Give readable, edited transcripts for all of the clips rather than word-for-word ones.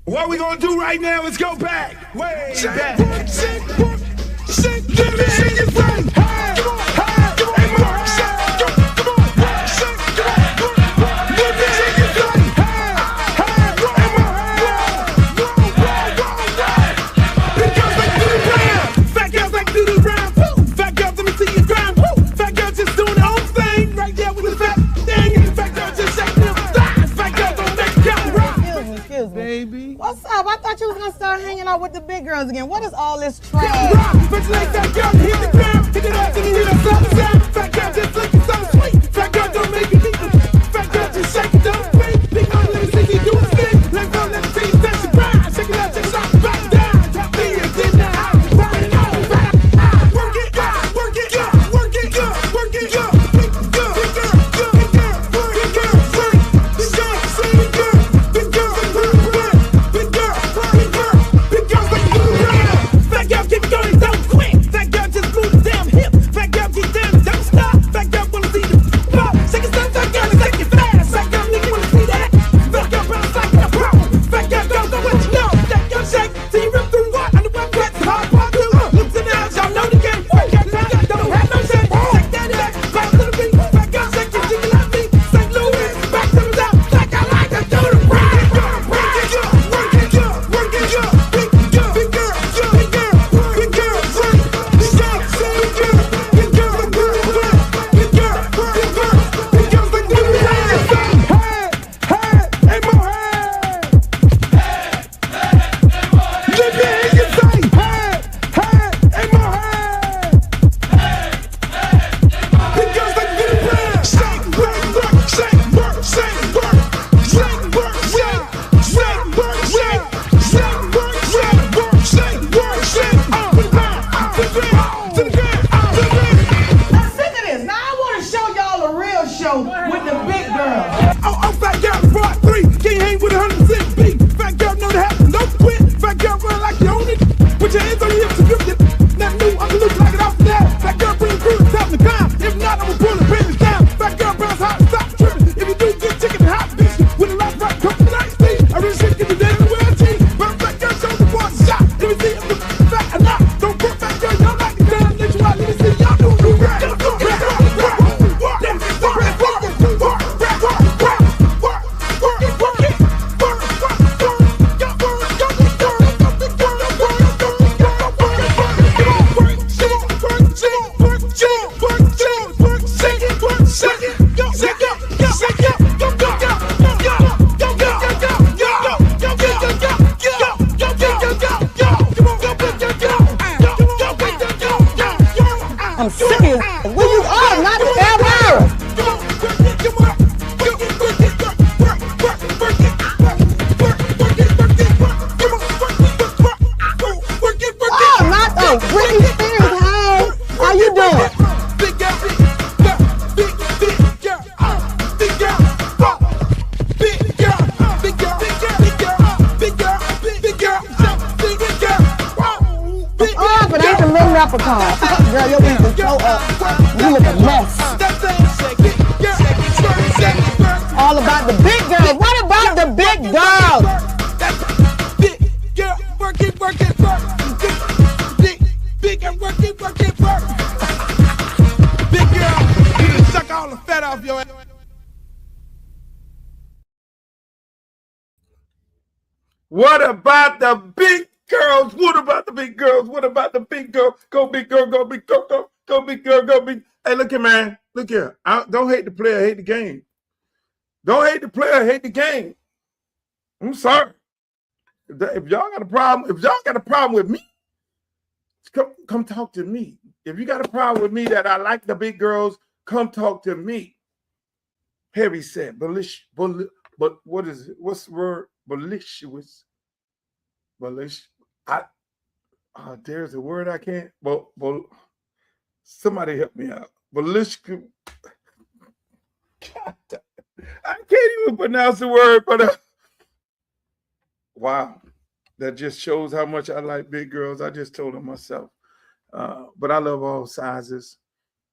What we gonna do right now is go back, way back. Baby. What's up? I thought you was gonna start hanging out with the big girls again. What is all this trash? I'm serious. Where you are, not Elmira. Oh, not the Britney Spears. Hey, how you doing? Oh, but ain't the little leprechaun. Girl, your wings is so up. You look a mess. All about the big girls. What about the big girls? Big girl, work it, work it, work. Big girl, work it, work it, work. Big girl, you done suck all the fat off your ass. What about the big girls? What about the big girls? What about the big girl? Go big girl, go big girl, go big girl, go big. Hey, look here, man. Look here. Don't hate the player, hate the game. Don't hate the player, hate the game. I'm sorry. If y'all got a problem with me, come talk to me. If you got a problem with me that I like the big girls, come talk to me. Heavy set, but what is it? What's the word? Malicious. There's a word I can't. Somebody help me out. Malicious. I can't even pronounce the word, but wow, that just shows how much I like big girls. I just told them myself, but I love all sizes,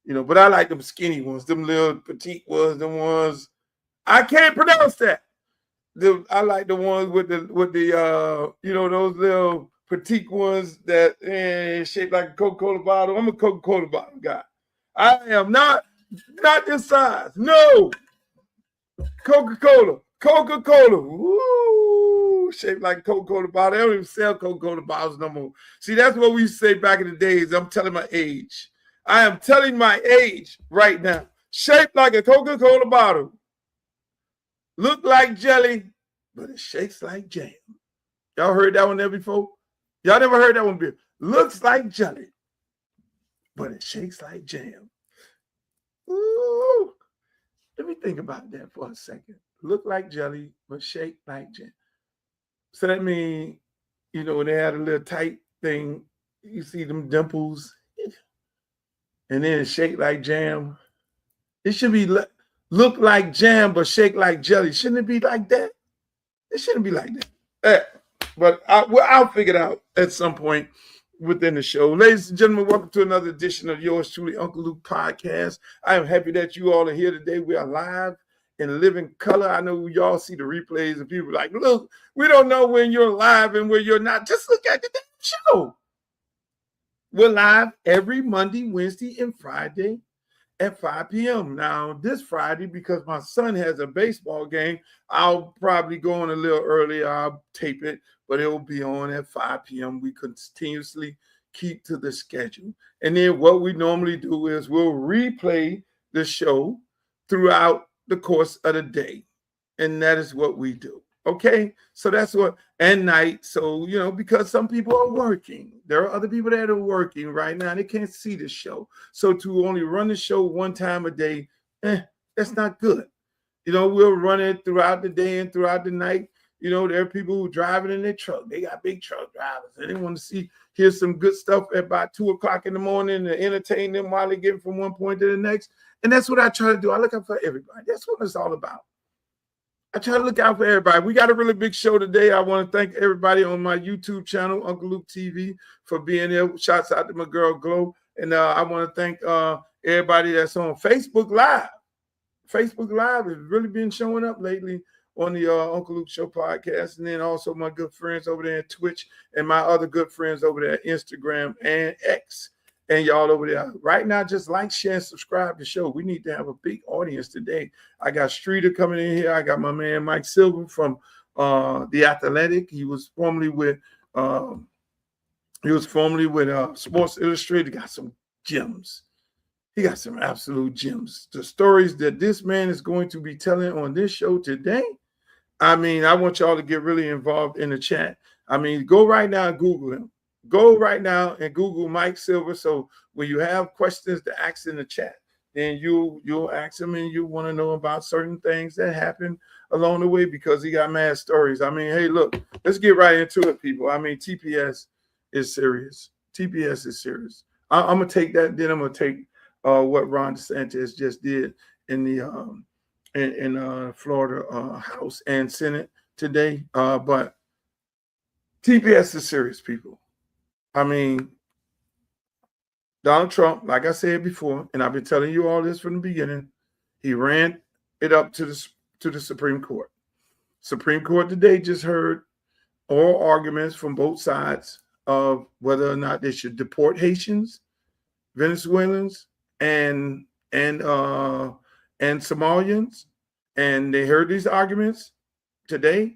But I like them skinny ones, them little petite ones, them ones I can't pronounce that. I like the ones with the those little petite ones that shaped like a Coca-Cola bottle. I'm a Coca-Cola bottle guy. I am not this size. No, Coca-Cola. Woo, shaped like a Coca-Cola bottle. They don't even sell Coca-Cola bottles no more. See, that's what we used to say back in the days. I'm telling my age. I am telling my age right now. Shaped like a Coca-Cola bottle. Look like jelly, but it shakes like jam. Y'all heard that one there before? Y'all never heard that one before. Looks like jelly, but it shakes like jam. Ooh. Let me think about that for a second. Look like jelly, but shake like jam. So that means, when they had a little tight thing, you see them dimples, and then it shake like jam. It should be look like jam, but shake like jelly. Shouldn't it be like that? It shouldn't be like that. But I'll figure it out at some point within the show. Ladies and gentlemen, welcome to another edition of yours truly, Uncle Luke Podcast. I am happy that you all are here today. We are live in living color. I know y'all see the replays and people are like, look, we don't know when you're live and when you're not. Just look at the damn show. We're live every Monday, Wednesday, and Friday at 5 p.m. Now, this Friday, because my son has a baseball game, I'll probably go on a little earlier. I'll tape it, but it will be on at 5 p.m. We continuously keep to the schedule. And then what we normally do is we'll replay the show throughout the course of the day. And that is what we do. Okay, so that's what, and night. So, because some people are working, there are other people that are working right now. They can't see the show. So to only run the show one time a day, that's not good. We'll run it throughout the day and throughout the night. There are people who are driving in their truck. They got big truck drivers. And they want to hear some good stuff at about 2 o'clock in the morning to entertain them while they're getting from one point to the next. And that's what I try to do. I look out for everybody. That's what it's all about. I try to look out for everybody. We got a really big show today. I want to thank everybody on my YouTube channel, Uncle Luke TV, for being there. Shouts out to my girl, Glow. And I want to thank everybody that's on Facebook Live. Facebook Live has really been showing up lately on the Uncle Luke Show podcast. And then also my good friends over there at Twitch and my other good friends over there at Instagram and X. And y'all over there right now, just like, share, and subscribe to the show. We need to have a big audience today. I got Streeter coming in here. I got my man Mike Silver from The Athletic. He was formerly with Sports Illustrated. Got some gems. He got some absolute gems. The stories that this man is going to be telling on this show today. I want y'all to get really involved in the chat. Go right now and Google him. Go right now and Google Mike Silver. So when you have questions to ask in the chat, then you'll ask him, and you want to know about certain things that happen along the way, because he got mad stories. Hey, look, let's get right into it, people. TPS is serious. TPS is serious. I'm gonna take that. Then I'm gonna take what Ron DeSantis just did in the in Florida House and Senate today. But TPS is serious, people. Donald Trump, like I said before, and I've been telling you all this from the beginning, he ran it up to the Supreme Court. Supreme Court today just heard oral arguments from both sides of whether or not they should deport Haitians, Venezuelans, and Somalians. And they heard these arguments today,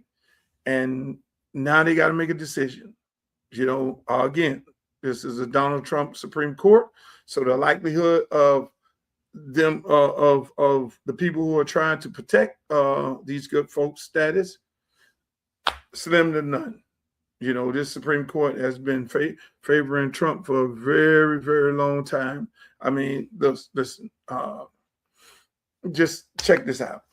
and now they got to make a decision. Again, this is a Donald Trump Supreme Court, so the likelihood of them of the people who are trying to protect these good folks' status slim to none. This Supreme Court has been favoring Trump for a very, very long time. Listen, just check this out.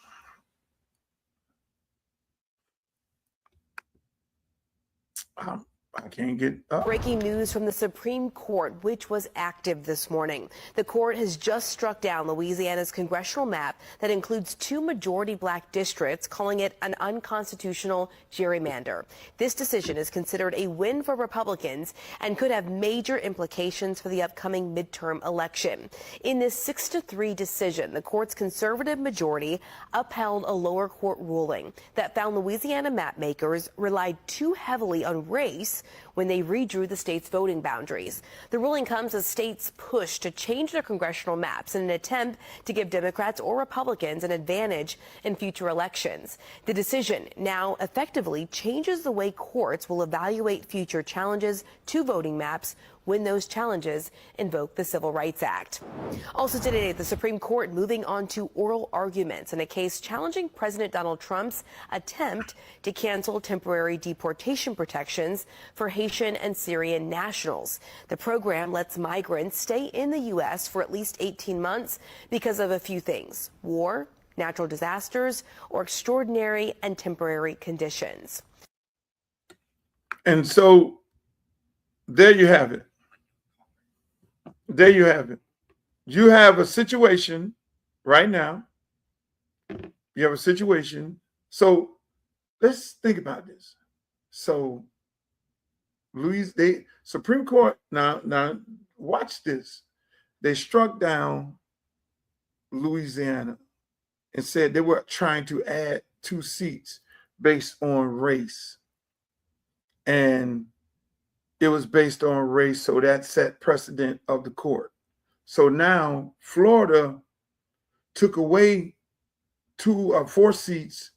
I can't get up. Breaking news from the Supreme Court, which was active this morning. The court has just struck down Louisiana's congressional map that includes 2 majority black districts, calling it an unconstitutional gerrymander. This decision is considered a win for Republicans and could have major implications for the upcoming midterm election. In this 6-3 decision, the court's conservative majority upheld a lower court ruling that found Louisiana map makers relied too heavily on race when they redrew the state's voting boundaries. The ruling comes as states push to change their congressional maps in an attempt to give Democrats or Republicans an advantage in future elections. The decision now effectively changes the way courts will evaluate future challenges to voting maps when those challenges invoke the Civil Rights Act. Also today, the Supreme Court moving on to oral arguments in a case challenging President Donald Trump's attempt to cancel temporary deportation protections for Haitian and Syrian nationals. The program lets migrants stay in the U.S. for at least 18 months because of a few things: war, natural disasters, or extraordinary and temporary conditions. And so there you have it. There you have it. You have a situation right now. You have a situation. So let's think about this. So Supreme Court, now watch this. They struck down Louisiana and said they were trying to add 2 seats based on race. And it was based on race, so that set precedent of the court. So now Florida took away 2 or 4 seats,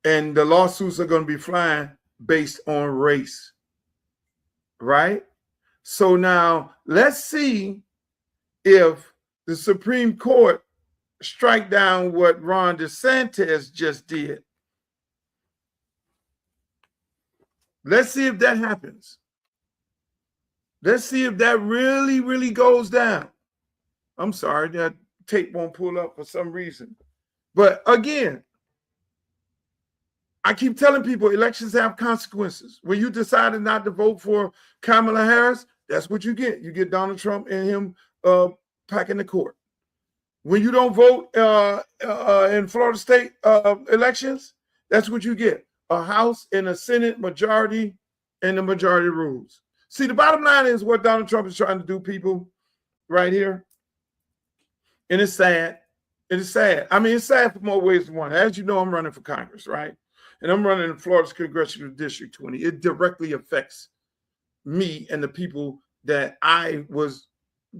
and the lawsuits are going to be flying based on race, right? So now let's see if the Supreme Court strike down what Ron DeSantis just did. Let's see if that happens. Let's see if that really, really goes down. I'm sorry, that tape won't pull up for some reason. But again, I keep telling people elections have consequences. When you decided not to vote for Kamala Harris, that's what you get. You get Donald Trump and him packing the court. When you don't vote in Florida state elections, that's what you get. A House and a Senate majority, and the majority rules. See, the bottom line is what Donald Trump is trying to do, people, right here. And it's sad. It is sad. I mean, it's sad for more ways than one. As you know, I'm running for Congress, right? And I'm running in Florida's Congressional District 20. It directly affects me and the people that I was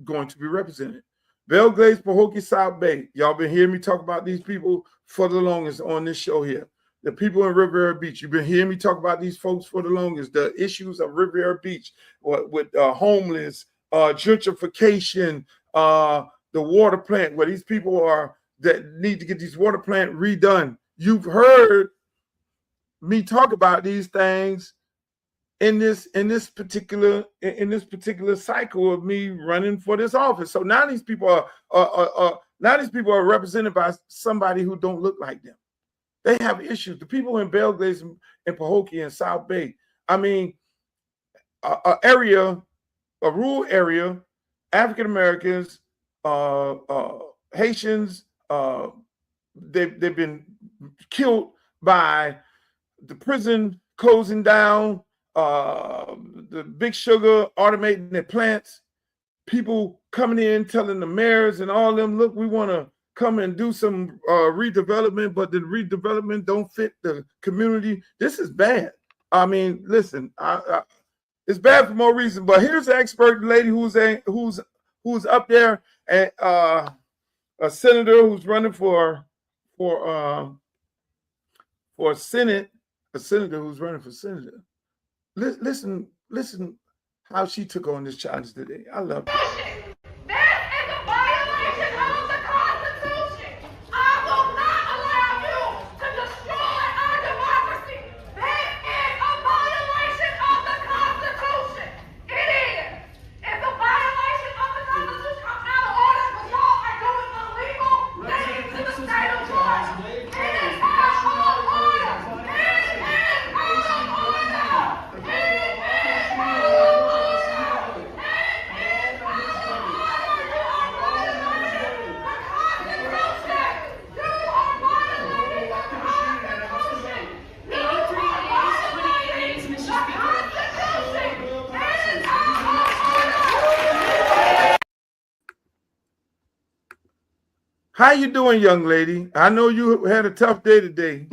going to be represented. Belgrade, Pahokee, South Bay. Y'all been hearing me talk about these people for the longest on this show here. The people in Riviera Beach, you've been hearing me talk about these folks for the longest. The issues of Riviera Beach with homeless, gentrification, the water plant, where these people are that need to get these water plant redone. You've heard me talk about these things in this particular cycle of me running for this office. So now these people are represented by somebody who don't look like them. They have issues. The people in Belgrade and Pahokee and South Bay, I mean, a rural area, African Americans, Haitians, they've been killed by the prison closing down, the Big Sugar automating their plants, people coming in telling the mayors and all them, look, we want to come and do some redevelopment, but the redevelopment don't fit the community. This is bad. I mean, listen, it's bad for more reasons. But here's an expert lady who's up there, and a senator who's running for Senate, a senator who's running for senator. Listen how she took on this challenge today. I love it. How you doing, young lady? I know you had a tough day today.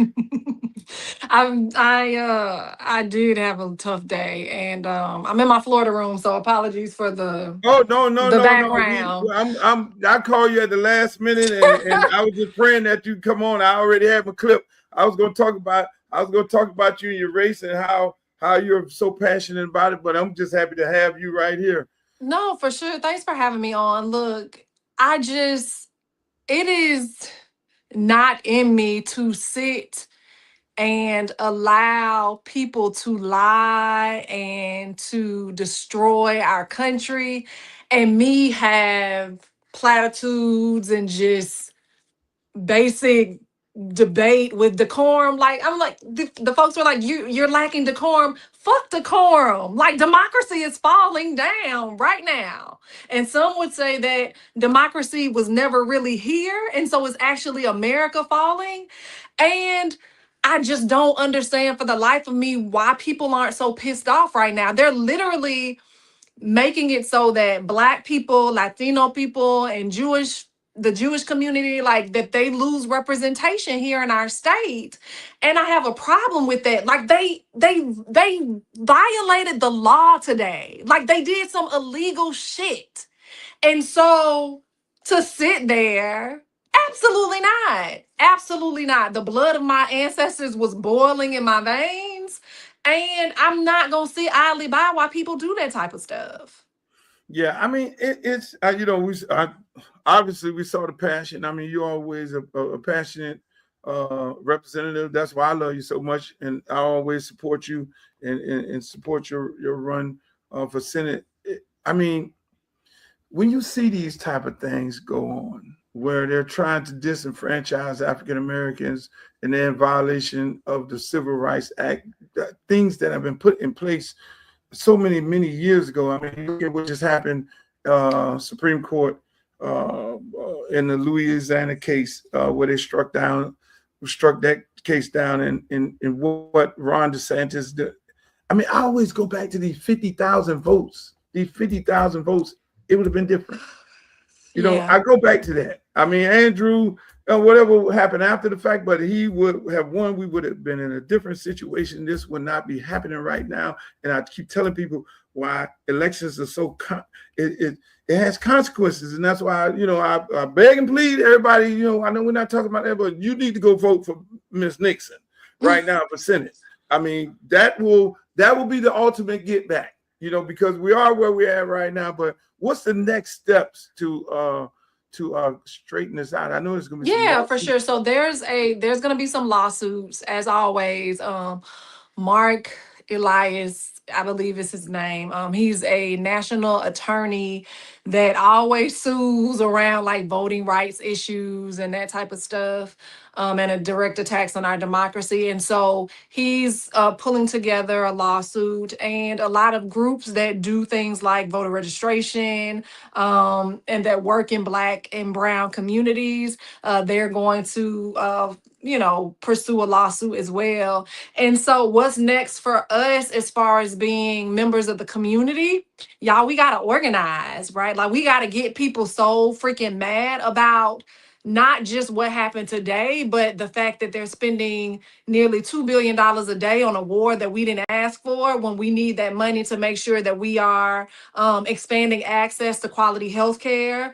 I did have a tough day, and I'm in my Florida room, so apologies for Oh no, no, the no, no. We background. I called you at the last minute and I was just praying that you come on. I already had my clip. I was gonna talk about you and your race and how you're so passionate about it, but I'm just happy to have you right here. No, for sure. Thanks for having me on. Look, I just it is not in me to sit and allow people to lie and to destroy our country and me have platitudes and just basic debate with decorum. Like I'm like the folks were like, you're lacking decorum. Fuck decorum. Like democracy is falling down right now. And some would say that democracy was never really here, and so it's actually America falling. And I just don't understand for the life of me why people aren't so pissed off right now. They're literally making it so that Black people, Latino people, and the Jewish community, like that they lose representation here in our state. And I have a problem with that. Like they violated the law today. Like they did some illegal shit. And so to sit there, absolutely not. Absolutely not. The blood of my ancestors was boiling in my veins. And I'm not going to sit idly by while people do that type of stuff. Yeah, I mean it's obviously we saw the passion. I mean, you're always a passionate representative. That's why I love you so much, and I always support you and support your run for Senate. I mean, when you see these type of things go on, where they're trying to disenfranchise African Americans and they're in violation of the Civil Rights Act, things that have been put in place so many years ago. I mean, look at what just happened, Supreme Court in the Louisiana case where they struck that case down in what Ron DeSantis did. I mean, I always go back to these 50,000 votes. These 50,000 votes, it would have been different. You know, I go back to that. I mean, Andrew, whatever happened after the fact, but he would have won. We would have been in a different situation. This would not be happening right now. And I keep telling people why elections are so, it has consequences. And that's why, I beg and plead everybody, I know we're not talking about that, but you need to go vote for Miss Nixon right now for Senate. I mean, that will be the ultimate get back, because we are where we're at right now. But what's the next steps to straighten this out? I know it's gonna be for sure. So there's gonna be some lawsuits as always. Mark Elias, I believe is his name. He's a national attorney that always sues around like voting rights issues and that type of stuff, and a direct attacks on our democracy. And so he's pulling together a lawsuit, and a lot of groups that do things like voter registration, and that work in Black and Brown communities, they're going to pursue a lawsuit as well. And so what's next for us as far as being members of the community? Y'all, we got to organize, right? Like we got to get people so freaking mad about not just what happened today, but the fact that they're spending nearly $2 billion a day on a war that we didn't ask for, when we need that money to make sure that we are expanding access to quality health care.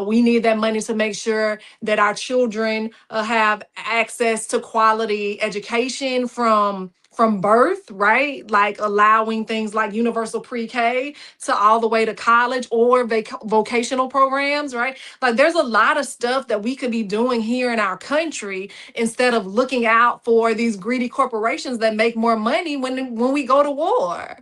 We need that money to make sure that our children have access to quality education from birth, right? Like allowing things like universal pre-K to all the way to college or vocational programs, right? Like there's a lot of stuff that we could be doing here in our country instead of looking out for these greedy corporations that make more money when we go to war.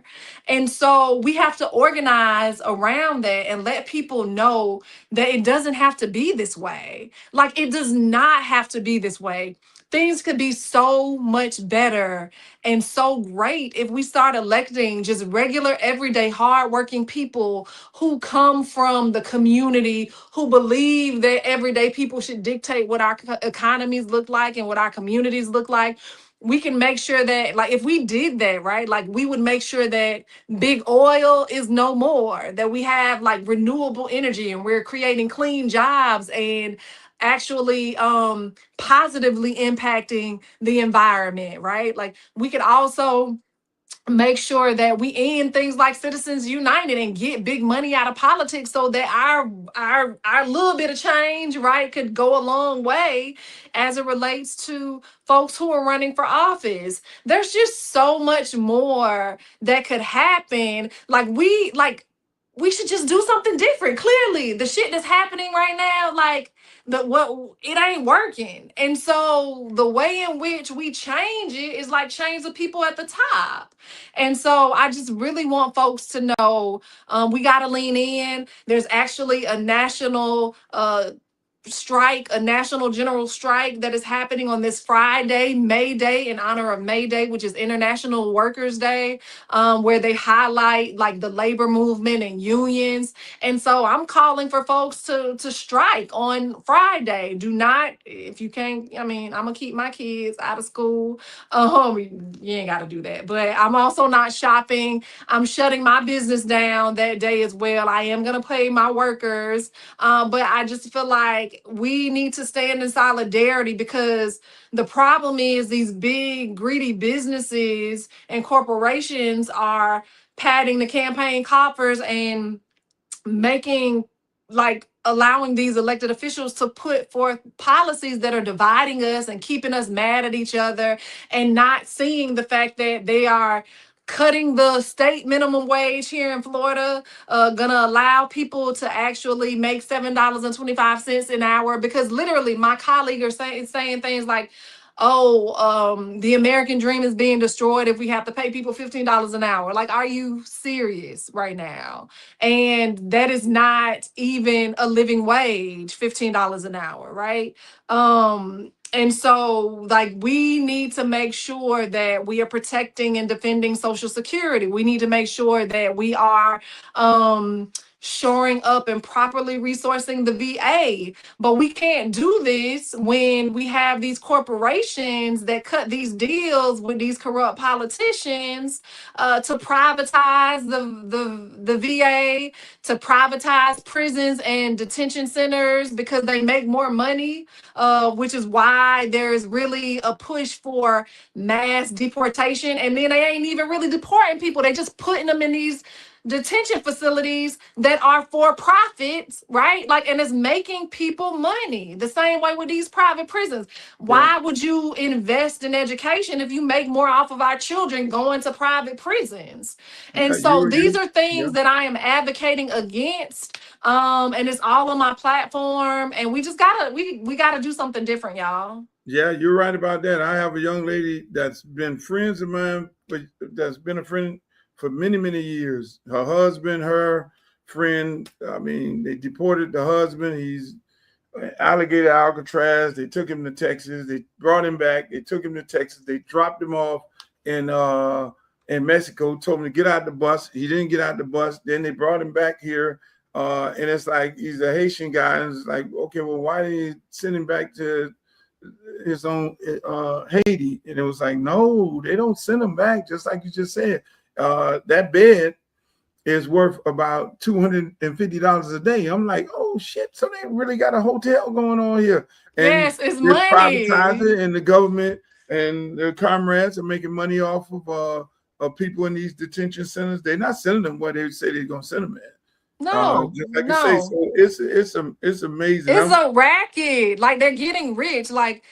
And so we have to organize around that and let people know that it doesn't have to be this way. Like it does not have to be this way. Things could be so much better and so great if we start electing just regular, everyday, hardworking people who come from the community, who believe that everyday people should dictate what our economies look like and what our communities look like. We can make sure that, like, if we did that, right, like we would make sure that big oil is no more, that we have like renewable energy and we're creating clean jobs and actually positively impacting the environment, right? Like we could also make sure that we end things like Citizens United and get big money out of politics so that our little bit of change, right, could go a long way as it relates to folks who are running for office. There's just so much more that could happen. We should just do something different. Clearly, the shit that's happening right now, like it ain't working. And so the way in which we change it is like change the people at the top. And so I just really want folks to know we got to lean in. There's actually a national strike, a national general strike that is happening on this Friday, May Day, in honor of May Day, which is International Workers' Day, where they highlight like the labor movement and unions. And so I'm calling for folks to strike on Friday. Do not, if you can't, I mean, I'm gonna keep my kids out of school. You ain't gotta do that. But I'm also not shopping. I'm shutting my business down that day as well. I am gonna pay my workers. But I just feel like we need to stand in solidarity, because the problem is these big greedy businesses and corporations are padding the campaign coffers and making, like, allowing these elected officials to put forth policies that are dividing us and keeping us mad at each other, and not seeing the fact that they are cutting the state minimum wage here in Florida, gonna allow people to actually make $7.25 an hour, because literally my colleague are saying things like, oh, the American dream is being destroyed if we have to pay people $15 an hour. Like, are you serious right now? And that is not even a living wage, $15 an hour, right? And so, like, we need to make sure that we are protecting and defending Social Security. We need to make sure that we are shoring up and properly resourcing the VA. But we can't do this when we have these corporations that cut these deals with these corrupt politicians to privatize the VA, to privatize prisons and detention centers because they make more money, which is why there's really a push for mass deportation. And then they ain't even really deporting people. They just putting them in these detention facilities that are for profits, right? Like, and it's making people money the same way with these private prisons. Why would you invest in education if you make more off of our children going to private prisons? And so these are things that I am advocating against. And it's all on my platform, and we just we gotta do something different, y'all. Yeah, you're right about that. I have a young lady that's been friends of mine, but that's been a friend for many, many years. Her husband, her friend, I mean, they deported the husband. He's alligator Alcatraz. They took him to Texas. They brought him back. They took him to Texas. They dropped him off in Mexico, told him to get out the bus. He didn't get out the bus. Then they brought him back here. And it's like, he's a Haitian guy. And it's like, okay, well, why did he send him back to his own Haiti? And it was like, no, they don't send him back, just like you just said. That bed is worth about $250 a day. I'm like, oh shit! So they really got a hotel going on here. And yes, it's money. Privatizing, and the government and their comrades are making money off of people in these detention centers. They're not sending them where they say they're gonna send them in. No, just like you say, so it's amazing. It's a racket. Like, they're getting rich. Like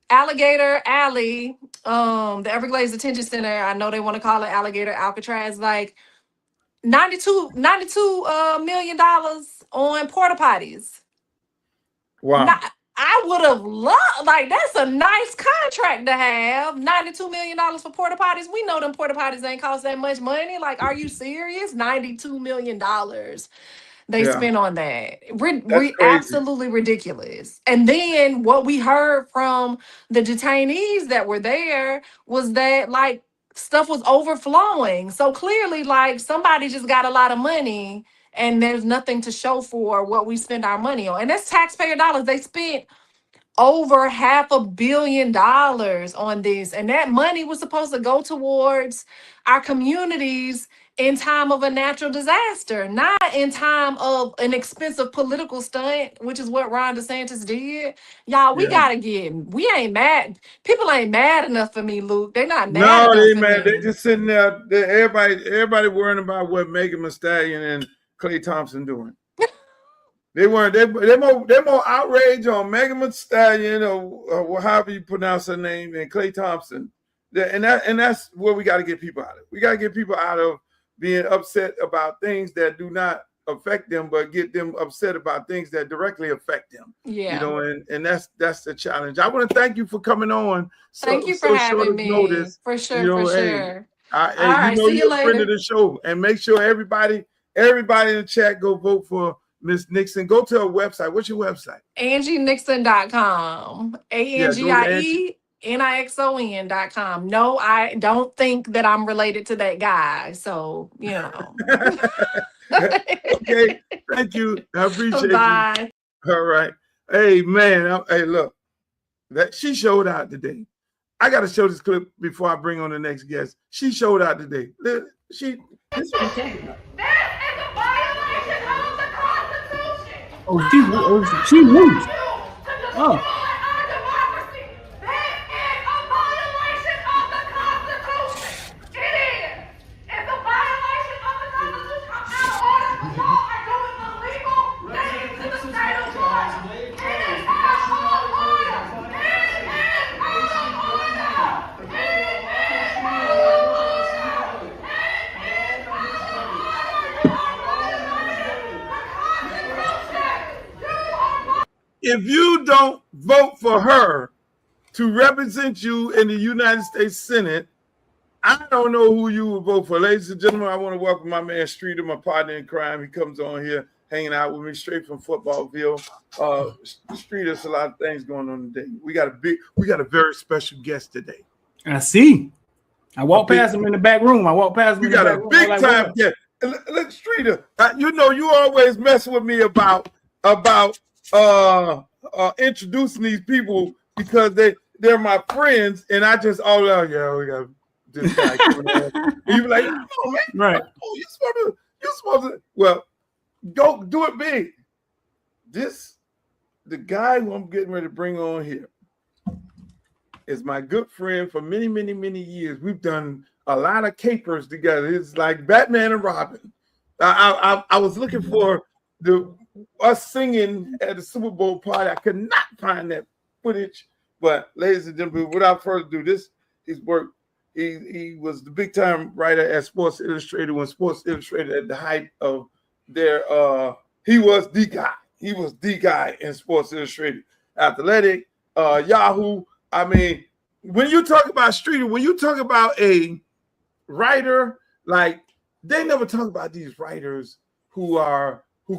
Alligator Alley, the Everglades Detention Center, I know they want to call it Alligator Alcatraz, like $92 million on porta potties. Wow. I would have loved, like, that's a nice contract to have. $92 million for porta potties. We know them porta potties ain't cost that much money. Like, are you serious? $92 million they spent on that. We're absolutely ridiculous. And then what we heard from the detainees that were there was that, like, stuff was overflowing. So clearly, like, somebody just got a lot of money and there's nothing to show for what we spend our money on. And that's taxpayer dollars. They spent over $500 million on this. And that money was supposed to go towards our communities in time of a natural disaster, not in time of an expensive political stunt, which is what Ron DeSantis did. Y'all, Yeah. we ain't mad. People ain't mad enough for me, Luke. They're not mad No, enough they for man, they me. just sitting there. Everybody worrying about what Megan Thee Stallion and Klay Thompson doing. They weren't. They're more outraged on Megan Thee Stallion or however you pronounce her name and Klay Thompson. And that's where we got to get people out of. We got to get people out of being upset about things that do not affect them, but get them upset about things that directly affect them. Yeah. You know, and that's the challenge. I want to thank you for coming on. Thank you for having me. Notice, For sure, you know, for hey, sure. All All right, you know, see you you're a friend later. of the show, and make sure everybody in the chat go vote for Miss Nixon. Go to her website. What's your website? AngieNixon.com. AngieNixon.com. No, I don't think that I'm related to that guy. So, you know. Okay. Thank you. I appreciate Bye. you. All right. Hey, man. Hey, look. That she showed out today. I got to show this clip before I bring on the next guest. She showed out today. This is what I'm talking about. That is a violation of the Constitution. She moved. Oh. Our democracy. That is a violation of the Constitution. It is. It's a violation of the Constitution. I'm out of order for y'all are doing illegal things to the state of Florida. It is out of order. It is out of order. If you don't vote for her to represent you in the United States Senate, I don't know who you will vote for. Ladies and gentlemen, I want to welcome my man Streeter, my partner in crime. He comes on here hanging out with me straight from Footballville. Streeter, there's a lot of things going on today. We got a very special guest today. I see. I walked past him in the back room. We got a big time guest. Look, Streeter, you know you always mess with me about introducing these people because they're my friends, and I just we got this guy coming on. You be like, oh man, right? Oh, you're supposed to. Well, go do it big. The guy who I'm getting ready to bring on here is my good friend for many, many, many years. We've done a lot of capers together. It's like Batman and Robin. I was looking for us singing at the Super Bowl party. I could not find that footage. But ladies and gentlemen, without further ado, his work. He was the big time writer at Sports Illustrated when Sports Illustrated at the height of their he was the guy. He was the guy in Sports Illustrated. Athletic, Yahoo. I mean, when you talk about Streeter, when you talk about a writer, like they never talk about these writers who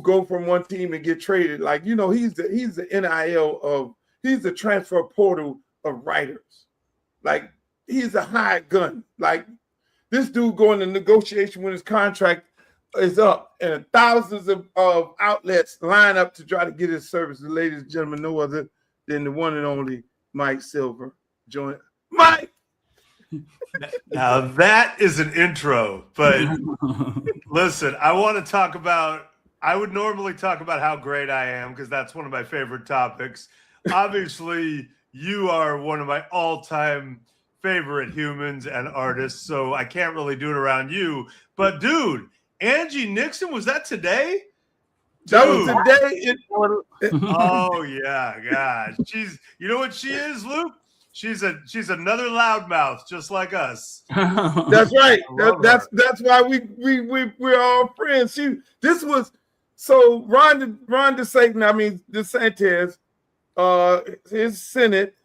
go from one team and get traded. Like, you know, he's the NIL he's the transfer portal of writers. Like, he's a hired gun. Like, this dude going to negotiation when his contract is up, and thousands of outlets line up to try to get his services. Ladies and gentlemen, no other than the one and only Mike Silver. Join Mike. Now that is an intro, but listen, I would normally talk about how great I am because that's one of my favorite topics. Obviously, you are one of my all-time favorite humans and artists, so I can't really do it around you. But dude, Angie Nixon, was that today? That was today. Oh yeah, God. You know what she is, Luke? She's another loudmouth, just like us. That's right. That's why we're all friends. Ron DeSantis, his Senate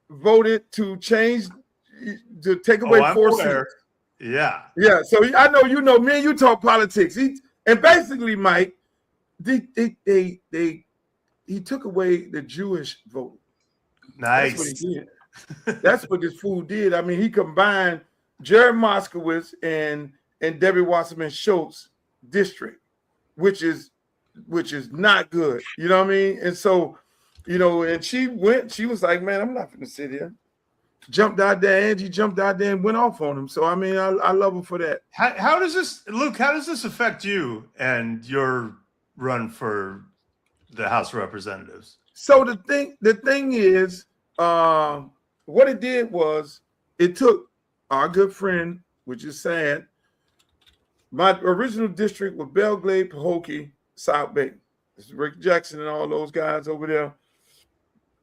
voted to take away 4 seats. Yeah. Yeah. So I know you know me and you talk politics. And basically, Mike, he took away the Jewish vote. Nice. That's what he did. That's what this fool did. I mean, he combined Jared Moskowitz and Debbie Wasserman Schultz district, which is not good. You know what I mean? And so and she was like, man, I'm not going to sit here. Jumped out there, Angie jumped out there and went off on him. So, I mean, I love her for that. How does this, Luke, how does this affect you and your run for the House of Representatives? So the thing is, what it did was it took our good friend, which is sad, my original district was Belgrade, Pahokee, South Bay. This is Rick Jackson and all those guys over there.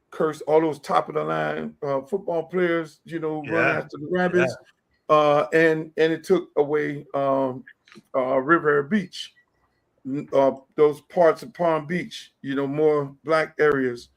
Cursed all those top of the line football players, run after the rabbits. Yeah. And it took away Riviera Beach, those parts of Palm Beach, more black areas.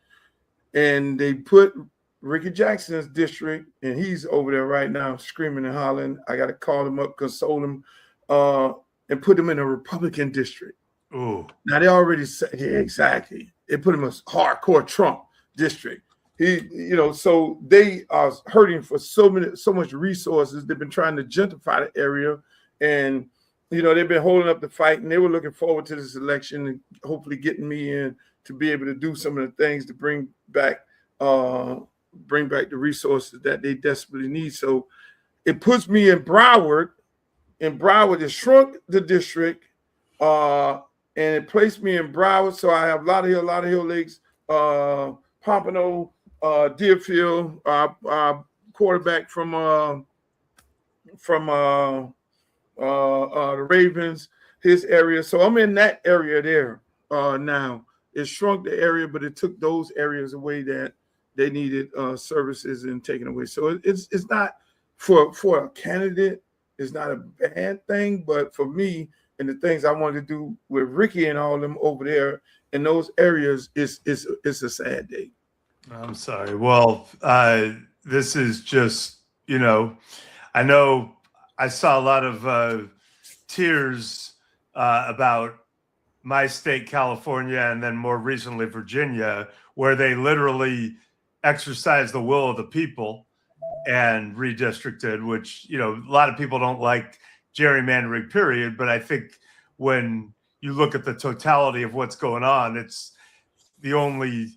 And they put Ricky Jackson's district, and he's over there right now screaming and hollering. I got to call him up, console him, and put him in a Republican district. Ooh. Now they already said, yeah, exactly. They put him in a hardcore Trump district. So they are hurting for so much resources. They've been trying to gentrify the area, and they've been holding up the fight, and they were looking forward to this election and hopefully getting me in to be able to do some of the things to bring back the resources that they desperately need. So it puts me in Broward. In Broward, it shrunk the district, and it placed me in Broward. So I have a lot of Hill Lakes, Pompano, Deerfield, quarterback from the Ravens, his area. So I'm in that area there now. It shrunk the area, but it took those areas away that they needed services and taken away. So it's not for a candidate. It's not a bad thing, but for me and the things I wanted to do with Ricky and all of them over there in those areas, it's a sad day. I'm sorry. Well, this is just, I know I saw a lot of tears about my state, California, and then more recently, Virginia, where they literally exercised the will of the people and redistricted, which, a lot of people don't like gerrymandering, period. But I think when you look at the totality of what's going on, it's the only,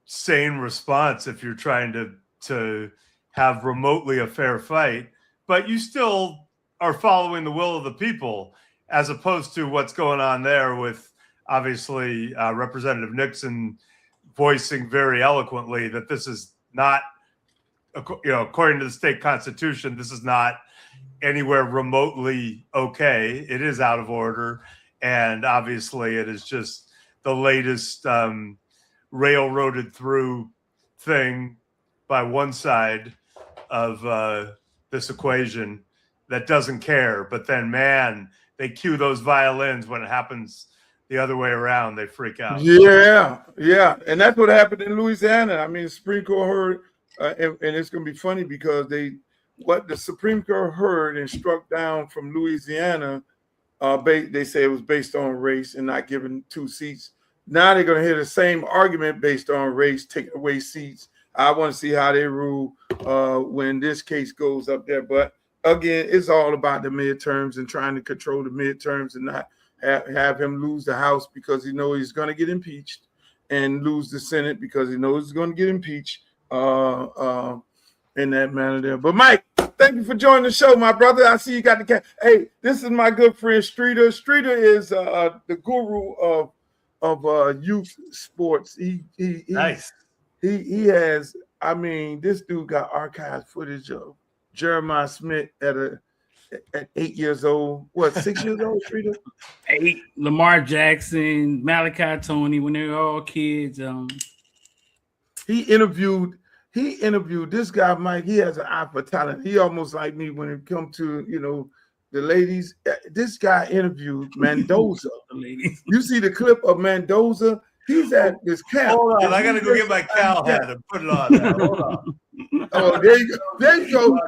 sane response if you're trying to have remotely a fair fight, but you still are following the will of the people, as opposed to what's going on there with obviously Representative Nixon voicing very eloquently that this is not, according to the state constitution, this is not anywhere remotely okay. It is out of order. And obviously it is just the latest railroaded through thing by one side of this equation that doesn't care. But then, man, they cue those violins when it happens the other way around. They freak out. Yeah. And that's what happened in Louisiana. I mean, the Supreme Court heard, and it's going to be funny because what the Supreme Court heard and struck down from Louisiana, they say it was based on race and not giving 2 seats. Now they're going to hear the same argument based on race, taking away seats. I want to see how they rule when this case goes up there. But again, it's all about the midterms and trying to control the midterms and not have him lose the House because he knows he's going to get impeached, and lose the Senate because he knows he's going to get impeached in that manner there. But Mike, thank you for joining the show, my brother. I see you got the cat. Hey, this is my good friend Streeter. Streeter is the guru of youth sports. Nice. He has. I mean, this dude got archived footage of Jeremiah Smith at 8 years old. What, 6 years old, Streeter? 8. Lamar Jackson, Malachi Tony, when they were all kids. He interviewed this guy, Mike. He has an eye for talent. He almost like me when it comes to, the ladies. This guy interviewed Mendoza. You see the clip of Mendoza? He's at this camp. Hold on, I got to go get my cow hat and put it on now. Hold on. Oh, there you go.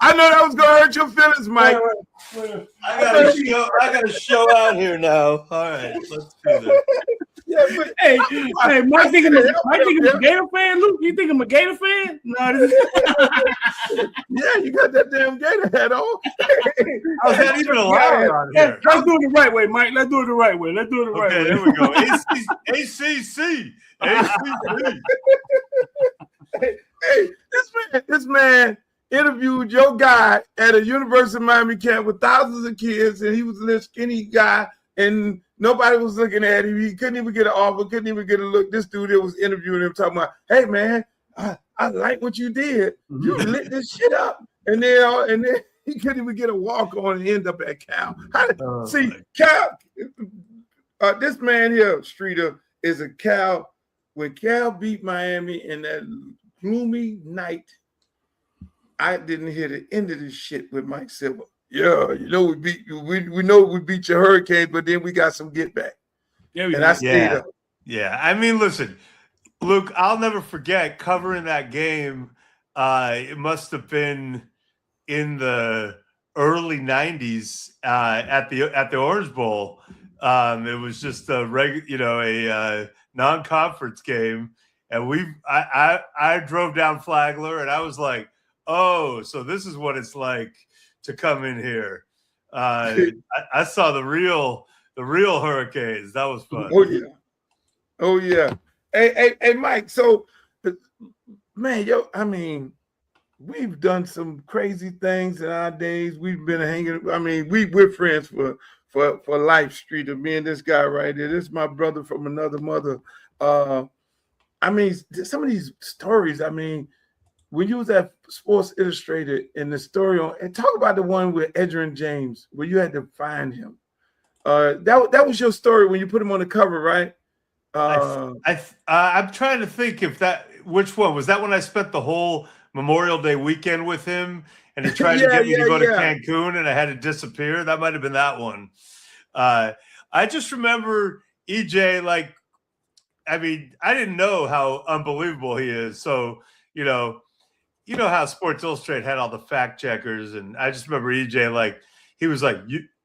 I know that was going to hurt your feelings, Mike. I got to show out here now. All right, let's do this. Yeah, but hey, Mike think I'm a Gator fan, Luke? You think I'm a Gator fan? No, yeah, you got that damn Gator hat on. How's that even allowed on here? Let's do it the right way, Mike. Let's do it the right way. Okay, there we go. ACC. HBC. Hey, this man interviewed your guy at a University of Miami camp with thousands of kids, and he was a little skinny guy, and nobody was looking at him. He couldn't even get an offer, couldn't even get a look. This dude that was interviewing him talking about, hey man, I like what you did. You lit this shit up. And then he couldn't even get a walk on and end up at Cal. See, Cal, this man here, Streeter, is a Cal. When Cal beat Miami in that gloomy night, I didn't hear the end of this shit with Mike Silver. Yeah, you know we know we beat your Hurricanes, but then we got some get back. Yeah, and I stayed up. Yeah, I mean, listen, Luke, I'll never forget covering that game. It must have been in the early 90s at the Orange Bowl. It was just a non-conference game, and I drove down Flagler, and I was like, oh, so this is what it's like to come in here. I saw the real Hurricanes. That was fun. Oh yeah. Hey, Mike. So, man, I mean, we've done some crazy things in our days. We've been hanging. I mean, we're friends for life, Streeter. Me and this guy right here. This is my brother from another mother. I mean, some of these stories. I mean, when you was at Sports Illustrated in the story and talk about the one with Edgerrin James, where you had to find him. That was your story when you put him on the cover, right? I'm trying to think which one was that when I spent the whole Memorial Day weekend with him and he tried to get me to go to Cancun and I had to disappear. That might have been that one. I just remember EJ, like, I mean, I didn't know how unbelievable he is. So, you know how Sports Illustrated had all the fact checkers, and I just remember EJ, like, he was like,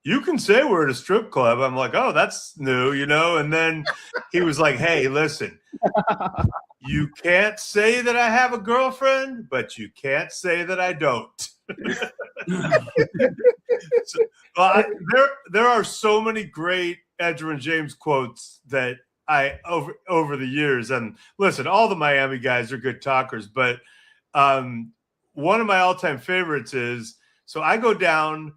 you can say we're at a strip club. I'm like, oh, that's new, and then he was like, hey, listen, you can't say that I have a girlfriend, but you can't say that I don't. There are so many great Edgerrin James quotes that I over the years, and listen, all the Miami guys are good talkers, but one of my all-time favorites is, so I go down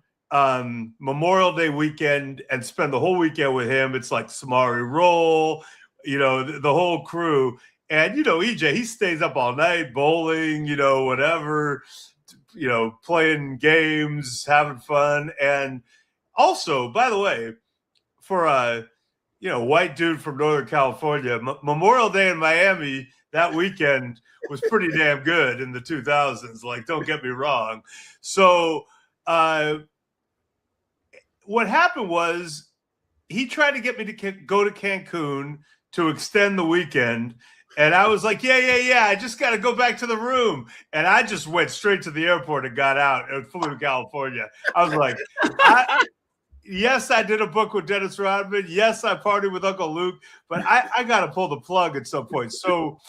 Memorial Day weekend and spend the whole weekend with him. It's like Samari Roll, the whole crew. And, EJ, he stays up all night, bowling, whatever, playing games, having fun. And also, by the way, for a, white dude from Northern California, Memorial Day in Miami that weekend was pretty damn good in the 2000s. Like, don't get me wrong. So, what happened was he tried to get me to go to Cancun to extend the weekend. And I was like, yeah. I just got to go back to the room. And I just went straight to the airport and got out and flew to California. I was like, yes, I did a book with Dennis Rodman. Yes, I partied with Uncle Luke. But I got to pull the plug at some point. So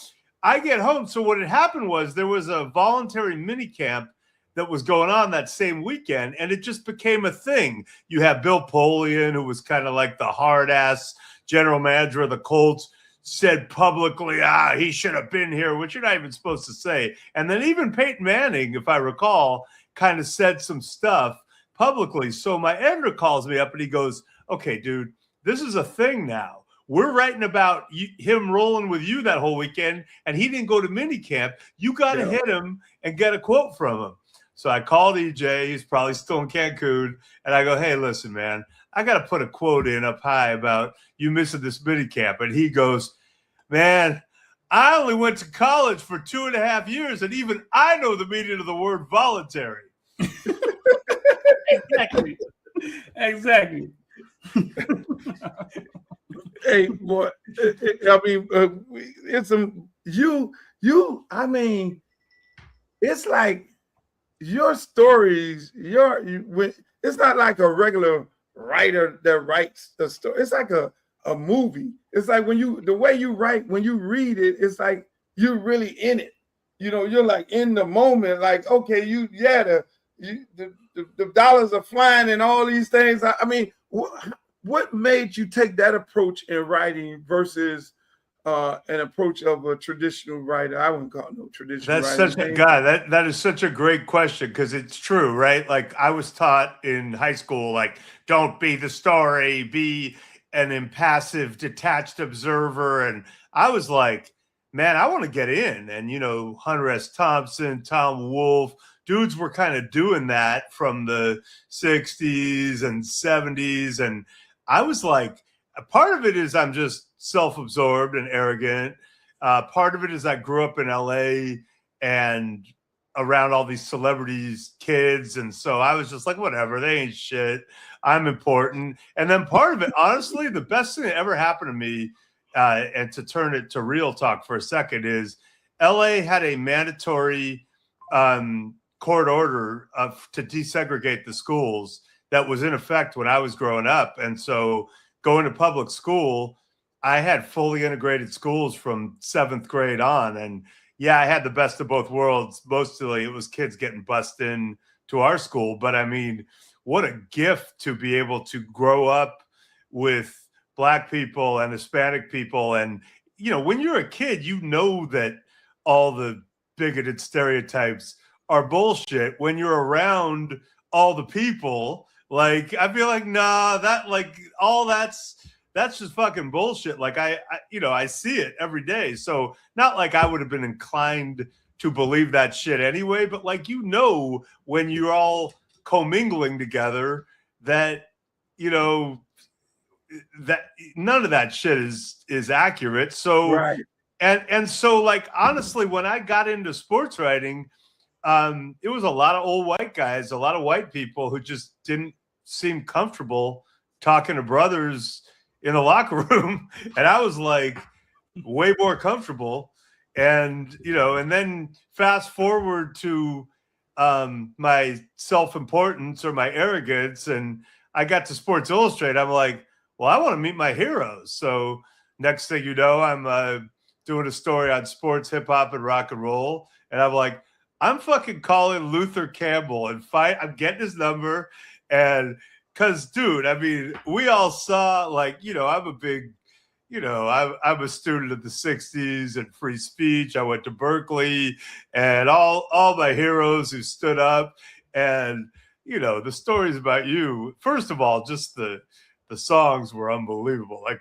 I get home. So what had happened was there was a voluntary mini camp that was going on that same weekend, and it just became a thing. You have Bill Polian, who was kind of like the hard-ass general manager of the Colts, said publicly, he should have been here, which you're not even supposed to say. And then even Peyton Manning, if I recall, kind of said some stuff publicly. So my editor calls me up, and he goes, okay, dude, this is a thing now. We're writing about him rolling with you that whole weekend, and he didn't go to minicamp. You got to hit him and get a quote from him. So I called EJ. He's probably still in Cancun. And I go, hey, listen, man, I got to put a quote in up high about you missing this minicamp. And he goes, man, I only went to college for 2.5 years, and even I know the meaning of the word voluntary. Exactly. Hey, boy, I mean, it's I mean, it's like your stories, it's not like a regular writer that writes the story. It's like a movie. It's like the way you write, when you read it, it's like you're really in it. You're like in the moment, like, okay, the dollars are flying and all these things. I mean, what made you take that approach in writing versus an approach of a traditional writer. I wouldn't call it no traditional That's writer. such a guy. That is such a great question because it's true, right? Like I was taught in high school, like don't be the story, be an impassive, detached observer, and I was like, man, I want to get in. And Hunter S. Thompson, Tom Wolfe, dudes were kind of doing that from the 60s and 70s, and I was like, a part of it is I'm just self-absorbed and arrogant. Part of it is I grew up in LA and around all these celebrities, kids. And so I was just like, whatever, they ain't shit. I'm important. And then part of it, honestly, the best thing that ever happened to me, and to turn it to real talk for a second, is LA had a mandatory court order to desegregate the schools that was in effect when I was growing up. And so going to public school, I had fully integrated schools from 7th grade on. And yeah, I had the best of both worlds. Mostly it was kids getting bussed in to our school. But I mean, what a gift to be able to grow up with Black people and Hispanic people. And, when you're a kid, that all the bigoted stereotypes are bullshit. When you're around all the people, like, I feel like, nah, that's just fucking bullshit. Like I see it every day. So not like I would have been inclined to believe that shit anyway, but like, when you're all commingling together that, that none of that shit is accurate. So, Right. And so like, honestly, when I got into sports writing, it was a lot of old white guys, a lot of white people who just didn't seem comfortable talking to brothers in the locker room. And I was like way more comfortable. And, and then fast forward to my self-importance or my arrogance. And I got to Sports Illustrated. I'm like, well, I want to meet my heroes. So next thing you know, I'm doing a story on sports, hip hop, and rock and roll. And I'm like, I'm fucking calling Luther Campbell and I'm getting his number. And because, dude, I mean, we all saw, like, I'm a big, I'm a student of the 60s and free speech. I went to Berkeley and all my heroes who stood up. And, the stories about you, first of all, just the songs were unbelievable. Like,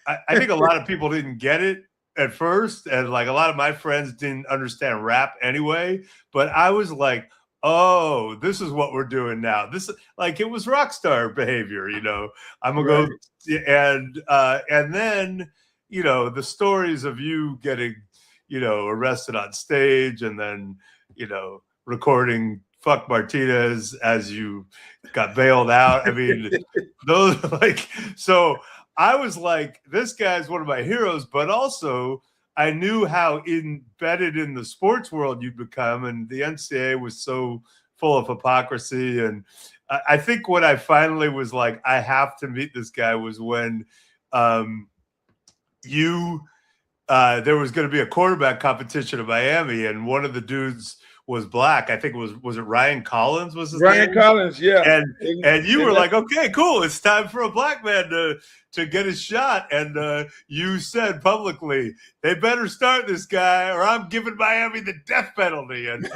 I think a lot of people didn't get it at first. And, like, a lot of my friends didn't understand rap anyway. But I was like, oh, this is what we're doing now. This, like, it was rock star behavior, I'm gonna go and then, the stories of you getting, arrested on stage and then, recording Fuck Martinez as you got bailed out. I mean, those like, so I was like, this guy's one of my heroes, but also I knew how embedded in the sports world you'd become, and the NCAA was so full of hypocrisy. And I think when I finally was like, I have to meet this guy was when there was going to be a quarterback competition in Miami, and one of the dudes was Black. I think it was it Ryan Collins was his Ryan name? Collins, yeah. And you were like, okay, cool. It's time for a Black man to get his shot. And you said publicly, they better start this guy or I'm giving Miami the death penalty. And,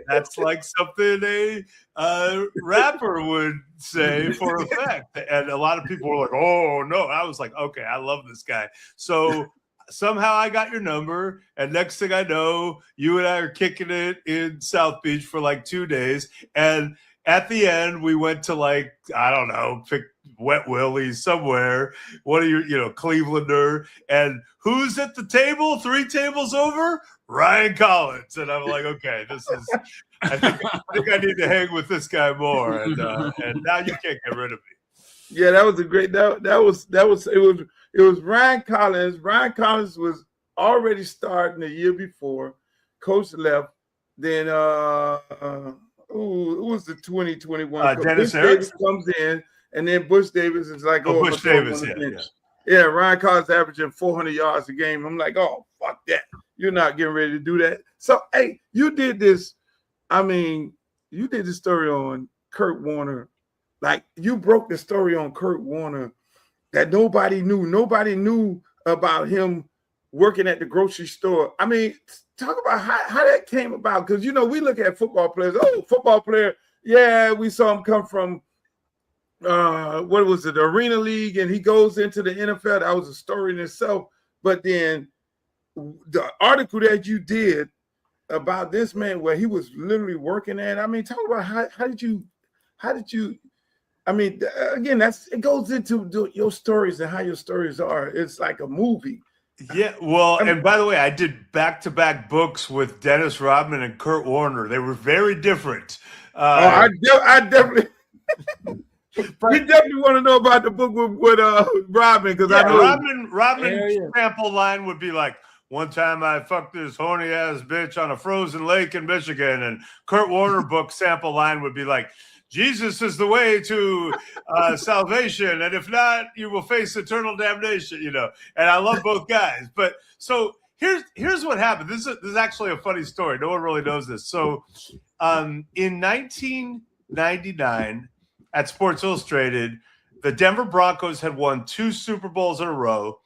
that's like something a rapper would say for effect. And a lot of people were like, oh, no. I was like, okay, I love this guy. So somehow I got your number, and next thing I know, you and I are kicking it in South Beach for like 2 days. And at the end, we went to, like, I don't know, pick Wet Willie's somewhere. What are you, Clevelander? And who's at the table 3 tables over? Ryan Collins. And I'm like, okay, this is. I think I need to hang with this guy more. And now you can't get rid of me. Yeah, that was a great. It was Ryan Collins. Ryan Collins was already starting the year before. Coach left. Then who was the 2021? Dennis Davis comes in, and then Bush Davis is like, Bush Davis, yeah. Ryan Collins averaging 400 yards a game. I'm like, oh, fuck that. You're not getting ready to do that. So, hey, you did this. I mean, you did the story on Kurt Warner. Like, you broke the story on Kurt Warner that nobody knew. Nobody knew about him working at the grocery store. I mean, talk about how that came about. Because, we look at football players. Oh, football player. Yeah, we saw him come from, what was it, the Arena League, and he goes into the NFL. That was a story in itself. But then the article that you did about this man where he was literally working at, I mean, talk about how did you, I mean, again, it goes into your stories and how your stories are. It's like a movie. Yeah, well, and by the way, I did back-to-back books with Dennis Rodman and Kurt Warner. They were very different. I definitely, we definitely want to know about the book with Rodman, because I know Rodman's sample line would be like, "One time I fucked this horny ass bitch on a frozen lake in Michigan," and Kurt Warner book sample line would be like, "Jesus is the way to salvation, and if not, you will face eternal damnation." And I love both guys. But so here's what happened. This is actually a funny story. No one really knows this. So in 1999 at Sports Illustrated, the Denver Broncos had won 2 Super Bowls in a row,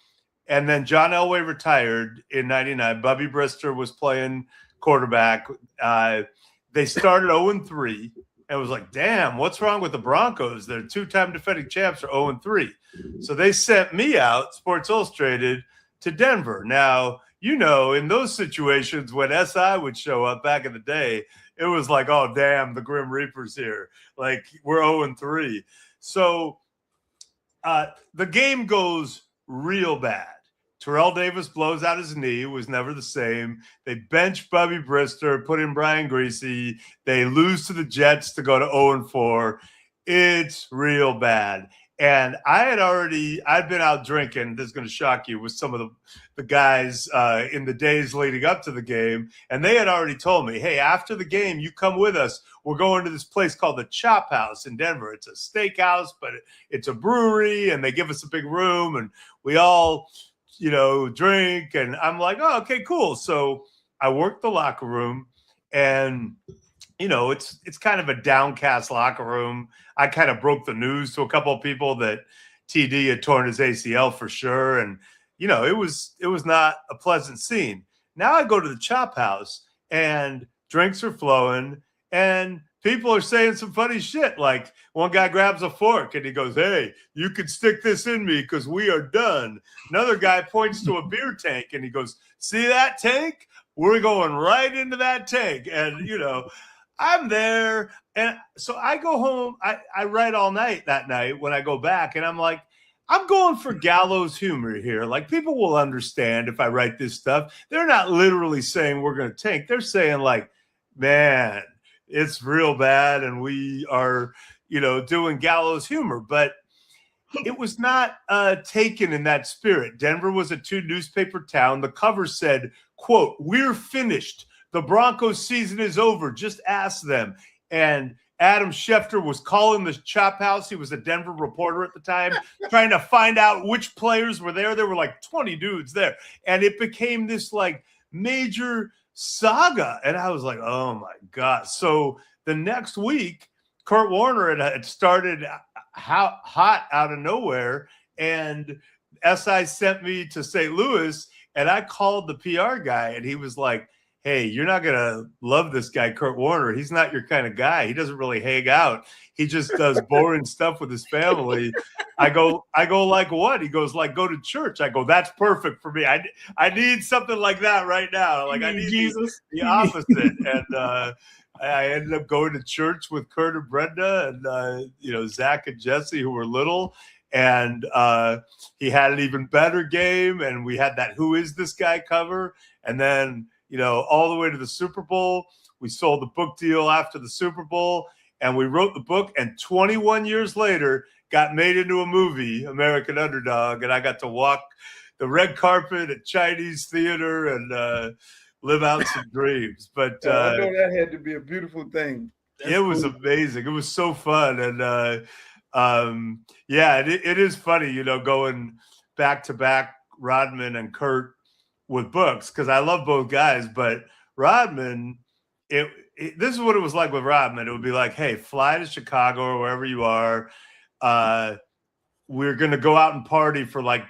and then John Elway retired in 99. Bubby Brister was playing quarterback. They started 0-3. And it was like, damn, what's wrong with the Broncos? They're 2-time defending champs, are 0-3. So they sent me out, Sports Illustrated, to Denver. Now, in those situations when SI would show up back in the day, it was like, oh, damn, the Grim Reaper's here. Like, we're 0-3. So the game goes real bad. Terrell Davis blows out his knee. It was never the same. They bench Bubby Brister, put in Brian Greasy. They lose to the Jets to go to 0-4. It's real bad. And I'd been out drinking, this is going to shock you, with some of the guys in the days leading up to the game. And they had already told me, hey, after the game, you come with us. We're going to this place called the Chop House in Denver. It's a steakhouse, but it's a brewery, and they give us a big room, and we all – drink. And I'm like, oh, okay, cool. So I worked the locker room, and, it's kind of a downcast locker room. I kind of broke the news to a couple of people that TD had torn his ACL for sure. And, it was not a pleasant scene. Now I go to the Chop House, and drinks are flowing, and people are saying some funny shit. Like, one guy grabs a fork and he goes, "Hey, you can stick this in me because we are done." Another guy points to a beer tank and he goes, "See that tank? We're going right into that tank." And, I'm there. And so I go home. I write all night that night when I go back, and I'm like, I'm going for gallows humor here. Like, people will understand if I write this stuff. They're not literally saying we're going to tank. They're saying, like, man, it's real bad, and we are, doing gallows humor. But it was not taken in that spirit. Denver was a 2-newspaper town. The cover said, quote, "We're finished. The Broncos season is over. Just ask them." And Adam Schefter was calling the Chop House. He was a Denver reporter at the time, trying to find out which players were there. There were like 20 dudes there. And it became this like major saga. And I was like, oh my God. So the next week, Kurt Warner had started hot out of nowhere. And SI sent me to St. Louis, and I called the PR guy, and he was like, "Hey, you're not going to love this guy, Kurt Warner. He's not your kind of guy. He doesn't really hang out. He just does boring stuff with his family." I go, like what? He goes, like, go to church. I go, that's perfect for me. I need something like that right now. Like, I need Jesus. The opposite. And I ended up going to church with Kurt and Brenda and, Zach and Jesse, who were little. And he had an even better game. And we had that "Who Is This Guy" cover. And then, all the way to the Super Bowl. We sold the book deal after the Super Bowl, and we wrote the book. And 21 years later, got made into a movie, American Underdog, and I got to walk the red carpet at Chinese theater and live out some dreams. But I know that had to be a beautiful thing. It was amazing. It was so fun. And it is funny, going back to back Rodman and Kurt with books, because I love both guys. But Rodman, this is what it was like with Rodman. It would be like, hey, fly to Chicago or wherever you are. We're going to go out and party for like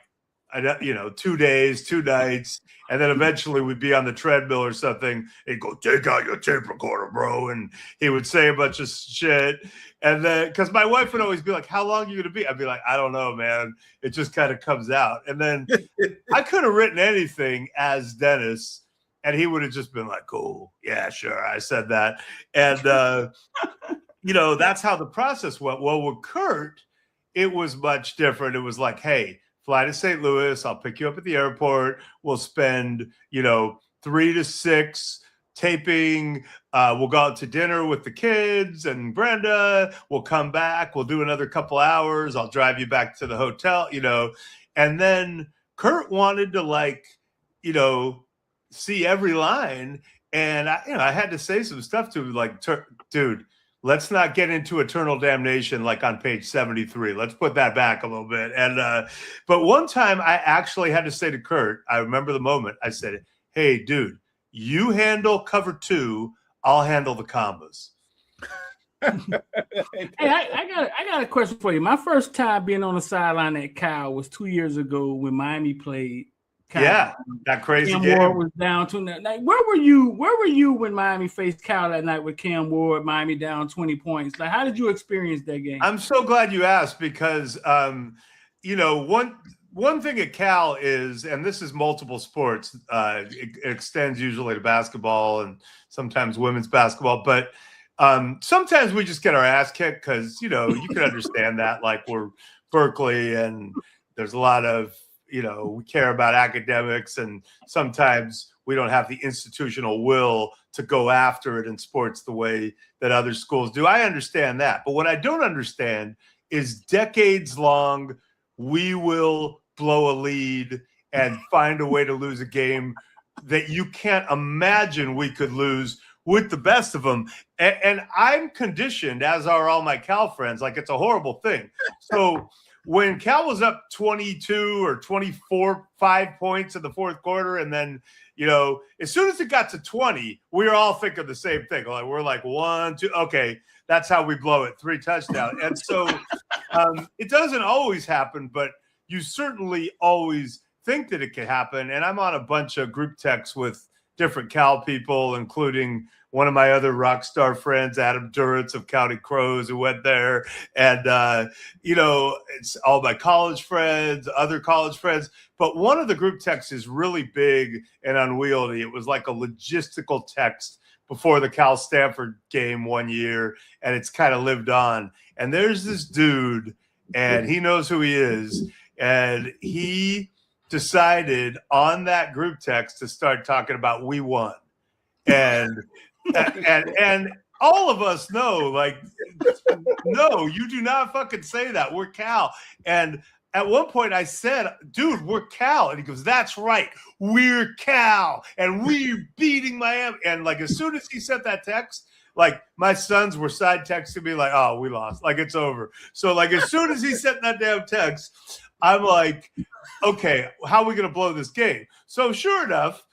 2 days, 2 nights. And then eventually we'd be on the treadmill or something. He'd go, take out your tape recorder, bro. And he would say a bunch of shit. And then, because my wife would always be like, how long are you going to be? I'd be like, I don't know, man. It just kind of comes out. And then I could have written anything as Dennis. And he would have just been like, cool. Yeah, sure. I said that. And, that's how the process went. Well, with Kurt, it was much different. It was like, hey, fly to St. Louis. I'll pick you up at the airport. We'll spend, 3 to 6 taping. We'll go out to dinner with the kids and Brenda. We'll come back. We'll do another couple hours. I'll drive you back to the hotel, And then Kurt wanted to see every line. And I had to say some stuff to him like, dude, let's not get into eternal damnation like on page 73. Let's put that back a little bit. And but one time I actually had to say to Kurt, I remember the moment, I said, hey, dude, you handle cover 2, I'll handle the commas. Hey, I got a question for you. My first time being on the sideline at Cal was 2 years ago when Miami played Cal. Yeah, that crazy Cam game. Ward was down 2. Like, where were you when Miami faced Cal that night with Cam Ward, Miami down 20 points? Like, how did you experience that game? I'm so glad you asked because, one thing at Cal is, and this is multiple sports, it extends usually to basketball and sometimes women's basketball, but sometimes we just get our ass kicked because, you can understand that, like we're Berkeley and there's a lot of, we care about academics and sometimes we don't have the institutional will to go after it in sports the way that other schools do. I understand that. But what I don't understand is decades long, we will blow a lead and find a way to lose a game that you can't imagine we could lose with the best of them. And I'm conditioned, as are all my Cal friends, like it's a horrible thing. So when Cal was up 22 or 24, 5 points in the fourth quarter, and then, as soon as it got to 20, we were all thinking the same thing. Like we're like 1, 2, okay, that's how we blow it, 3 touchdowns. And so it doesn't always happen, but you certainly always think that it could happen. And I'm on a bunch of group texts with different Cal people, including one of my other rock star friends, Adam Duritz of County Crows, who went there. And, it's all my college friends, other college friends. But one of the group texts is really big and unwieldy. It was like a logistical text before the Cal Stanford game one year, and it's kind of lived on. And there's this dude, and he knows who he is. And he decided on that group text to start talking about we won. And all of us know, like, no, you do not fucking say that. We're Cal. And at one point I said, dude, we're Cal. And he goes, that's right. We're Cal. And we're beating Miami. And like, as soon as he sent that text, like my sons were side texting me like, oh, we lost. Like it's over. So like, as soon as he sent that damn text, I'm like, okay, how are we going to blow this game? So sure enough,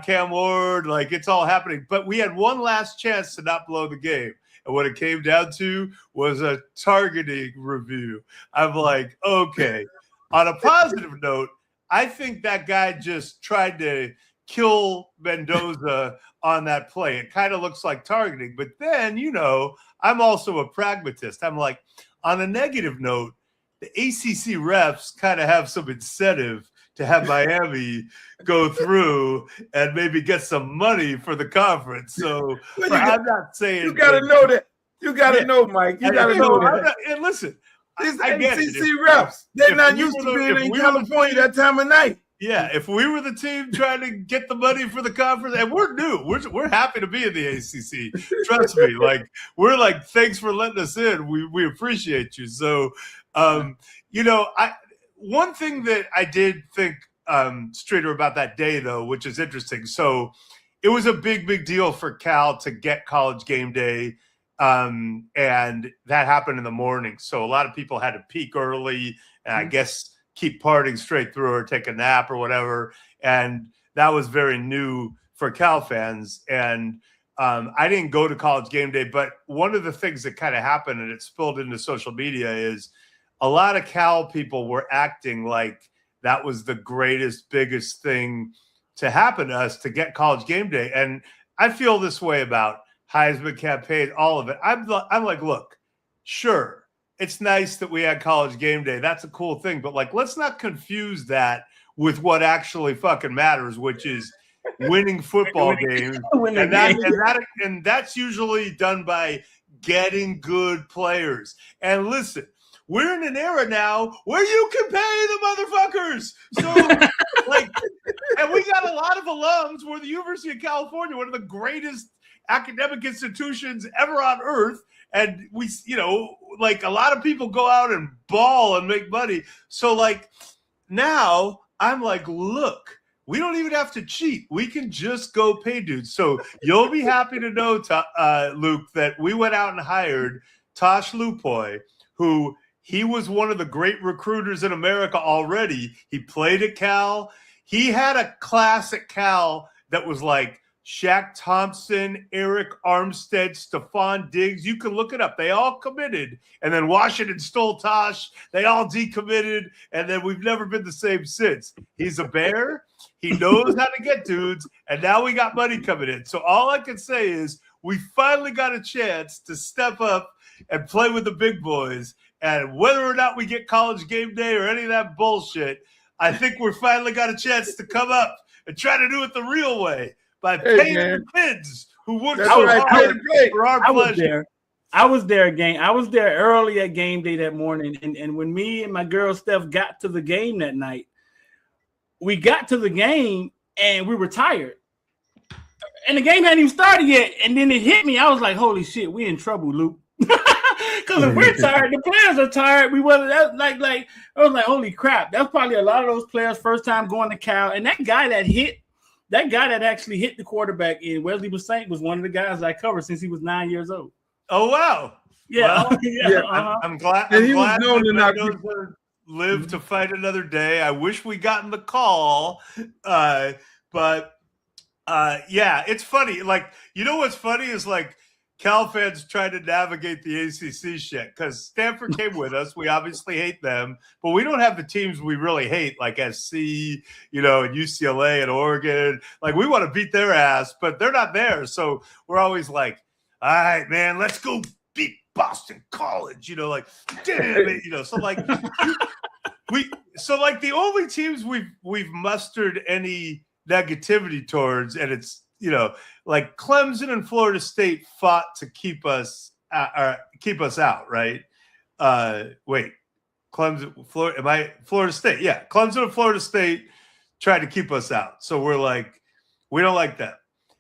Cam Ward, like it's all happening. But we had one last chance to not blow the game. And what it came down to was a targeting review. I'm like, okay. On a positive note, I think that guy just tried to kill Mendoza on that play. It kind of looks like targeting. But then, I'm also a pragmatist. I'm like, on a negative note, the ACC refs kind of have some incentive to have Miami go through and maybe get some money for the conference. So I'm not saying you got to know that. You got to know, Mike. You got to know that. And listen, these ACC refs, they're not used to being in California that time of night. Yeah, if we were the team trying to get the money for the conference, and we're new, we're happy to be in the ACC. Trust me, like we're like, thanks for letting us in. We appreciate you. So, one thing that I did think, Streeter, about that day though, which is interesting. So, it was a big deal for Cal to get College Game Day, and that happened in the morning. So a lot of people had to peak early, and I guess keep partying straight through or take a nap or whatever. And that was very new for Cal fans. And I didn't go to College Game Day, but one of the things that kind of happened, and it spilled into social media, is a lot of Cal people were acting like that was the greatest, biggest thing to happen to us to get College Game Day. And I feel this way about Heisman campaign, all of it. I'm like, look, sure, it's nice that we had College Game Day. That's a cool thing. But like, let's not confuse that with what actually fucking matters, which is winning football games. And that's usually done by getting good players. And listen, we're in an era now where you can pay the motherfuckers. So, like, and we got a lot of alums. We're the University of California, one of the greatest academic institutions ever on earth. And we, you know, like a lot of people go out and ball and make money. So, like, now I'm like, look, we don't even have to cheat. We can just go pay dudes. So you'll be happy to know, Luke, that we went out and hired Tosh Lupoy, who he was one of the great recruiters in America already. He played at Cal. He had a class at Cal that was like Shaq Thompson, Eric Armstead, Stephon Diggs. You can look it up. They all committed. And then Washington stole Tosh. They all decommitted. And then we've never been the same since. He's a Bear. He knows how to get dudes. And now we got money coming in. So all I can say is we finally got a chance to step up and play with the big boys. And whether or not we get College Game Day or any of that bullshit, I think we're finally got a chance to come up and try to do it the real way by paying the kids who work so hard for our pleasure. I was there again. I was there early at game day that morning. And when me and my girl Steph got to the game that night, we got to the game and we were tired. And the game hadn't even started yet. And then it hit me. I was like, holy shit, we in trouble, Luke. Because if we're tired, the players are tired. We wasn't like I was like, holy crap. That's probably a lot of those players' first time going to Cal. And that guy that actually hit the quarterback in Wesley Saint was one of the guys I covered since he was 9 years old. Oh wow. Yeah. Well, yeah. I'm glad to live to fight another day. I wish we gotten the call. But it's funny. Like, you know what's funny is like Cal fans try to navigate the ACC shit because Stanford came with us. We obviously hate them, but we don't have the teams we really hate, like SC, you know, and UCLA and Oregon. Like, we want to beat their ass, but they're not there. So we're always like, all right, man, let's go beat Boston College. You know, like, damn it, you know. So like, the only teams we've mustered any negativity towards, and it's, you know, like Clemson and Florida State fought to keep us out, right? Clemson, Florida State? Yeah, Clemson and Florida State tried to keep us out. So we're like, we don't like that.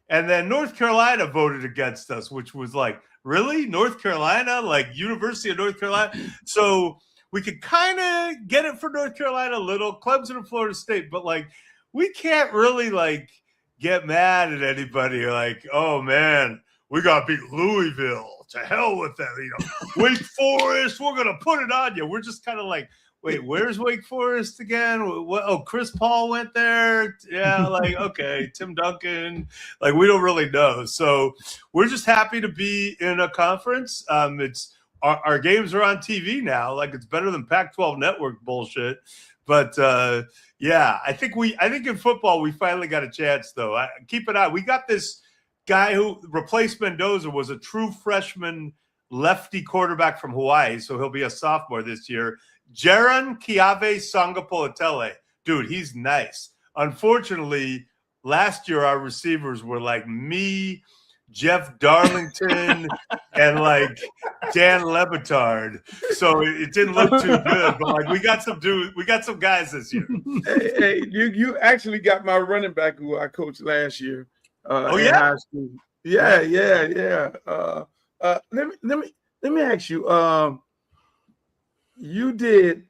And then North Carolina voted against us, which was like, really? North Carolina? Like University of North Carolina? So we could kind of get it for North Carolina a little, Clemson and Florida State, but like, we can't really like get mad at anybody like, oh man, we got to beat Louisville. To hell with them. You know, Wake Forest, we're going to put it on you. We're just kind of like, wait, where's Wake Forest again? What? Oh, Chris Paul went there. Yeah, like, okay, Tim Duncan. Like, we don't really know. So we're just happy to be in a conference. It's our games are on TV now. Like, it's better than Pac-12 network bullshit. But I think in football we finally got a chance though. Keep an eye. We got this guy who replaced Mendoza, was a true freshman lefty quarterback from Hawaii, so he'll be a sophomore this year. Jaron Kiave Sangapolatele. Dude, he's nice. Unfortunately, last year our receivers were like me, Jeff Darlington, and like Dan Lebitard. So it didn't look too good, but like we got some guys this year. Hey, you actually got my running back who I coached last year. In high school. Yeah. Let me ask you. You did,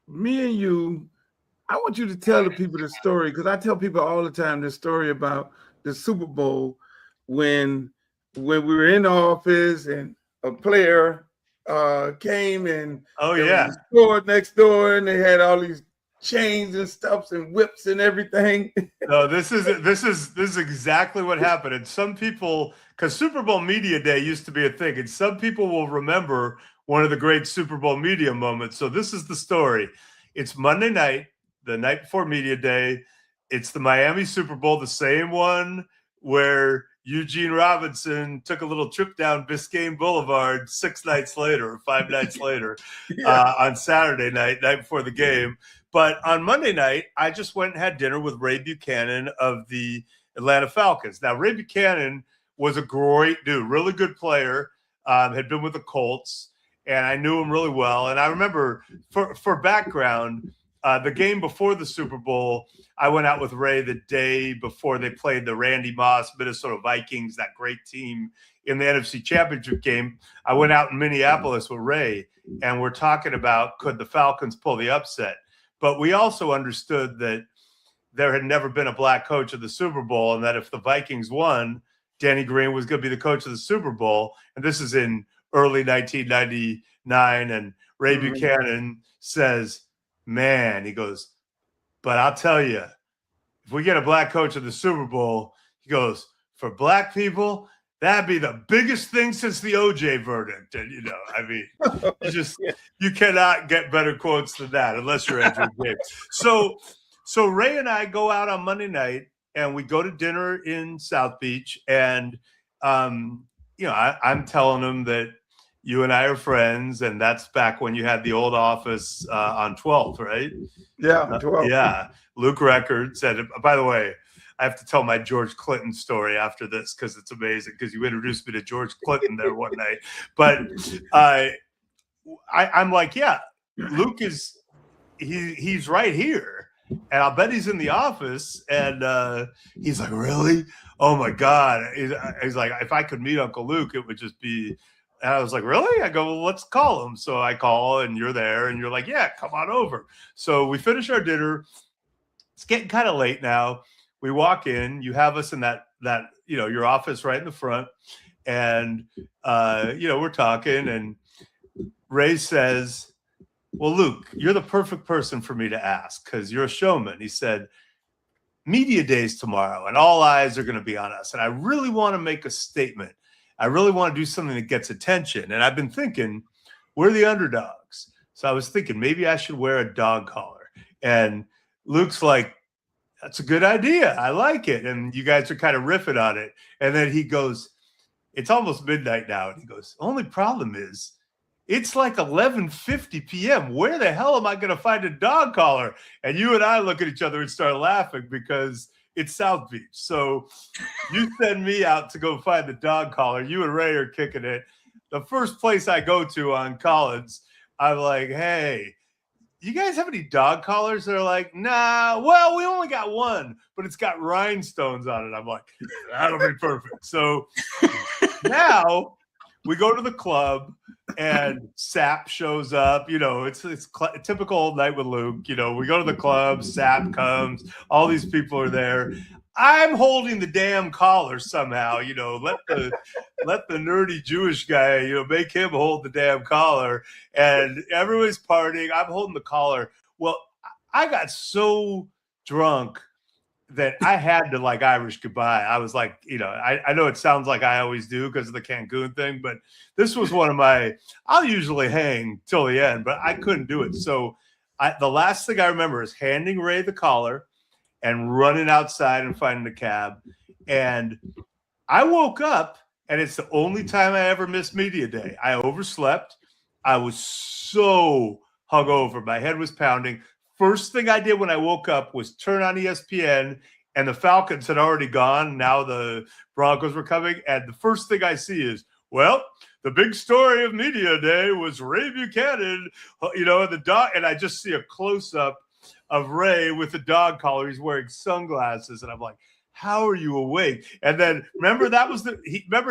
me and you. I want you to tell the people the story because I tell people all the time this story about the Super Bowl when we were in the office and a player came and store next door and they had all these chains and stuffs and whips and everything. No, this is exactly what happened. And some people, because Super Bowl Media Day used to be a thing, and some people will remember one of the great Super Bowl media moments. So this is the story. It's Monday night. the night before media day. It's the Miami Super Bowl, the same one where Eugene Robinson took a little trip down Biscayne Boulevard 6 nights later or 5 nights later on Saturday night before the game. But on Monday night, I just went and had dinner with Ray Buchanan of the Atlanta Falcons. Now, Ray Buchanan was a great dude, really good player, had been with the Colts, and I knew him really well. And I remember, for background, the game before the Super Bowl, I went out with Ray the day before they played the Randy Moss Minnesota Vikings, that great team in the NFC Championship game. I went out in Minneapolis with Ray, and we're talking about, could the Falcons pull the upset? But we also understood that there had never been a black coach of the Super Bowl, and that if the Vikings won, Danny Green was going to be the coach of the Super Bowl. And this is in early 1999, and Ray Buchanan says, man, he goes, but I'll tell you, if we get a black coach of the Super Bowl, he goes, for black people, that'd be the biggest thing since the OJ verdict. And, I mean, you cannot get better quotes than that unless you're Andrew Gabe. So Ray and I go out on Monday night and we go to dinner in South Beach. And, I'm telling him that you and I are friends, and that's back when you had the old office on 12th, right? Yeah, 12th. Yeah. Luke Record said, by the way, I have to tell my George Clinton story after this because it's amazing, because you introduced me to George Clinton there one night. But I'm like, yeah, Luke he's right here. And I'll bet he's in the office. And he's like, really? Oh, my God. He's like, if I could meet Uncle Luke, it would just be. And I was like, really? I go, well, let's call him. So I call, and you're there, and you're like, yeah, come on over. So we finish our dinner. It's getting kind of late now. We walk in. You have us in that your office right in the front. And, we're talking. And Ray says, well, Luke, you're the perfect person for me to ask because you're a showman. He said, media days tomorrow, and all eyes are going to be on us. And I really want to make a statement. I really want to do something that gets attention. And I've been thinking, we're the underdogs. So I was thinking maybe I should wear a dog collar. And Luke's like, that's a good idea. I like it. And you guys are kind of riffing on it. And then he goes, it's almost midnight now. And he goes, only problem is it's like 11:50 p.m. Where the hell am I going to find a dog collar? And you and I look at each other and start laughing because it's South Beach. So you send me out to go find the dog collar. You and Ray are kicking it. The first place I go to on Collins, I'm like, hey, you guys have any dog collars? They're like, nah, well, we only got one, but it's got rhinestones on it. I'm like, that'll be perfect. So now we go to the club and Sap shows up. It's a typical old night with Luke. We go to the club, Sap comes, all these people are there. I'm holding the damn collar somehow, let the nerdy Jewish guy, make him hold the damn collar, and everybody's partying. I'm holding the collar. Well, I got so drunk that I had to Irish goodbye. I was like, I know it sounds like I always do because of the Cancun thing, but this was one of I'll usually hang till the end, but I couldn't do it. So the last thing I remember is handing Ray the collar and running outside and finding a cab. And I woke up, and it's the only time I ever missed media day. I overslept. I was so hungover. My head was pounding. First thing I did when I woke up was turn on ESPN, and the Falcons had already gone. Now the Broncos were coming. And the first thing I see is, well, the big story of media day was Ray Buchanan, the dog. And I just see a close-up of Ray with the dog collar. He's wearing sunglasses. And I'm like, how are you awake? And then remember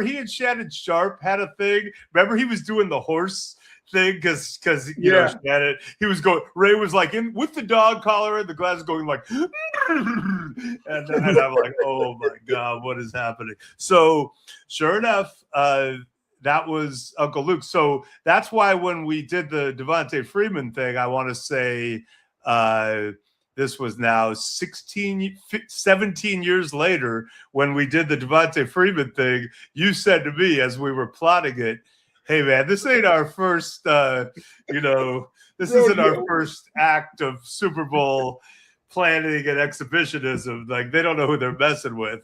he and Shannon Sharp had a thing. Remember he was doing the horse thing because Shannon, he was going, Ray was like in with the dog collar and the glasses going like, and I'm like, oh my God, what is happening? So sure enough, that was Uncle Luke. So that's why when we did the Devontae Freeman thing, I want to say this was now 17 years later when we did the Devontae Freeman thing, you said to me as we were plotting it, hey, man, this ain't our first, this isn't our first act of Super Bowl planning and exhibitionism. Like they don't know who they're messing with,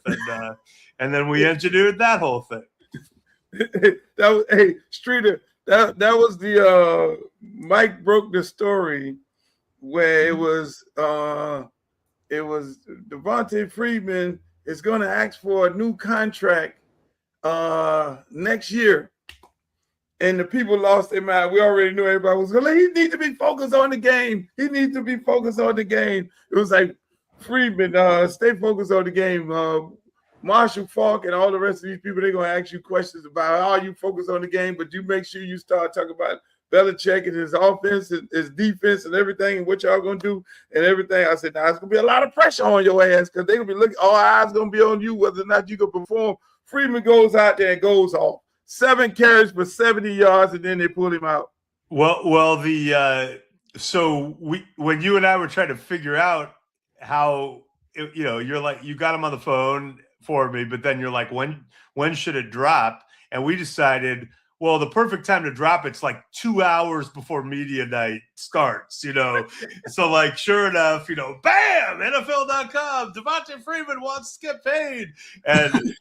and then we engineered that whole thing. That was, hey, Streeter, that was the Mike broke the story where it was Devontae Freeman is going to ask for a new contract next year. And the people lost their mind. We already knew everybody was going to, he needs to be focused on the game. He needs to be focused on the game. It was like, Freeman, stay focused on the game. Marshall Falk and all the rest of these people, they're going to ask you questions about how you focus on the game, but you make sure you start talking about Belichick and his offense, his defense, and everything, and what y'all going to do and everything. I said, now it's going to be a lot of pressure on your ass because they're going to be looking, all eyes going to be on you, whether or not you can perform. Freeman goes out there and goes off. 7 carries for 70 yards, and then they pulled him out. Well, so when you and I were trying to figure out how, you're like, you got him on the phone for me, but then you're like, when should it drop? And we decided, well, the perfect time to drop it's like 2 hours before media night starts, So like, sure enough, bam, NFL.com, Devontae Freeman wants to get paid. And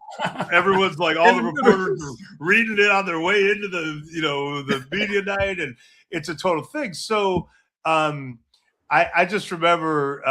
everyone's like, all the reporters are reading it on their way into the media night. And it's a total thing. So I just remember,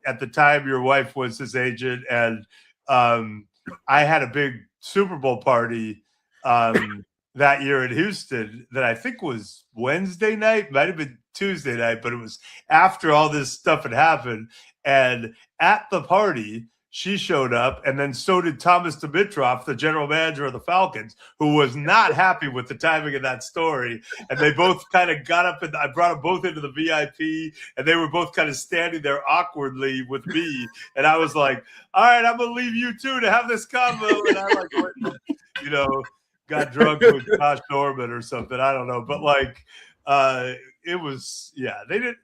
at the time your wife was his agent, and I had a big Super Bowl party that year in Houston that I think was Wednesday night, might have been Tuesday night, but it was after all this stuff had happened. And at the party, she showed up, and then so did Thomas Dimitroff, the general manager of the Falcons, who was not happy with the timing of that story. And they both kind of got up, and I brought them both into the VIP, and they were both kind of standing there awkwardly with me. And I was like, all right, I'm going to leave you two to have this combo. And I got drunk with Josh Norman or something. I don't know. But it was, they didn't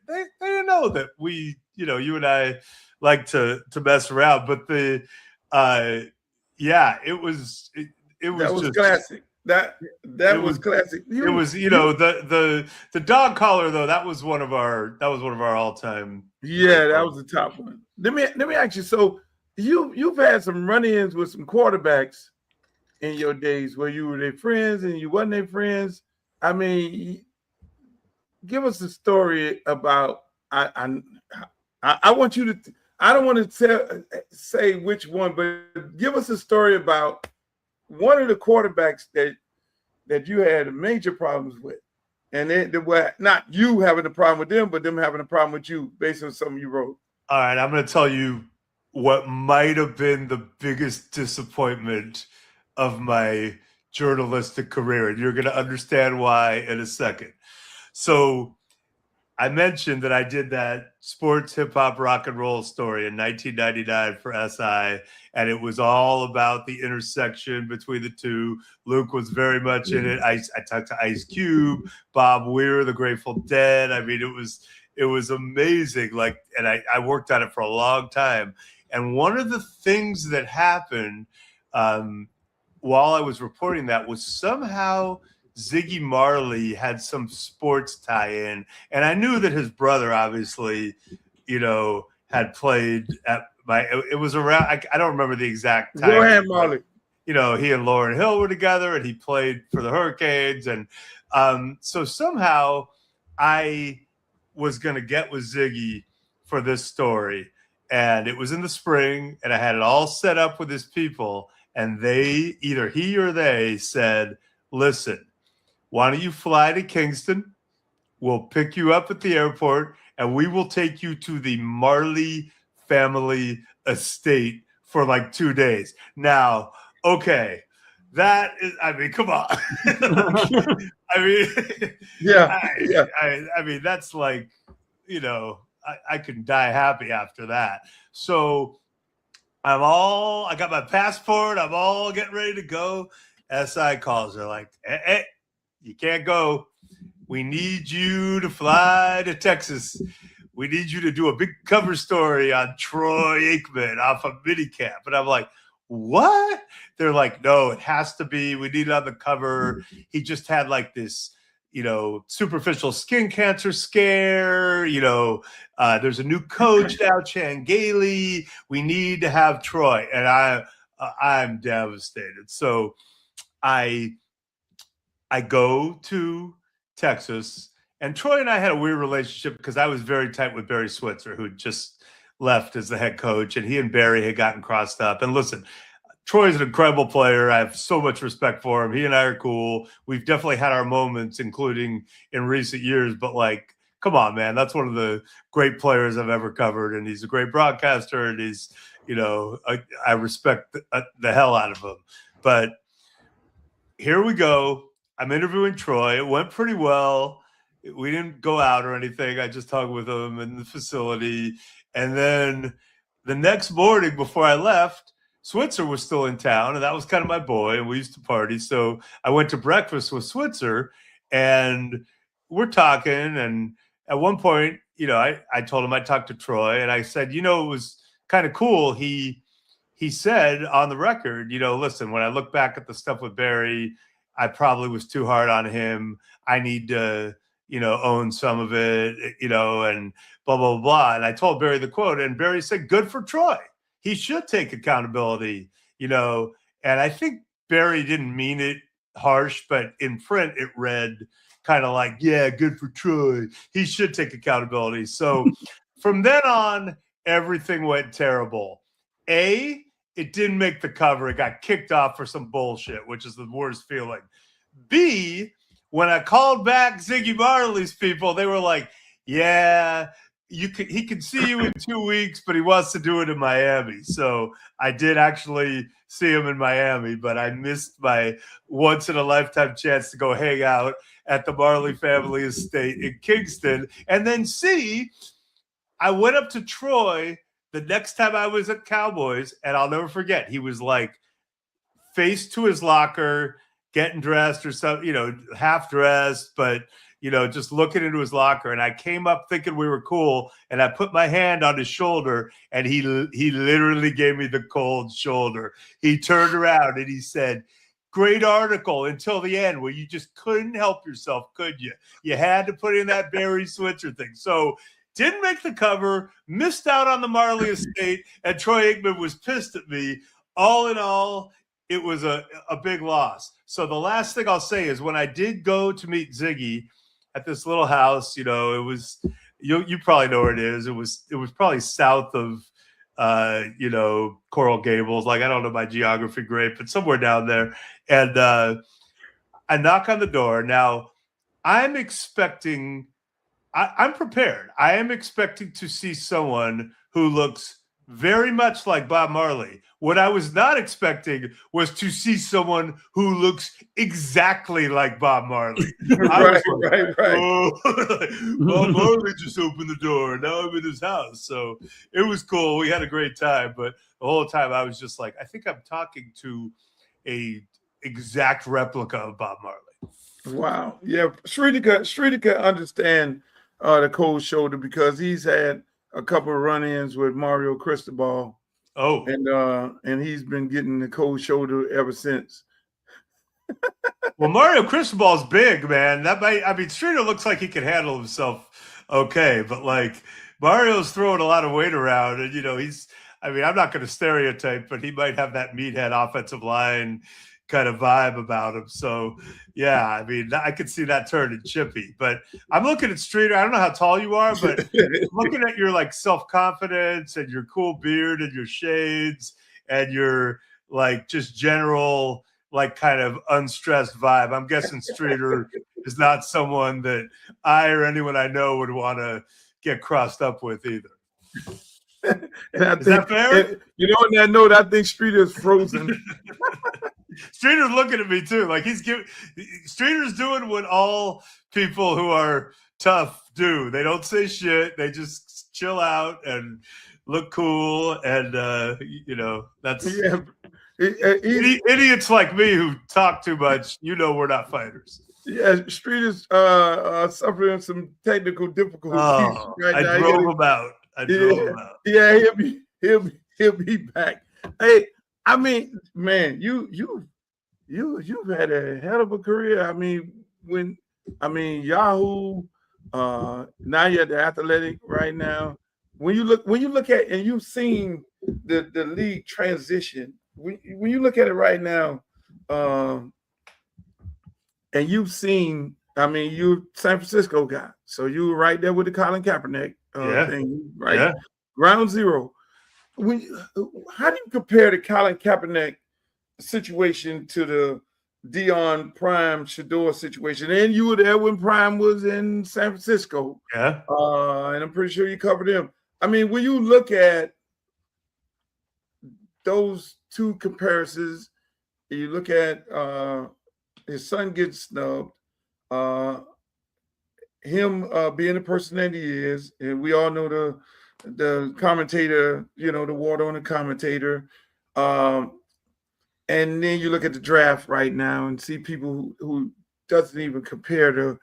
know that we, you and I like to mess around, but it was just classic. That was classic. It was, the dog collar though. That was one of our all-time. Yeah, that was the top one. Let me ask you. So you've had some run-ins with some quarterbacks in your days where you were their friends and you wasn't their friends. I mean, give us a story about. I want you to. I don't want to say which one, but give us a story about one of the quarterbacks that you had major problems with, and they were not you having a problem with them, but them having a problem with you, based on something you wrote. All right, I'm going to tell you what might have been the biggest disappointment of my journalistic career, and you're going to understand why in a second. So I mentioned that I did that sports, hip hop, rock and roll story in 1999 for SI, and it was all about the intersection between the two. Luke was very much in it. I talked to Ice Cube, Bob Weir, the Grateful Dead. I mean, it was amazing. And I worked on it for a long time. And one of the things that happened while I was reporting that was somehow Ziggy Marley had some sports tie-in, and I knew that his brother obviously, had played at it was around. I don't remember the exact time. Go ahead, Marley. He and Lauryn Hill were together, and he played for the Hurricanes, and so somehow I was going to get with Ziggy for this story, and it was in the spring, and I had it all set up with his people, and either he or they said, "Listen, why don't you fly to Kingston? We'll pick you up at the airport, and we will take you to the Marley family estate for 2 days." Now, okay, that is, come on. I mean, that's I can die happy after that. So I got my passport. I'm all getting ready to go. SI calls. They're like, hey, you can't go. We need you to fly to Texas. We need you to do a big cover story on Troy Aikman off of minicamp. And I'm like, what? They're like, no, it has to be. We need it on the cover. He just had this superficial skin cancer scare. There's a new coach now, Chan Gailey. We need to have Troy, and I'm devastated. So I go to Texas, and Troy and I had a weird relationship because I was very tight with Barry Switzer, who just left as the head coach, and he and Barry had gotten crossed up. And listen, Troy's an incredible player. I have so much respect for him. He and I are cool. We've definitely had our moments, including in recent years, but like, come on, man, that's one of the great players I've ever covered. And he's a great broadcaster, and he's, I respect the hell out of him. But here we go. I'm interviewing Troy. It went pretty well. We didn't go out or anything. I just talked with him in the facility. And then the next morning before I left, Switzer was still in town, and that was kind of my boy, and we used to party. So I went to breakfast with Switzer, and we're talking. And at one point, I told him I talked to Troy, and I said, it was kind of cool. He said on the record, listen, when I look back at the stuff with Barry, I probably was too hard on him. I need to, own some of it, and blah, blah, blah. And I told Barry the quote, and Barry said, good for Troy. He should take accountability, and I think Barry didn't mean it harsh, but in print it read kind of like, yeah, good for Troy. He should take accountability. So from then on, everything went terrible. A, it didn't make the cover. It got kicked off for some bullshit, which is the worst feeling. B, when I called back Ziggy Marley's people, they were like, yeah, he can see you in 2 weeks, but he wants to do it in Miami. So I did actually see him in Miami, but I missed my once-in-a-lifetime chance to go hang out at the Marley family estate in Kingston. And then C, I went up to Troy the next time I was at Cowboys, and I'll never forget, he was like face to his locker, getting dressed or something, half dressed, but just looking into his locker. And I came up thinking we were cool, and I put my hand on his shoulder, and he literally gave me the cold shoulder. He turned around and he said, great article until the end where you just couldn't help yourself, could you? You had to put in that Barry Switzer thing. So didn't make the cover, missed out on the Marley estate, and Troy Aikman was pissed at me. All in all, it was a big loss. So the last thing I'll say is when I did go to meet Ziggy at this little house, it was, you probably know where it is. It was probably south of, Coral Gables. Like, I don't know my geography great, but somewhere down there. And I knock on the door. Now, I'm prepared. I am expecting to see someone who looks very much like Bob Marley. What I was not expecting was to see someone who looks exactly like Bob Marley. Right. Oh, Bob Marley just opened the door. Now I'm in his house. So it was cool. We had a great time. But the whole time I was just like, I think I'm talking to a exact replica of Bob Marley. Wow. Yeah. Streeter can understand the cold shoulder because he's had a couple of run-ins with Mario Cristobal. Oh, and he's been getting the cold shoulder ever since. Well, Mario Cristobal's big, man. Streeter looks like he can handle himself okay, but like Mario's throwing a lot of weight around, and I'm not going to stereotype, but he might have that meathead offensive line kind of vibe about him. So yeah, I could see that turning chippy. But I'm looking at Streeter. I don't know how tall you are, but looking at your like self-confidence and your cool beard and your shades and your like just general like kind of unstressed vibe, I'm guessing Streeter is not someone that I or anyone I know would want to get crossed up with either. Is that fair? On that note, I think Streeter is frozen. Streeter's looking at me too. Like Streeter's doing what all people who are tough do. They don't say shit. They just chill out and look cool. And that's idiots like me who talk too much. We're not fighters. Yeah, Streeter's suffering some technical difficulties. I drove him out. Yeah, he'll be back. Hey, man, you've had a hell of a career. When I mean, Yahoo. Now you're at the Athletic right now. When you look at and you've seen the league transition. When you look at it right now, and you've seen. I mean, you San Francisco guy, so you were right there with the Colin Kaepernick thing, right? Yeah. Ground zero. How do you compare the Colin Kaepernick situation to the Dion Prime Shador situation? And you were there when Prime was in San Francisco. Yeah. And I'm pretty sure you covered him. I mean, when you look at those two comparisons, you look at his son gets snubbed, him being the person that he is, and we all know the commentator, the water on the commentator. And then you look at the draft right now and see people who doesn't even compare to,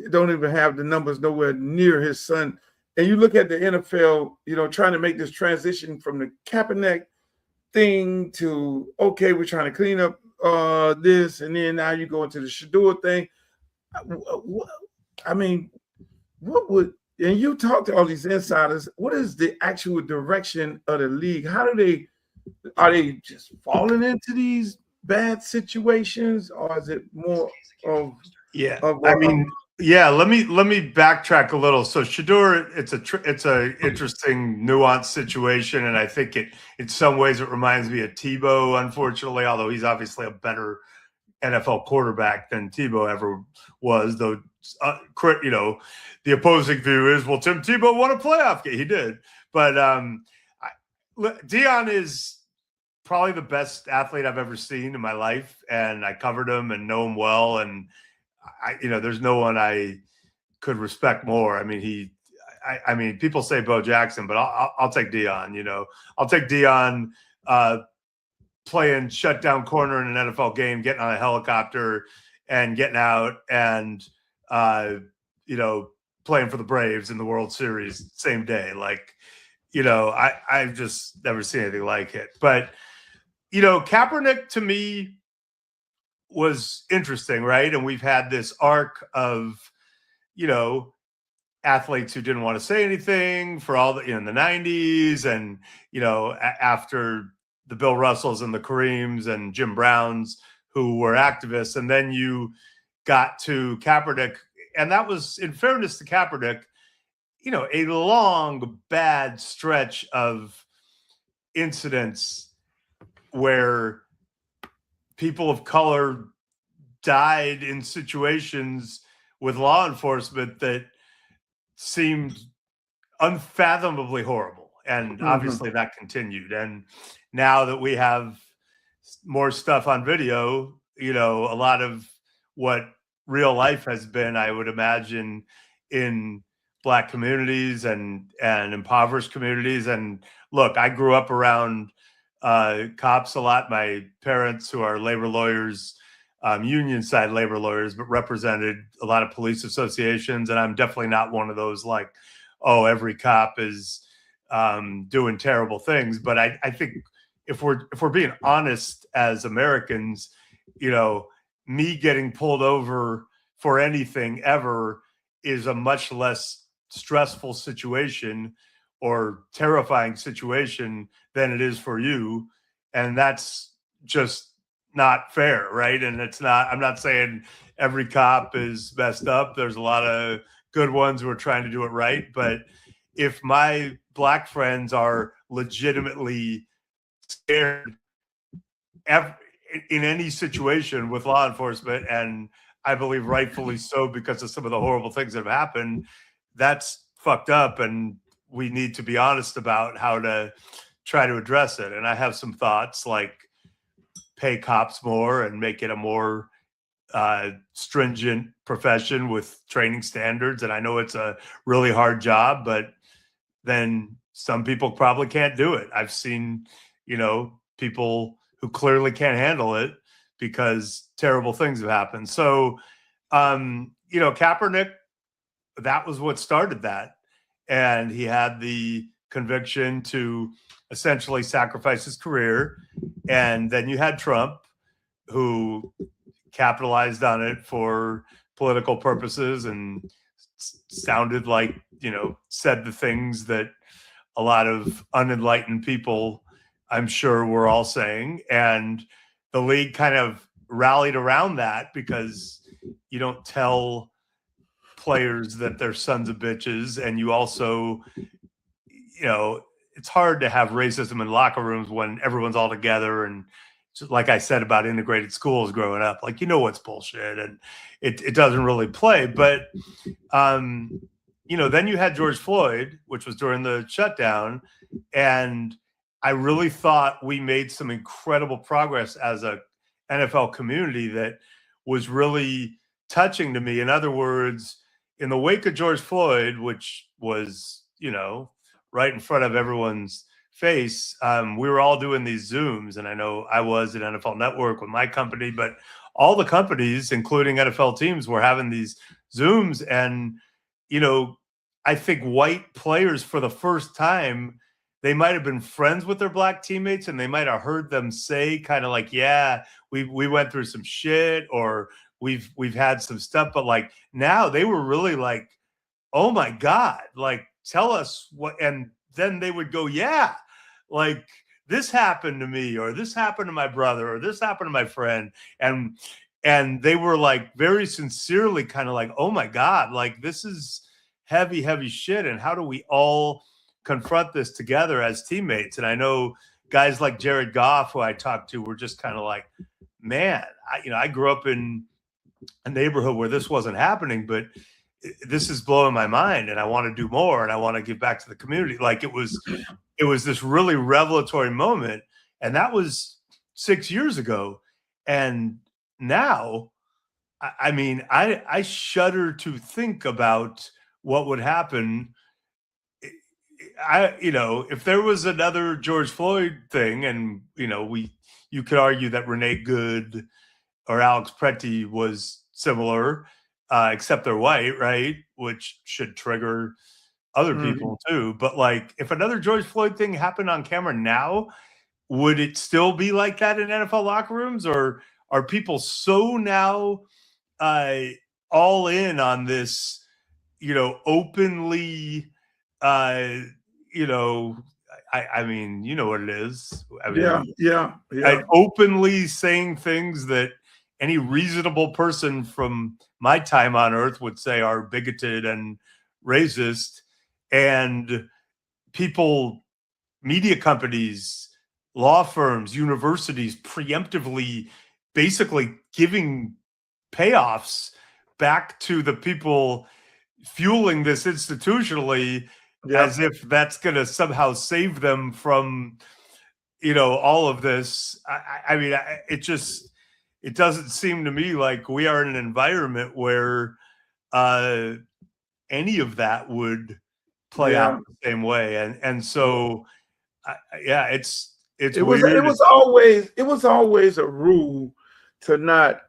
don't even have the numbers nowhere near his son. And you look at the NFL, trying to make this transition from the Kaepernick thing to, okay, we're trying to clean up this, and then now you go into the Shador thing. I mean, and you talk to all these insiders, what is the actual direction of the league? Are they just falling into these bad situations, or is it more of let me backtrack a little. So Shador, it's a interesting nuanced situation, and I think in some ways it reminds me of Tebow, unfortunately, although he's obviously a better NFL quarterback than Tebow ever was, though the opposing view is, well, Tim Tebow won a playoff game. He did. But Dion is probably the best athlete I've ever seen in my life, and I covered him and know him well, and there's no one I could respect more. I mean, people say Bo Jackson, but I'll take Dion. I'll take Dion playing shutdown corner in an NFL game, getting on a helicopter and getting out, and playing for the Braves in the World Series same day. I've just never seen anything like it. But Kaepernick to me was interesting, right? And we've had this arc of athletes who didn't want to say anything for all in the 90s, and after the Bill Russells and the Kareems and Jim Browns who were activists, and then you got to Kaepernick, and that was, in fairness to Kaepernick, a long bad stretch of incidents where people of color died in situations with law enforcement that seemed unfathomably horrible. And obviously that continued. And now that we have more stuff on video, a lot of what real life has been, I would imagine, in Black communities and impoverished communities. And look, I grew up around cops a lot. My parents, who are labor lawyers, union side labor lawyers, but represented a lot of police associations. And I'm definitely not one of those every cop is doing terrible things. But I think if we're being honest as Americans, me getting pulled over for anything ever is a much less stressful situation or terrifying situation than it is for you. And that's just not fair, right? And I'm not saying every cop is messed up. There's a lot of good ones who are trying to do it right. But if my Black friends are legitimately scared in any situation with law enforcement, and I believe rightfully so because of some of the horrible things that have happened, that's fucked up. And we need to be honest about how to try to address it. And I have some thoughts, like pay cops more and make it a more stringent profession with training standards. And I know it's a really hard job, but then some people probably can't do it. I've seen, people who clearly can't handle it because terrible things have happened. So, Kaepernick, that was what started that. And he had the conviction to essentially sacrifice his career. And then you had Trump, who capitalized on it for political purposes and sounded like, said the things that a lot of unenlightened people, I'm sure, were all saying. And the league kind of rallied around that, because you don't tell players that they're sons of bitches. And you also, it's hard to have racism in locker rooms when everyone's all together. And just like I said about integrated schools growing up, like, what's bullshit, and it doesn't really play. But, then you had George Floyd, which was during the shutdown. And I really thought we made some incredible progress as a NFL community that was really touching to me. In other words, in the wake of George Floyd, which was, right in front of everyone's face, we were all doing these Zooms. And I know I was at NFL Network with my company, but all the companies, including NFL teams, were having these Zooms. And, I think white players, for the first time, they might have been friends with their black teammates, and they might have heard them say kind of like, yeah, we went through some shit, or we've had some stuff. But like, now they were really like, oh my God, like, tell us what. And then they would go, yeah, like, this happened to me, or this happened to my brother, or this happened to my friend. And they were like very sincerely kind of like, oh my God, like, this is heavy shit. And how do we all confront this together as teammates? And I know guys like Jared Goff, who I talked to, were just kind of like, man, I grew up in a neighborhood where this wasn't happening, but this is blowing my mind, and I want to do more, and I want to give back to the community. Like, it was this really revelatory moment. And that was 6 years ago. And now, I shudder to think about what would happen. If there was another George Floyd thing, and, you could argue that Renee Good or Alex Preti was similar, except they're white, right? Which should trigger other people too. But like, if another George Floyd thing happened on camera now, would it still be like that in NFL locker rooms? Or are people so now all in on this, openly, I mean, you know what it is. I mean, Yeah. Openly saying things that any reasonable person from my time on earth would say are bigoted and racist. And people, media companies, law firms, universities, preemptively basically giving payoffs back to the people fueling this institutionally, as if that's going to somehow save them from, all of this. I mean, it doesn't seem to me like we are in an environment where any of that would play out the same way. And so, it's weird. It was always a rule to not,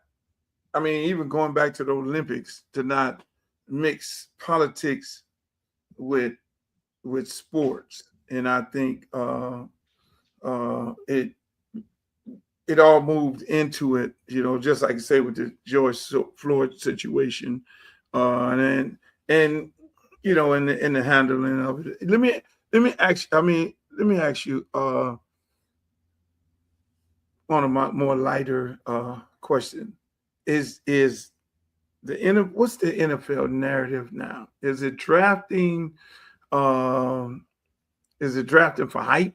even going back to the Olympics, to not mix politics with sports. And I think it all moved into it, just like I say with the George Floyd situation, and in the handling of it. Let me ask you one of my more lighter question is what's the NFL narrative now? Is it drafting? Is it drafting for hype?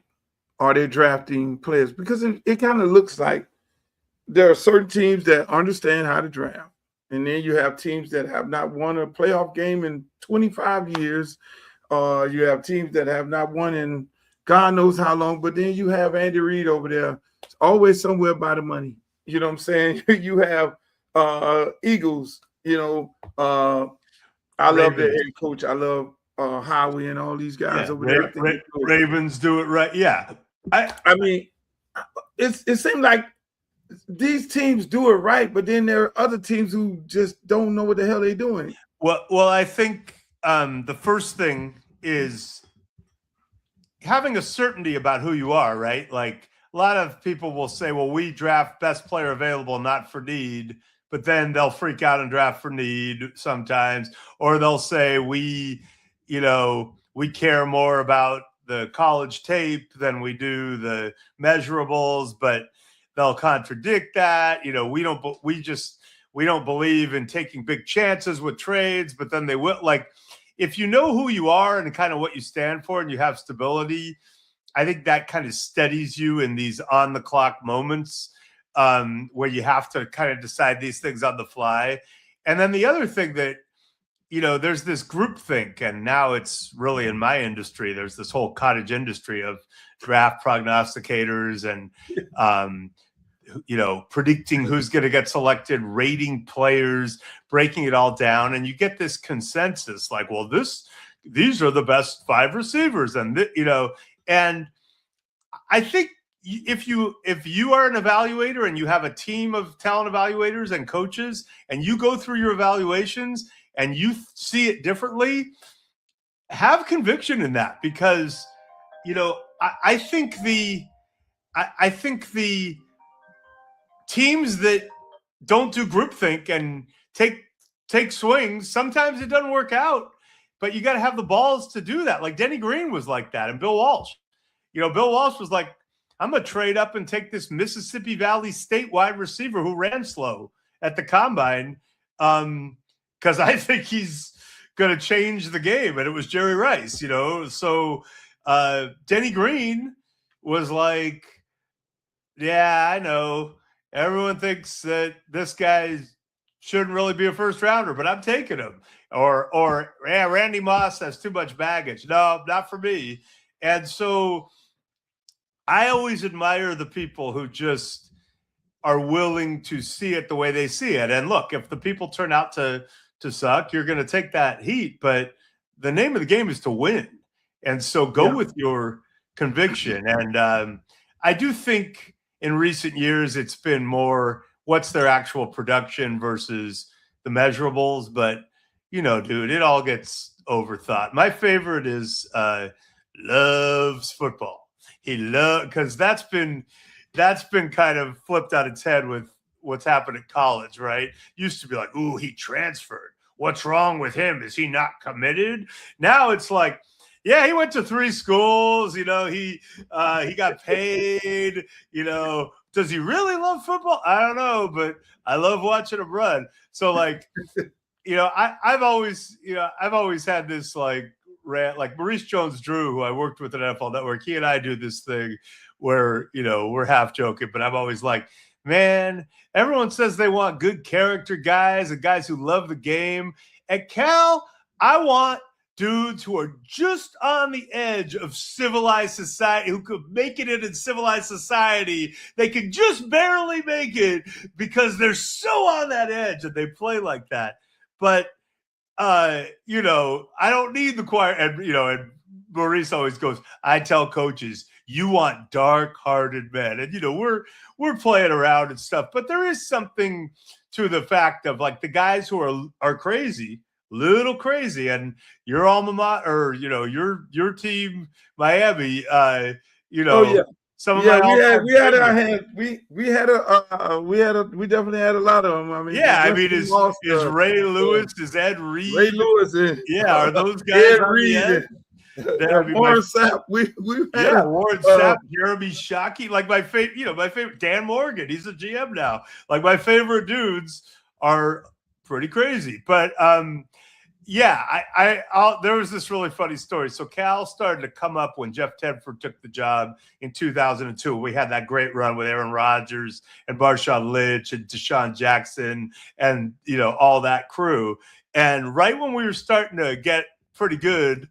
Are they drafting players? Because it kind of looks like there are certain teams that understand how to draft. And then you have teams that have not won a playoff game in 25 years. You have teams that have not won in God knows how long. But then you have Andy Reid over there. It's always somewhere by the money. You know what I'm saying? You have Eagles. I love their head coach. I love Howie and all these guys over there. Ravens do it right. Yeah. It seems like these teams do it right, but then there are other teams who just don't know what the hell they're doing. Well, I think the first thing is having a certainty about who you are, right? Like, a lot of people will say, well, we draft best player available, not for need. but then they'll freak out and draft for need sometimes, or they'll say we care more about the college tape than we do the measurables, but they'll contradict that. We don't believe in taking big chances with trades, but then they will. Like, if you know who you are and kind of what you stand for and you have stability, I think that kind of steadies you in these on the clock moments where you have to kind of decide these things on the fly. And then the other thing that, there's this groupthink, and now it's really in my industry, there's this whole cottage industry of draft prognosticators and, predicting who's going to get selected, rating players, breaking it all down. And you get this consensus like, well, these are the best 5 receivers. And, and I think if you are an evaluator and you have a team of talent evaluators and coaches, and you go through your evaluations and you see it differently, have conviction in that, because, I think the teams that don't do groupthink and take swings, sometimes it doesn't work out, but you got to have the balls to do that. Like Denny Green was like that, and Bill Walsh. Bill Walsh was like, I'm going to trade up and take this Mississippi Valley State wide receiver who ran slow at the combine because I think he's going to change the game. And it was Jerry Rice, So Denny Green was like, yeah, I know. Everyone thinks that this guy shouldn't really be a first rounder, but I'm taking him. Or Randy Moss has too much baggage. No, not for me. And so I always admire the people who just are willing to see it the way they see it. And look, if the people turn out to suck, you're going to take that heat. But the name of the game is to win. And so go with your conviction. And I do think in recent years, it's been more what's their actual production versus the measurables. But, dude, it all gets overthought. My favorite is loves football. Because that's been kind of flipped on its head with what's happened at college, right? Used to be like, ooh, he transferred. What's wrong with him? Is he not committed? Now it's like, yeah, he went to 3 schools. He got paid. Does he really love football? I don't know, but I love watching him run. So like, I've always had this like rant, like Maurice Jones-Drew, who I worked with at NFL Network. He and I do this thing where we're half joking, but I'm always like, man, everyone says they want good character guys and guys who love the game. At Cal, I want dudes who are just on the edge of civilized society, who could make it in civilized society. They can just barely make it because they're so on that edge and they play like that. But, I don't need the choir. And Maurice always goes, I tell coaches, you want dark-hearted men. And, we're playing around and stuff. But there is something to the fact of, like, the guys who are crazy, little crazy, and your alma mater, or your team, Miami, some of we definitely had a lot of them. I mean, is Ray Lewis, is Ed Reed, Ray Lewis, are those guys? Ed Reed, Warren Sapp, Warren Sapp, Jeremy Shockey, like my favorite Dan Morgan. He's a GM now. Like my favorite dudes are pretty crazy, but there was this really funny story. So Cal started to come up when Jeff Tedford took the job in 2002. We had that great run with Aaron Rodgers and Marshawn Lynch and Deshaun Jackson and, all that crew. And right when we were starting to get pretty good,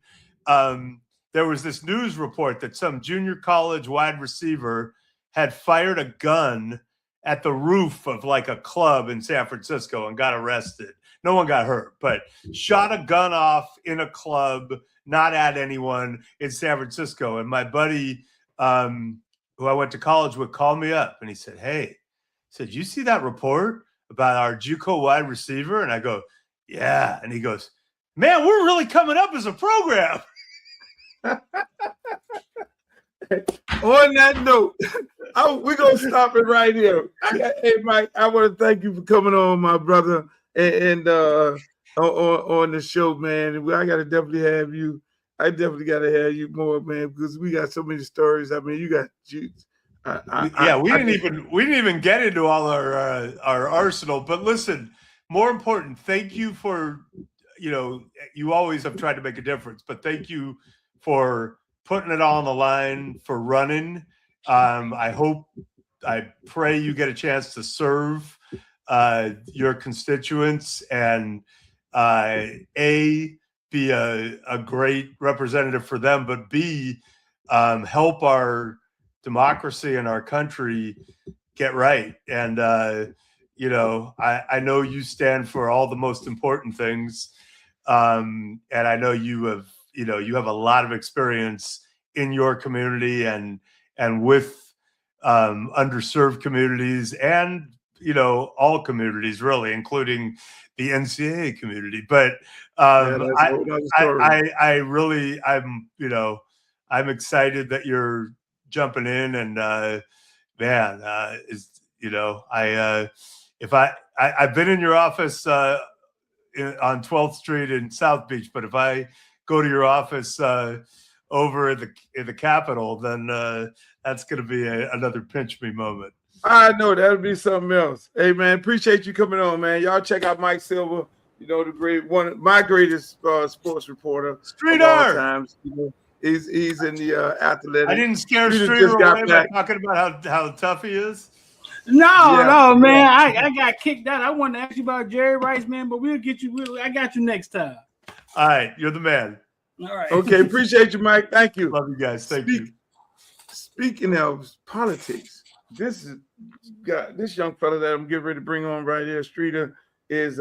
there was this news report that some junior college wide receiver had fired a gun at the roof of like a club in San Francisco and got arrested. No one got hurt, but shot a gun off in a club, not at anyone in San Francisco. And my buddy, who I went to college with, called me up and he said, hey, you see that report about our JUCO wide receiver? And I go, yeah. And he goes, man, we're really coming up as a program. On that note, we're going to stop it right here. Hey, Mike, I want to thank you for coming on, my brother, and on the show, man. I got to definitely have you. I definitely got to have you more, man, because we got so many stories. I mean, you got juice. We didn't even get into all our arsenal. But listen, more important, thank you for, you always have tried to make a difference, but thank you for putting it all on the line, for running. I pray you get a chance to serve your constituents and be a great representative for them, but B, help our democracy and our country get right. And I know you stand for all the most important things, and I know you have a lot of experience in your community and with underserved communities and all communities, really, including the NCAA community. But I'm excited that you're jumping in, and I've been in your office on 12th Street in South Beach, but if I go to your office over in the Capitol, then that's going to be another pinch me moment. I know that'll be something else. Hey, man, appreciate you coming on, man. Y'all check out Mike Silver. My greatest sports reporter Street of all art times. He's in the athletic. I didn't scare Streeter away by talking about how tough he is. No, man. I got kicked out. I wanted to ask you about Jerry Rice, man, but we'll get you. I got you next time. All right, you're the man. All right. Okay, appreciate you, Mike. Thank you. Love you guys. Thank you. Speaking of politics, this young fella that I'm getting ready to bring on right here, Streeter, is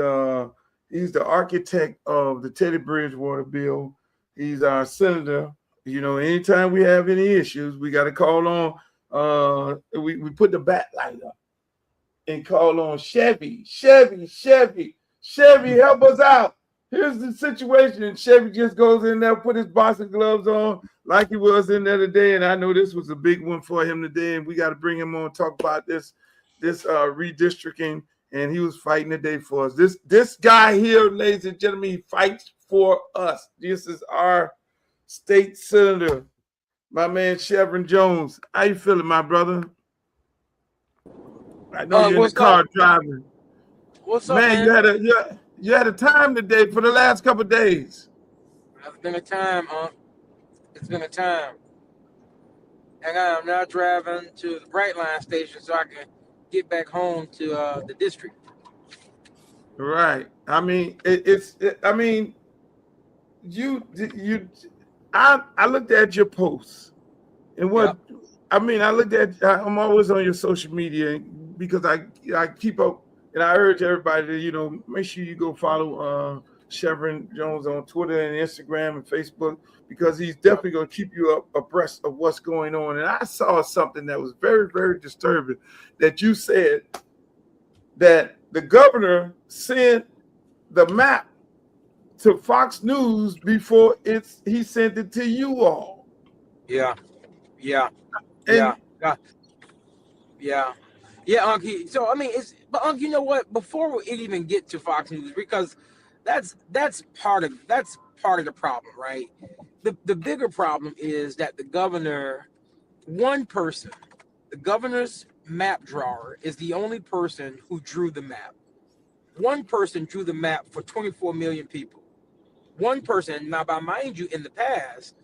he's the architect of the Teddy Bridgewater bill. He's our senator. Anytime we have any issues, we got to call on. We put the bat light up and call on Chevy, help us out. Here's the situation. And Chevy just goes in there, put his boxing gloves on like he was in there today. And I know this was a big one for him today. And we got to bring him on, talk about this redistricting. And he was fighting today for us. This guy here, ladies and gentlemen, he fights for us. This is our state senator, my man Chevron Jones. How you feeling, my brother? I know you're in the car driving. What's up, man? You had a time today for the last couple of days. It's been a time, It's been a time. And I'm now driving to the Brightline station so I can get back home to the district. Right. I mean, I looked at your posts and what I looked at. I'm always on your social media because I keep up. And I urge everybody to, make sure you go follow Chevron Jones on Twitter and Instagram and Facebook, because he's definitely going to keep you abreast of what's going on. And I saw something that was very, very disturbing, that you said that the governor sent the map to Fox News before he sent it to you all. Yeah, Uncle. So but Uncle, you know what? Before we even get to Fox News, because that's part of the problem, right? The bigger problem is that the governor's map drawer is the only person who drew the map. One person drew the map for 24 million people. One person. Now, mind you, in the past,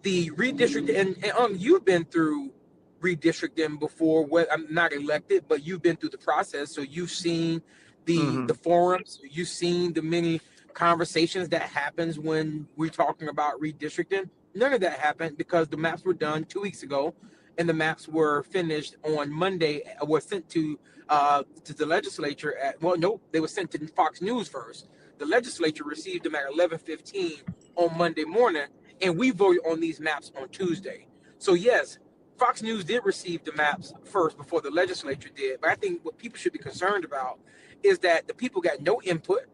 the redistricting, and you've been through redistricting before. I'm not elected, but you've been through the process, so you've seen the forums, you've seen the many conversations that happens when we're talking about redistricting. None of that happened because the maps were done 2 weeks ago, and the maps were finished on Monday. Were sent to the legislature they were sent to Fox News first. The legislature received them at 11:15 on Monday morning, and we voted on these maps on Tuesday. So yes, Fox News did receive the maps first before the legislature did. But I think what people should be concerned about is that the people got no input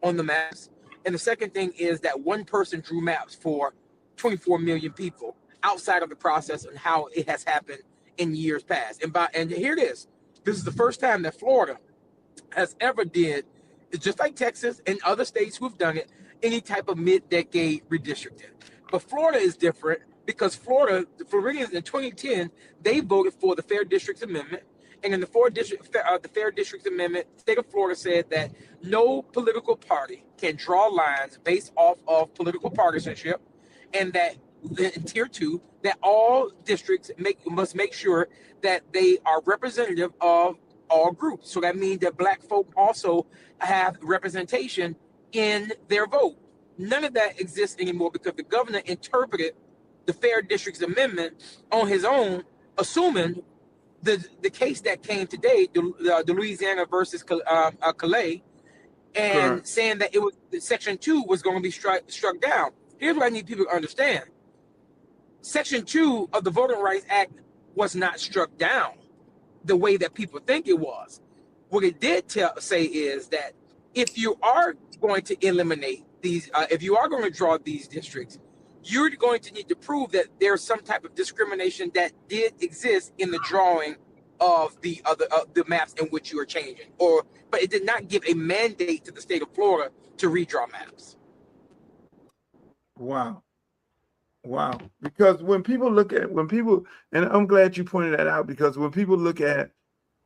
on the maps. And the second thing is that one person drew maps for 24 million people. outside of the process and how it has happened in years past. And here it is. This is the first time that Florida has ever did, it's just like Texas and other states who've done it, any type of mid-decade redistricting. But Florida is different because the Floridians in 2010, they voted for the Fair Districts Amendment. And in the Fair Districts Amendment, the state of Florida said that no political party can draw lines based off of political partisanship, and that in tier 2, that all districts must make sure that they are representative of all groups. So that means that Black folk also have representation in their vote. None of that exists anymore because the governor interpreted the Fair Districts Amendment on his own, assuming the case that came today, the Louisiana versus Calais, and Correct. saying that Section 2 was going to be struck down. Here's what I need people to understand. Section 2 of the Voting Rights Act was not struck down the way that people think it was. What it did say is that if you are going to eliminate these, if you are going to draw these districts, you're going to need to prove that there's some type of discrimination that did exist in the drawing of the maps in which you are changing. But it did not give a mandate to the state of Florida to redraw maps. Wow. Wow. Because when people, and I'm glad you pointed that out, because when people look at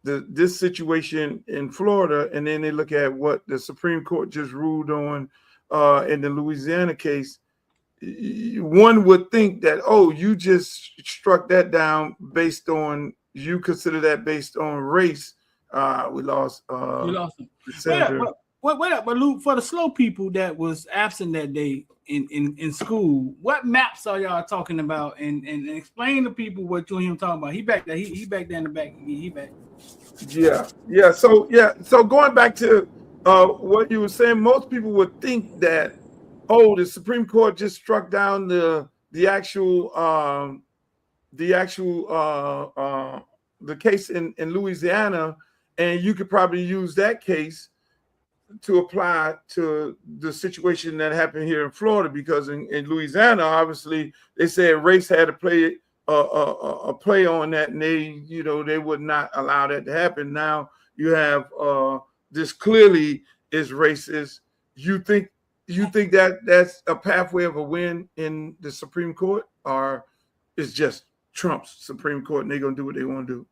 this situation in Florida, and then they look at what the Supreme Court just ruled on in the Louisiana case, one would think that, oh, you just struck that down based on, you consider that based on race. We lost him. Senator. Wait up, but Luke, for the slow people that was absent that day in school, what maps are y'all talking about? And explain to people what you and him talking about. He back there, he back there in the back. He back. Yeah. So going back to what you were saying, most people would think that, oh, the Supreme Court just struck down the case in Louisiana, and you could probably use that case to apply to the situation that happened here in Florida, because in Louisiana, obviously, they said race had to play a play on that, and they would not allow that to happen. Now you have this clearly is racist. You think that that's a pathway of a win in the Supreme Court, or it's just Trump's Supreme Court and they're gonna do what they want to do?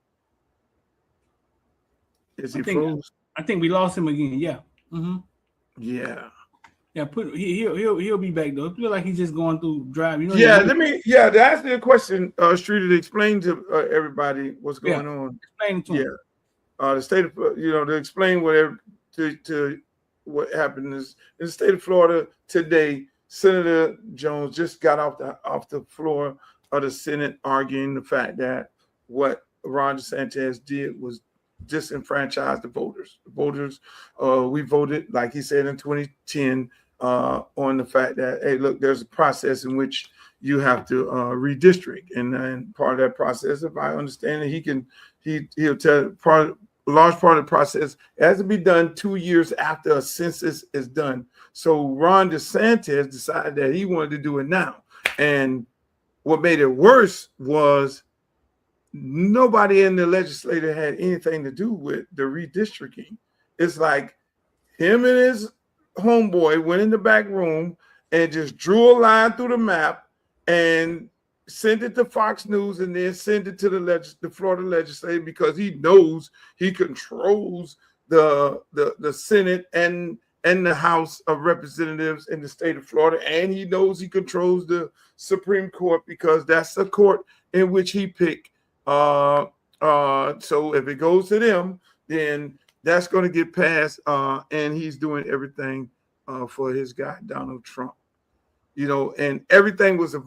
Is he froze? I think we lost him again. Yeah. Mm-hmm. Yeah. Yeah. He'll be back though. It feels like he's just going through drive. To ask you a question, Streeter, to explain to everybody what's going on. Explain to him. The state of to explain whatever to what happened is in the state of Florida today. Senator Jones just got off the floor of the Senate arguing the fact that what Ron DeSantis did was disenfranchise the voters. We voted, like he said in 2010, on the fact that, hey, look, there's a process in which you have to redistrict, and part of that process, if I understand it, he'll tell a large part of the process has to be done 2 years after a census is done. So Ron DeSantis decided that he wanted to do it now. And what made it worse was nobody in the legislature had anything to do with the redistricting. It's like him and his homeboy went in the back room and just drew a line through the map and send it to Fox News, and then send it to the Florida legislature, because he knows he controls the Senate and the House of Representatives in the state of Florida, and he knows he controls the Supreme Court, because that's the court in which he picked. So if it goes to them, then that's going to get passed, and he's doing everything for his guy Donald Trump. And everything was a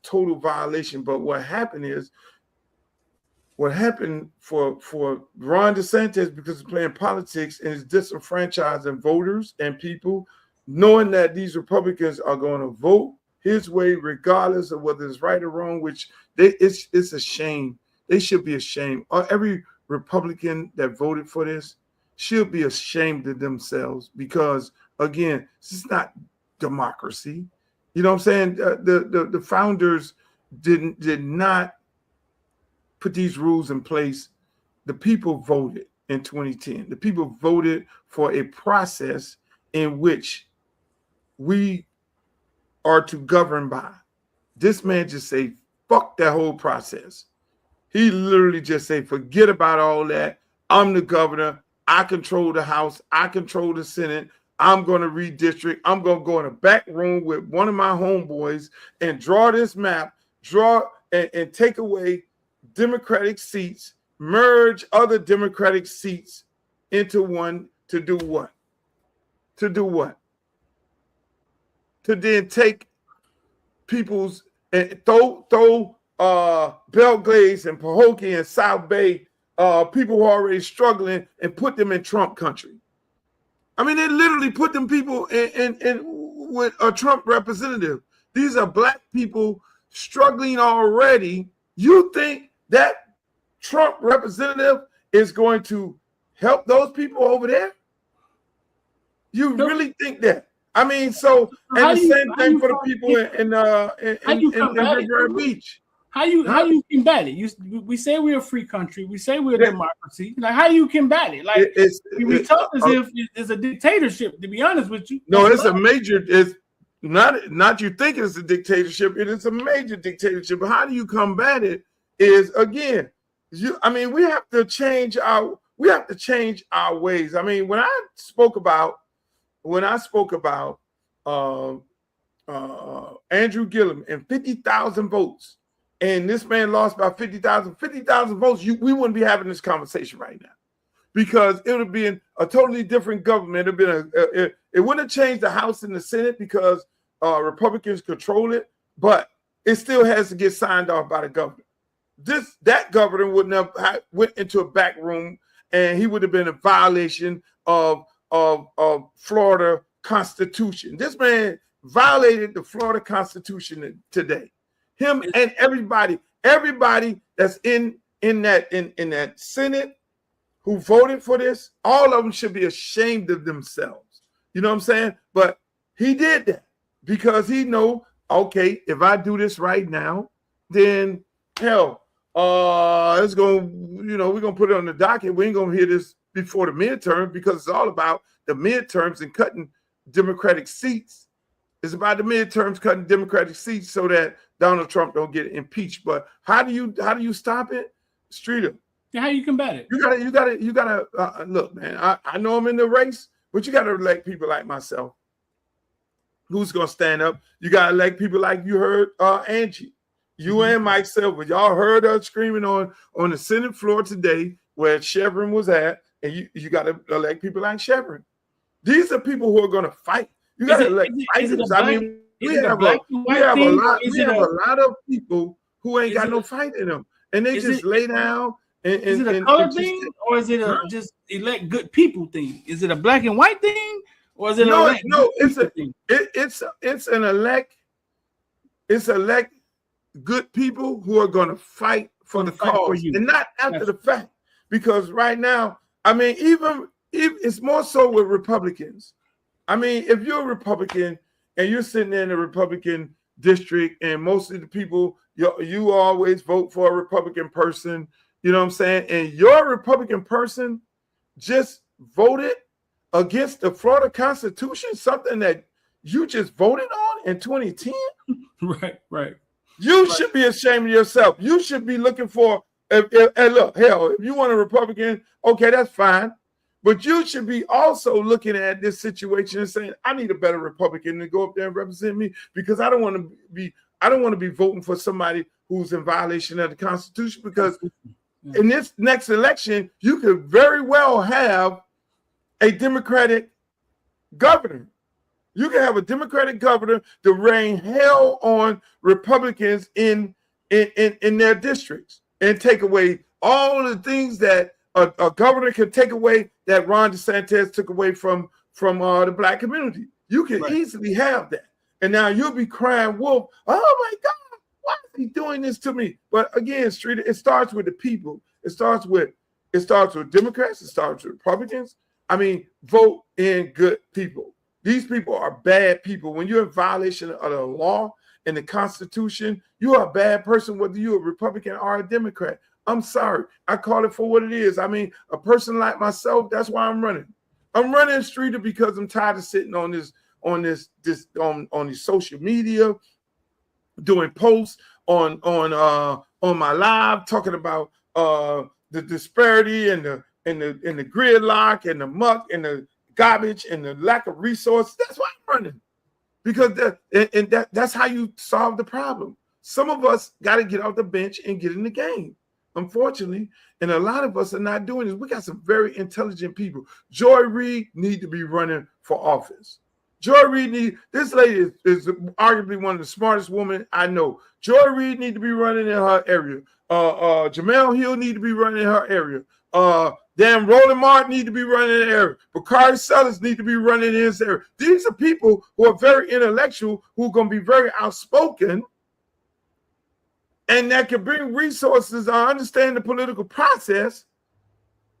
total violation. But what happened for Ron DeSantis, because he's playing politics and is disenfranchising voters and people, knowing that these Republicans are going to vote his way regardless of whether it's right or wrong, which it's a shame. They should be ashamed. Every Republican that voted for this should be ashamed of themselves, because, again, this is not democracy. You know what I'm saying? The founders did not put these rules in place. The people voted in 2010. The people voted for a process in which we are to govern by. This man just say, fuck that whole process. He literally just say, forget about all that. I'm the governor. I control the House. I control the Senate. I'm going to redistrict. I'm going to go in a back room with one of my homeboys and draw this map, and take away Democratic seats, merge other Democratic seats into one to do what? To do what? To then take people's and throw Belgrade and Pahokee and South Bay people who are already struggling and put them in Trump country. I mean, they literally put them people in with a Trump representative. These are black people struggling already. You think that Trump representative is going to help those people over there? You really think that? I mean, so, and the same thing for the people in Riviera Beach. How you combat it? We say we're a free country. We say we're a democracy. Like, how do you combat it? Like, we talk as if it's a dictatorship. To be honest with you, no, it's a major. It's not you think it's a dictatorship. It is a major dictatorship. But how do you combat it? Is again, we have to change our ways. I mean, when I spoke about Andrew Gillum and 50,000 votes. And this man lost by 50,000 votes, we wouldn't be having this conversation right now, because it would have been a totally different government. It wouldn't have changed the House and the Senate because Republicans control it, but it still has to get signed off by the governor. That governor wouldn't have went into a back room, and he would have been a violation of Florida Constitution. This man violated the Florida Constitution today. Him and everybody that's in that Senate who voted for this, all of them should be ashamed of themselves. You know what I'm saying? But he did that because he know, okay, if I do this right now, then hell, it's we're gonna put it on the docket. We ain't gonna hear this before the midterm, because it's all about the midterms and cutting Democratic seats. It's about the midterms cutting Democratic seats so that Donald Trump don't get impeached. But how do you stop it, Streeter? Yeah, how you combat it? You gotta look, man. I know I'm in the race, but you gotta elect people like myself who's gonna stand up. You gotta elect people like you heard Angie, you and Mike Silver. Y'all heard us screaming on the Senate floor today where Chevron was at, and you gotta elect people like Chevron. These are people who are gonna fight. You got to elect fighters. We have a lot of people who ain't got no fight in them, and they just lay down. Is it a color thing, or is it a just elect good people thing? Is it a black and white thing, or is it it's elect good people who are going to fight for the cause, and not after the fact. Because right now, I mean, even it's more so with Republicans. I mean, if you're a Republican and you're sitting in a Republican district, and most of the people, you always vote for a Republican person, you know what I'm saying? And your Republican person just voted against the Florida Constitution, something that you just voted on in 2010. Right. You should be ashamed of yourself. You should be looking for, and look, hell, if you want a Republican, okay, that's fine. But you should be also looking at this situation and saying, I need a better Republican to go up there and represent me, because I don't want to be voting for somebody who's in violation of the Constitution, because in this next election, you could very well have a Democratic governor. You can have a Democratic governor to rain hell on Republicans in their districts and take away all the things that a governor can take away that Ron DeSantis took away from the black community. You can easily have that. And now you'll be crying wolf. Oh my God, why is he doing this to me? But again, Street, it starts with the people. It starts with Democrats. It starts with Republicans. I mean, vote in good people. These people are bad people. When you're in violation of the law in the Constitution, you are a bad person, whether you're a Republican or a Democrat. I'm sorry. I call it for what it is. I mean, a person like myself, that's why I'm running. I'm running Streeter because I'm tired of sitting on these social media, doing posts on my live, talking about the disparity and the gridlock and the muck and the garbage and the lack of resources. That's why I'm running, because that's how you solve the problem. Some of us got to get off the bench and get in the game, unfortunately, and a lot of us are not doing this. We got some very intelligent people. Joy Reid need to be running for office. Joy Reid this lady is arguably one of the smartest women I know. Joy Reid need to be running in her area. Jamel Hill need to be running in her area. Damn, Roland Martin need to be running in the area. Bakari Sellers need to be running in his area. These are people who are very intellectual, who are going to be very outspoken, and that can bring resources. I understand the political process.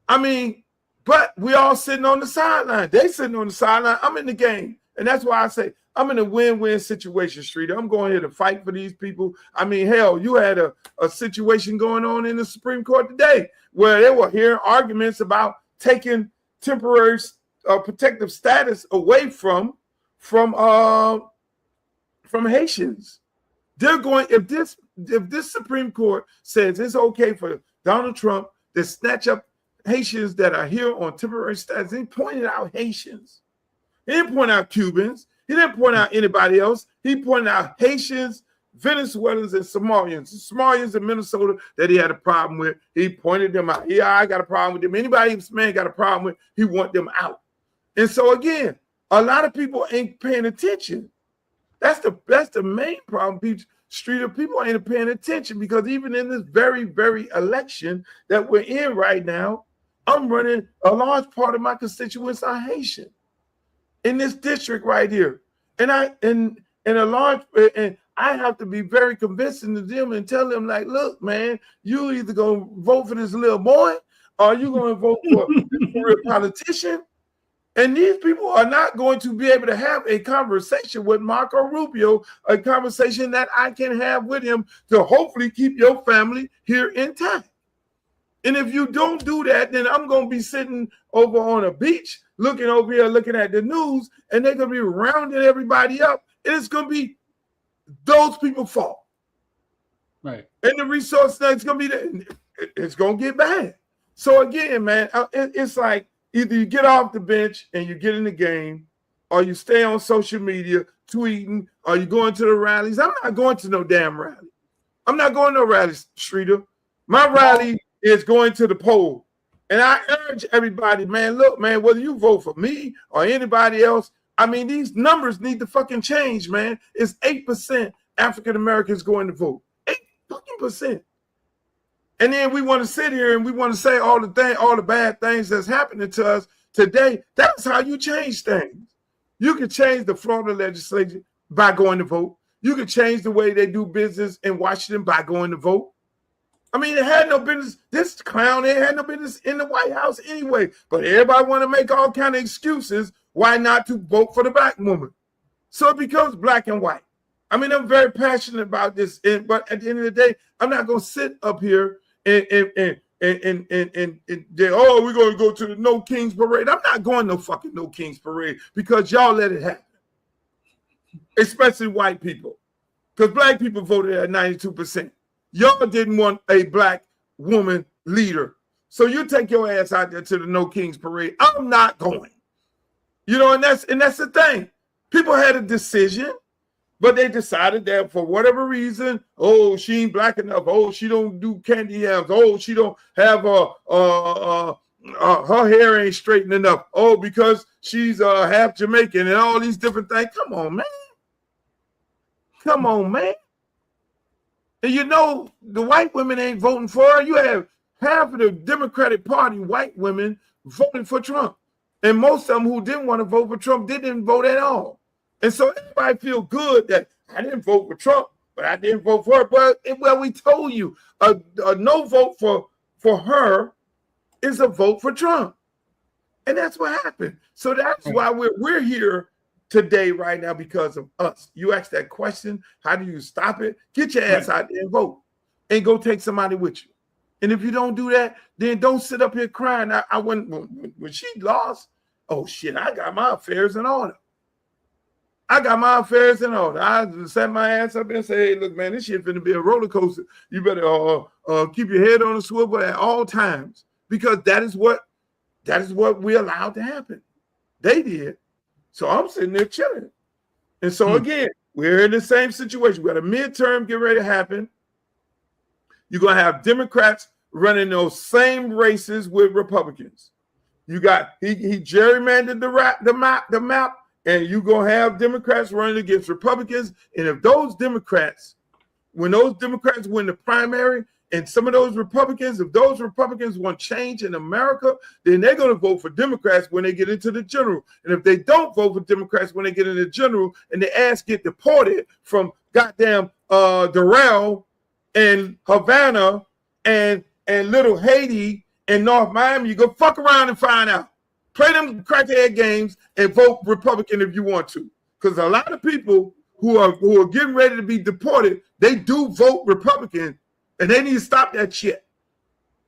I mean, but we all sitting on the sideline. They sitting on the sideline. I'm in the game. And that's why I say I'm in a win-win situation, Streeter. I'm going here to fight for these people. I mean, hell, you had a situation going on in the Supreme Court today where they were hearing arguments about taking temporary protective status away from Haitians. They're going, if this Supreme Court says it's okay for Donald Trump to snatch up Haitians that are here on temporary status, he pointed out Haitians. He didn't point out Cubans. He didn't point out anybody else. He pointed out Haitians, Venezuelans, and Somalians. The Somalians in Minnesota that he had a problem with, he pointed them out. Yeah, I got a problem with them. Anybody this man got a problem with, he want them out. And so again, a lot of people ain't paying attention. That's the main problem. Streeter, people ain't paying attention, because even in this very, very election that we're in right now, I'm running, a large part of my constituents are Haitian in this district right here. And I have to be very convincing to them and tell them, like, look, man, you either gonna vote for this little boy or you gonna vote for a politician. And these people are not going to be able to have a conversation with Marco Rubio, a conversation that I can have with him to hopefully keep your family here intact. And if you don't do that, then I'm going to be sitting over on a beach looking over here, looking at the news, and they're going to be rounding everybody up. And it's going to be those people's fault. Right. And the resource that's going to be, it's going to get bad. So again, man, it's like either you get off the bench and you get in the game, or you stay on social media tweeting, or you going to the rallies. I'm not going to no damn rally. I'm not going to no rallies, Streeter. My rally is going to the poll. And I urge everybody, man, look, man, whether you vote for me or anybody else, I mean, these numbers need to fucking change, man. It's 8% African Americans going to vote. 8%. And then we want to sit here and we want to say all the bad things that's happening to us today. That's how you change things. You can change the Florida legislature by going to vote. You can change the way they do business in Washington by going to vote. I mean, it had no business. This clown, it had no business in the White House anyway. But everybody want to make all kind of excuses why not to vote for the black woman. So it becomes black and white. I mean, I'm very passionate about this. But at the end of the day, I'm not going to sit up here and oh, we're going to go to the No Kings Parade. I'm not going no fucking No Kings Parade because y'all let it happen. Especially white people. Because black people voted at 92%. Y'all didn't want a black woman leader. So you take your ass out there to the No Kings Parade. I'm not going. You know, and that's the thing. People had a decision, but they decided that for whatever reason, oh, she ain't black enough. Oh, she don't do candy yams. Oh, she don't have her hair ain't straightened enough. Oh, because she's half Jamaican and all these different things. Come on, man. Come on, man. And you know, the white women ain't voting for her. You have half of the Democratic Party white women voting for Trump. And most of them who didn't want to vote for Trump didn't vote at all. And so everybody feel good that I didn't vote for Trump, but I didn't vote for her. But well, we told you a no vote for her is a vote for Trump. And that's what happened. So that's why we're here today, right now, because of us. You ask that question, how do you stop it? Get your ass out there and vote and go take somebody with you. And if you don't do that, then don't sit up here crying. I went when she lost. Oh shit! I got my affairs in order. I set my ass up and say, "Hey, look, man, this shit finna be a roller coaster. You better keep your head on a swivel at all times, because that is what we allowed to happen. They did. So I'm sitting there chilling. And so again, we're in the same situation. We got a midterm getting ready to happen. You're gonna have Democrats running those same races with Republicans. You got he gerrymandered the map, and you're gonna have Democrats running against Republicans. And if those Democrats, when those Democrats win the primary, and some of those Republicans, if those Republicans want change in America, then they're gonna vote for Democrats when they get into the general. And if they don't vote for Democrats when they get into the general, and their ass get deported from goddamn Doral and Havana and Little Haiti and North Miami, you go fuck around and find out. Play them crackhead games and vote Republican if you want to. Because a lot of people who are getting ready to be deported, they do vote Republican, and they need to stop that shit.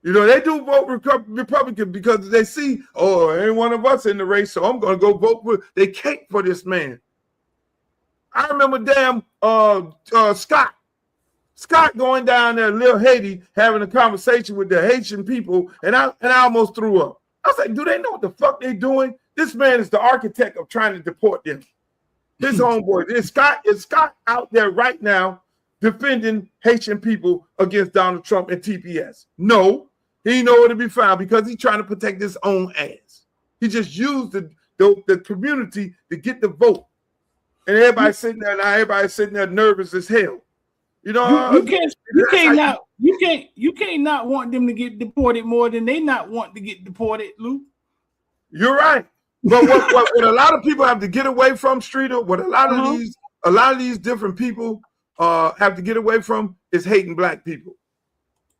You know, they do vote Republican because they see, oh, ain't one of us in the race, so I'm going to go vote for. They cake for this man. I remember damn Scott going down there, Little Haiti, having a conversation with the Haitian people, and I almost threw up. I was like, do they know what the fuck they doing? This man is the architect of trying to deport them. His homeboy. Is Scott out there right now defending Haitian people against Donald Trump and TPS? No, he nowhere to be found because he's trying to protect his own ass. He just used the community to get the vote. And everybody's sitting there now, everybody's sitting there nervous as hell. You know, you can't not want them to get deported more than they not want to get deported, Luke. You're right. But what a lot of people have to get away from, Streeter, what a lot of these different people have to get away from is hating black people.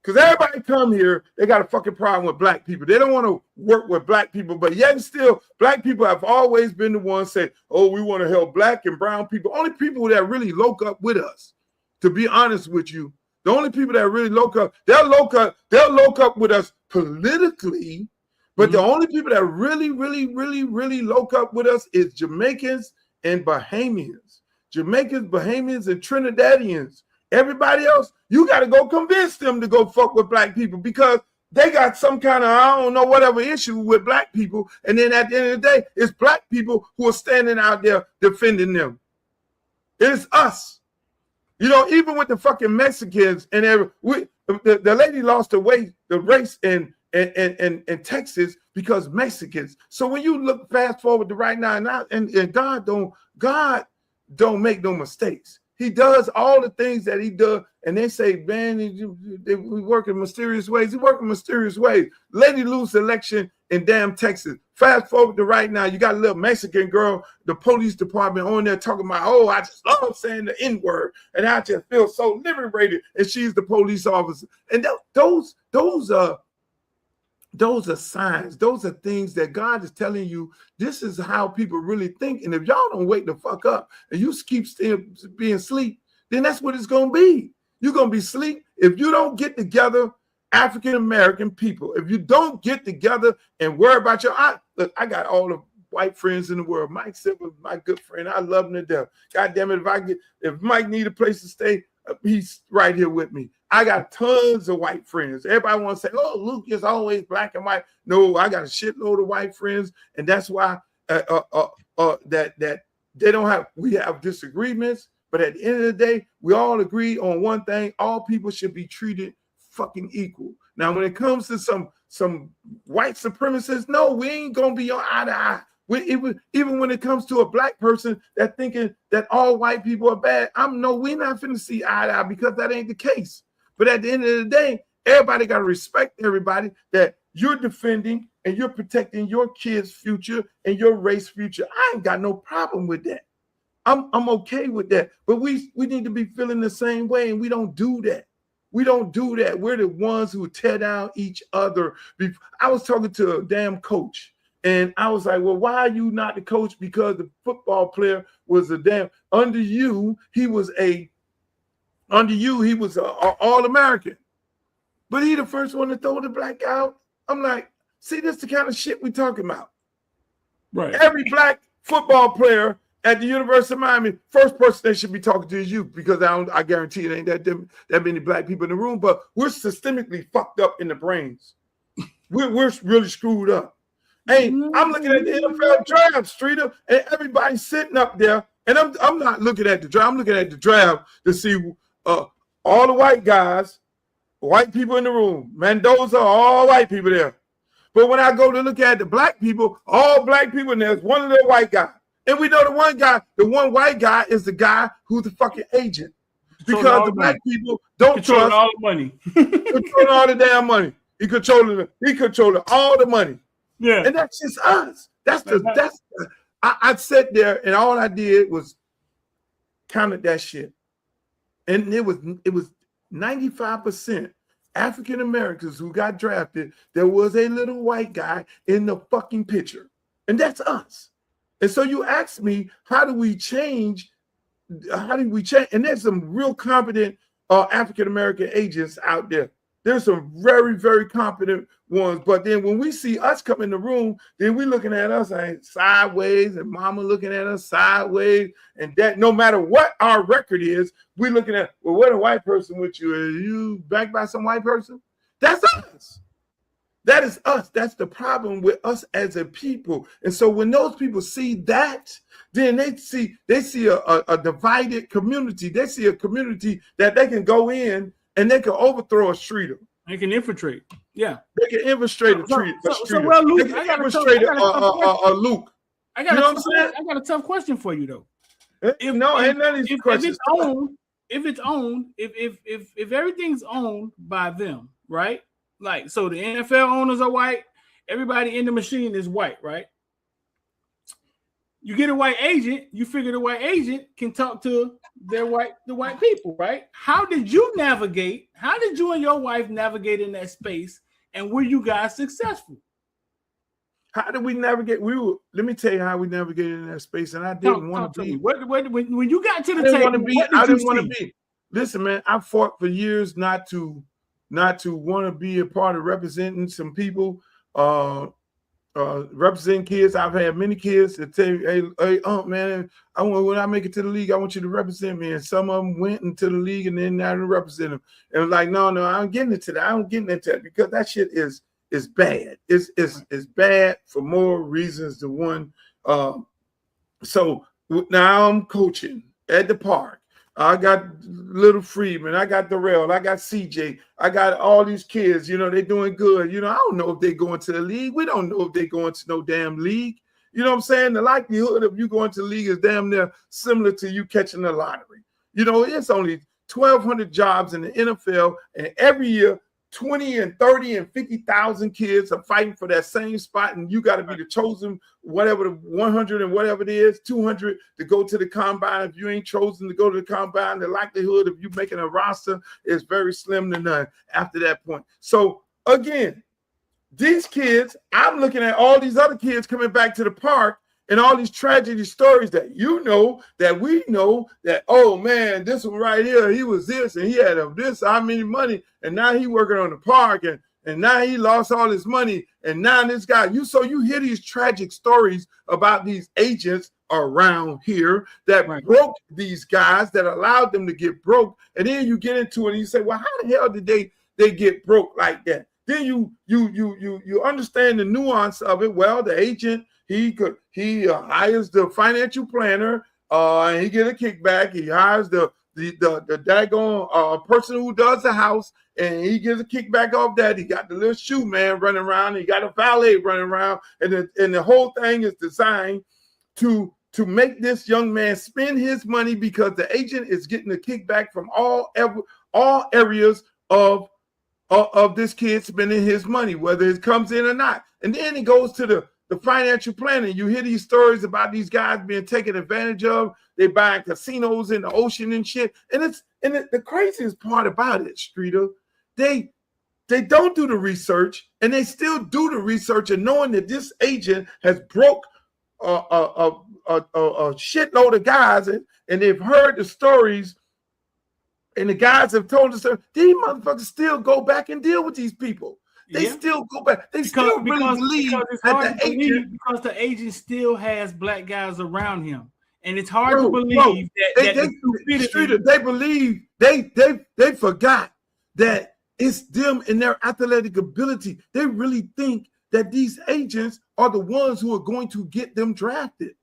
Because everybody come here, they got a fucking problem with black people. They don't want to work with black people, but yet still, black people have always been the ones say, oh, we want to help black and brown people. Only people that really loke up with us. To be honest with you, the only people that really loke up, they'll loke up with us politically, but the only people that really loke up with us is Jamaicans and Bahamians. Jamaicans, Bahamians, and Trinidadians. Everybody else, you got to go convince them to go fuck with black people because they got some kind of, I don't know, whatever issue with black people. And then at the end of the day, it's black people who are standing out there defending them. It's us. You know, even with the fucking Mexicans and the lady lost the race in Texas because Mexicans. So when you look fast forward to right now, and God don't make no mistakes. He does all the things that he does, and they say, man, we work in mysterious ways. He work in mysterious ways. Lady lose election in damn Texas. Fast forward to right now, you got a little Mexican girl, the police department on there talking about, oh, I just love saying the N-word, and I just feel so liberated, and she's the police officer. And those are signs. Those are things that God is telling you, this is how people really think. And if y'all don't wake the fuck up and you keep being asleep, then that's what it's going to be. You're going to be asleep if you don't get together, African-American people. If you don't get together and worry about look, I got all the white friends in the world. Mike Silver, my good friend. I love him to death. God damn it, if Mike need a place to stay, he's right here with me. I got tons of white friends. Everybody wants to say, oh, Luke is always black and white. No, I got a shitload of white friends. And that's why that they don't have, we have disagreements. But at the end of the day, we all agree on one thing. All people should be treated fucking equal. Now, when it comes to some white supremacists, no, we ain't going to be on eye to eye. Even when it comes to a black person that thinking that all white people are bad, we're not finna see eye to eye because that ain't the case. But at the end of the day, everybody got to respect everybody that you're defending and you're protecting your kids' future and your race future. I ain't got no problem with that. I'm okay with that. But we need to be feeling the same way, and we don't do that. We don't do that. We're the ones who tear down each other. I was talking to a damn coach, And I was like, well, why are you not the coach? Because the football player was under you, he was a All-American. But he the first one to throw the black out. I'm like, see, this the kind of shit we talking about. Right. Every black football player at the University of Miami, first person they should be talking to is you, because I guarantee it ain't that many black people in the room, but we're systemically fucked up in the brains. We're really screwed up. Hey, I'm looking at the NFL draft, Streeter, and everybody's sitting up there, and I'm not looking at the draft. I'm looking at the draft to see all the white guys, white people in the room. Mendoza, all white people there. But when I go to look at the black people, all black people, and there's one little white guy. And we know the one white guy is the guy who's the fucking agent. Because the black people don't trust all the money. controlling all the damn money. He controlling all the money. Yeah. And that's just us. I sat there and all I did was counted that shit. And it was 95% African Americans who got drafted. There was a little white guy in the fucking picture. And that's us. And so you ask me, how do we change? And there's some real competent African American agents out there. There's some very, very competent ones. But then when we see us come in the room, then we looking at us like sideways, and mama looking at us sideways. And that no matter what our record is, we looking at, well, what a white person with you? Are you backed by some white person? That's us. That is us. That's the problem with us as a people. And so when those people see that, then they see a divided community. They see a community that they can go in and they can overthrow a streeter. They can infiltrate. Yeah. They can infiltrate a streeter. Well, Luke, I got a Luke. I got a tough question for you though. Ain't none of these questions. If everything's owned by them, right? Like, so the NFL owners are white, everybody in the machine is white, right? You get a white agent, you figure the white agent can talk to the white people, right? How did you navigate? How did you and your wife navigate in that space? And were you guys successful? How did we navigate? Let me tell you how we navigated in that space, and I didn't want to be. When you got to the table, I didn't want to be. Listen, man, I fought for years not to want to be a part of representing some people, representing kids. I've had many kids that tell me, hey, man, when I make it to the league, I want you to represent me. And some of them went into the league and then I didn't represent them. And I'm like, no, I'm getting into that. I'm getting into that because that shit is bad. It's bad for more reasons than one. So now I'm coaching at the park. I got Little Freeman, I got Darrell, I got CJ, I got all these kids, they're doing good. I don't know if they going to the league. We don't know if they going to no damn league. You know what I'm saying? The likelihood of you going to the league is damn near similar to you catching the lottery. It's only 1,200 jobs in the NFL, and every year 20 and 30 and 50,000 kids are fighting for that same spot, and you got to be the chosen, whatever the 100 and whatever it is, 200 to go to the combine. If you ain't chosen to go to the combine, the likelihood of you making a roster is very slim to none after that point. So again, these kids, I'm looking at all these other kids coming back to the park and all these tragedy stories that that we know that, oh man, this one right here, he was this and he had this, how many money, and now he working on the park and now he lost all his money, and now this guy, you hear these tragic stories about these agents around here that broke these guys, that allowed them to get broke, and then you get into it and you say, well, how the hell did they get broke like that? Then you understand the nuance of it. Well, the agent, he hires the financial planner, and he get a kickback. He hires the daggone person who does the house, and he gets a kickback off that. He got the little shoe man running around. He got a valet running around, and the whole thing is designed to make this young man spend his money because the agent is getting a kickback from all areas of this kid spending his money, whether it comes in or not. And then it goes to the financial planning. You hear these stories about these guys being taken advantage of. They buying casinos in the ocean and shit. And the craziest part about it, Streeter, they they don't do the research, and they still do the research, and knowing that this agent has broke a shitload of guys, and they've heard the stories, and the guys have told us, these motherfuckers still go back and deal with these people. They still go back. They still really believe that the agent, because the agent still has black guys around him, and it's hard to believe that they believe they forgot that it's them and their athletic ability. They really think that these agents are the ones who are going to get them drafted,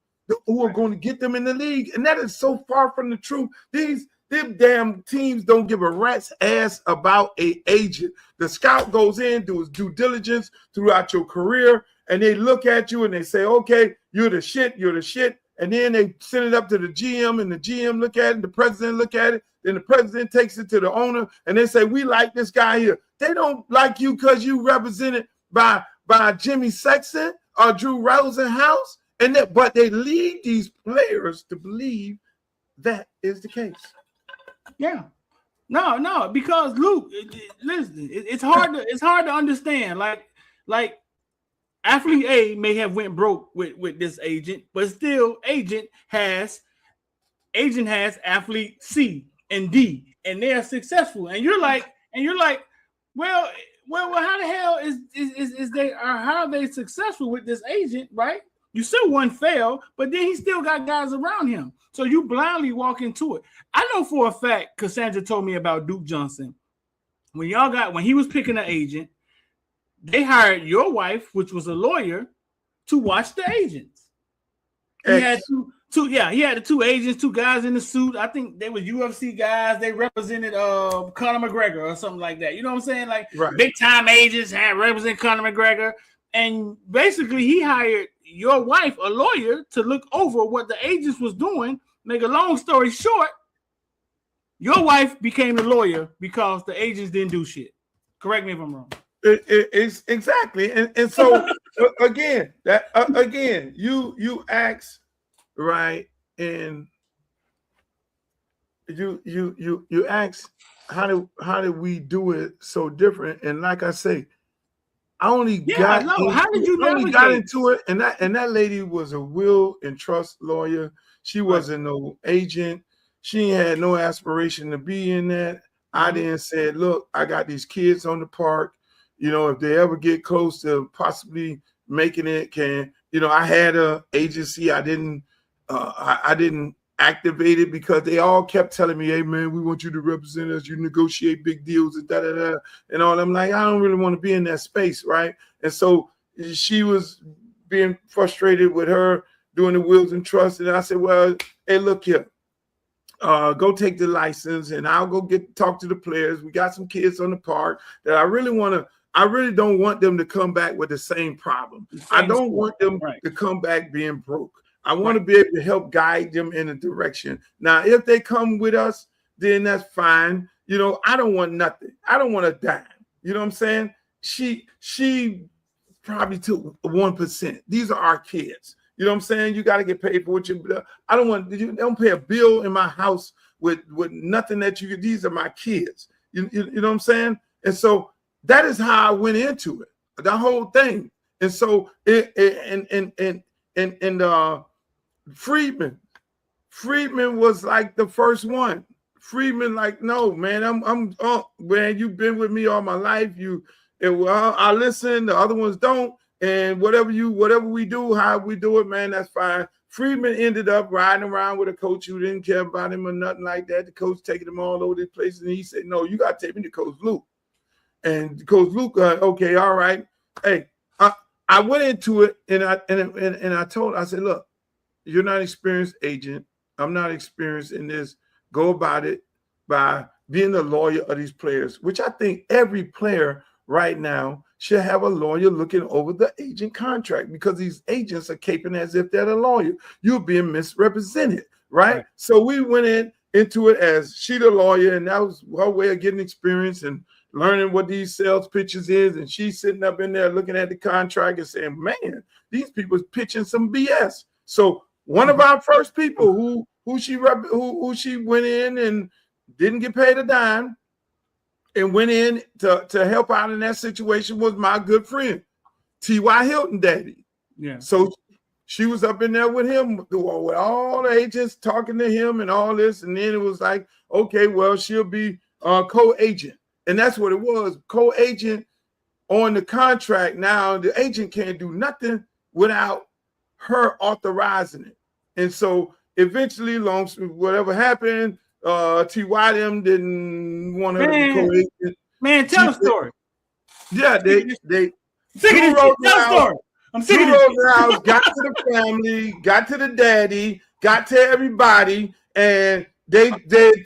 who are going to get them in the league, and that is so far from the truth. Them damn teams don't give a rat's ass about an agent. The scout goes in, do his due diligence throughout your career, and they look at you and they say, okay, you're the shit. And then they send it up to the GM, and the GM look at it, the president look at it, then the president takes it to the owner, and they say, we like this guy here. They don't like you because you represented by Jimmy Sexton or Drew Rosenhaus, but they lead these players to believe that is the case. Yeah, no, because Luke, listen, it's hard to understand. Like athlete A may have went broke with this agent, but still agent has athlete C and D, and they are successful. And you're like, well, how the hell is they, or how are they successful with this agent, right? You said one failed, but then he still got guys around him. So you blindly walk into it. I know for a fact, Cassandra told me about Duke Johnson. When he was picking an agent, they hired your wife, which was a lawyer, to watch the agents. He had he had the two agents, two guys in the suit. I think they were UFC guys. They represented Conor McGregor or something like that. You know what I'm saying? Like big time agents had represent Conor McGregor. And basically he hired your wife, a lawyer, to look over what the agents was doing. Make a long story short, your wife became the lawyer because the agents didn't do shit. Correct me if I'm wrong. It's exactly, and so again, you ask, right, and you ask how did we do it so different? And like I say, I only got into it, and that lady was a will and trust lawyer. She wasn't no agent. She had no aspiration to be in that. I then said, look, I got these kids on the park. You know, if they ever get close to possibly making it, I had a agency. I didn't activate it because they all kept telling me, hey man, we want you to represent us. You negotiate big deals and and all. I'm like, I don't really want to be in that space, right? And so she was being frustrated with her doing the wills and trusts. And I said, well, hey, look here. Go take the license and I'll go talk to the players. We got some kids on the park that I really don't want them to come back with the same problem. I don't want them to come back being broke. I want to be able to help guide them in a direction. Now, if they come with us, then that's fine. You know, I don't want nothing. I don't want a dime. You know what I'm saying? She probably took 1%. These are our kids. You know what I'm saying? You got to get paid for what you. I don't pay a bill in my house with nothing that you. These are my kids. You know what I'm saying? And so that is how I went into it. The whole thing. And so Friedman was like the first one. Friedman, like, no, man, man, you've been with me all my life. I listen, the other ones don't. And whatever we do, how we do it, man, that's fine. Friedman ended up riding around with a coach who didn't care about him or nothing like that. The coach taking him all over the place. And he said, no, you got to take me to Coach Luke. And Coach Luke, okay, all right. Hey, I went into it and I said, look, you're not an experienced agent. I'm not experienced in this. Go about it by being the lawyer of these players, which I think every player right now should have a lawyer looking over the agent contract, because these agents are caping as if they're the lawyer. You're being misrepresented, right? So we went into it as she the lawyer, and that was her way of getting experience and learning what these sales pitches is. And she's sitting up in there looking at the contract and saying, man, these people is pitching some BS. So one of our first people who she went in and didn't get paid a dime, and went in to help out in that situation was my good friend, T.Y. Hilton daddy. Yeah. So she was up in there with him, with all the agents talking to him and all this. And then it was like, okay, well, she'll be co-agent. And that's what it was, co-agent on the contract. Now, the agent can't do nothing without her authorizing it. And so eventually, whatever happened, T.Y. them didn't want her to be co-agent. Man, tell the story. Yeah, they Tell the story. I'm sick of this. house, got to the family, got to the daddy, got to everybody, and they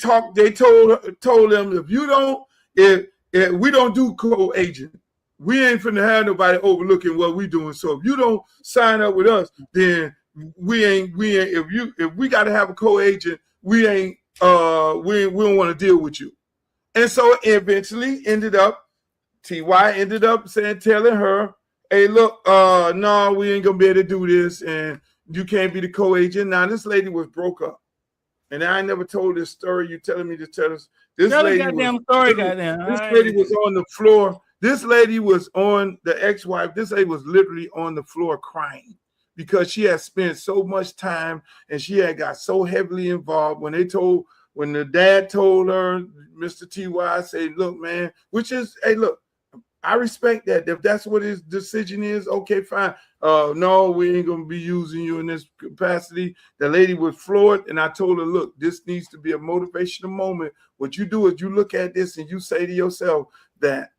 told them, if we don't do co-agent, we ain't finna have nobody overlooking what we doing. So if you don't sign up with us, then we ain't if we got to have a co-agent, we don't want to deal with you. And so eventually T.Y. ended up telling her, hey, look, no, we ain't gonna be able to do this, and you can't be the co-agent. Now, this lady was broke up, and I never told this story. You telling me to tell us this lady was on the floor. This lady was on the ex-wife. This lady was literally on the floor crying because she had spent so much time and she had got so heavily involved. When the dad told her, Mr. T.Y. say, look, man, which is, hey, look, I respect that. If that's what his decision is, okay, fine. No, we ain't gonna be using you in this capacity. The lady was floored, and I told her, look, this needs to be a motivational moment. What you do is you look at this and you say to yourself that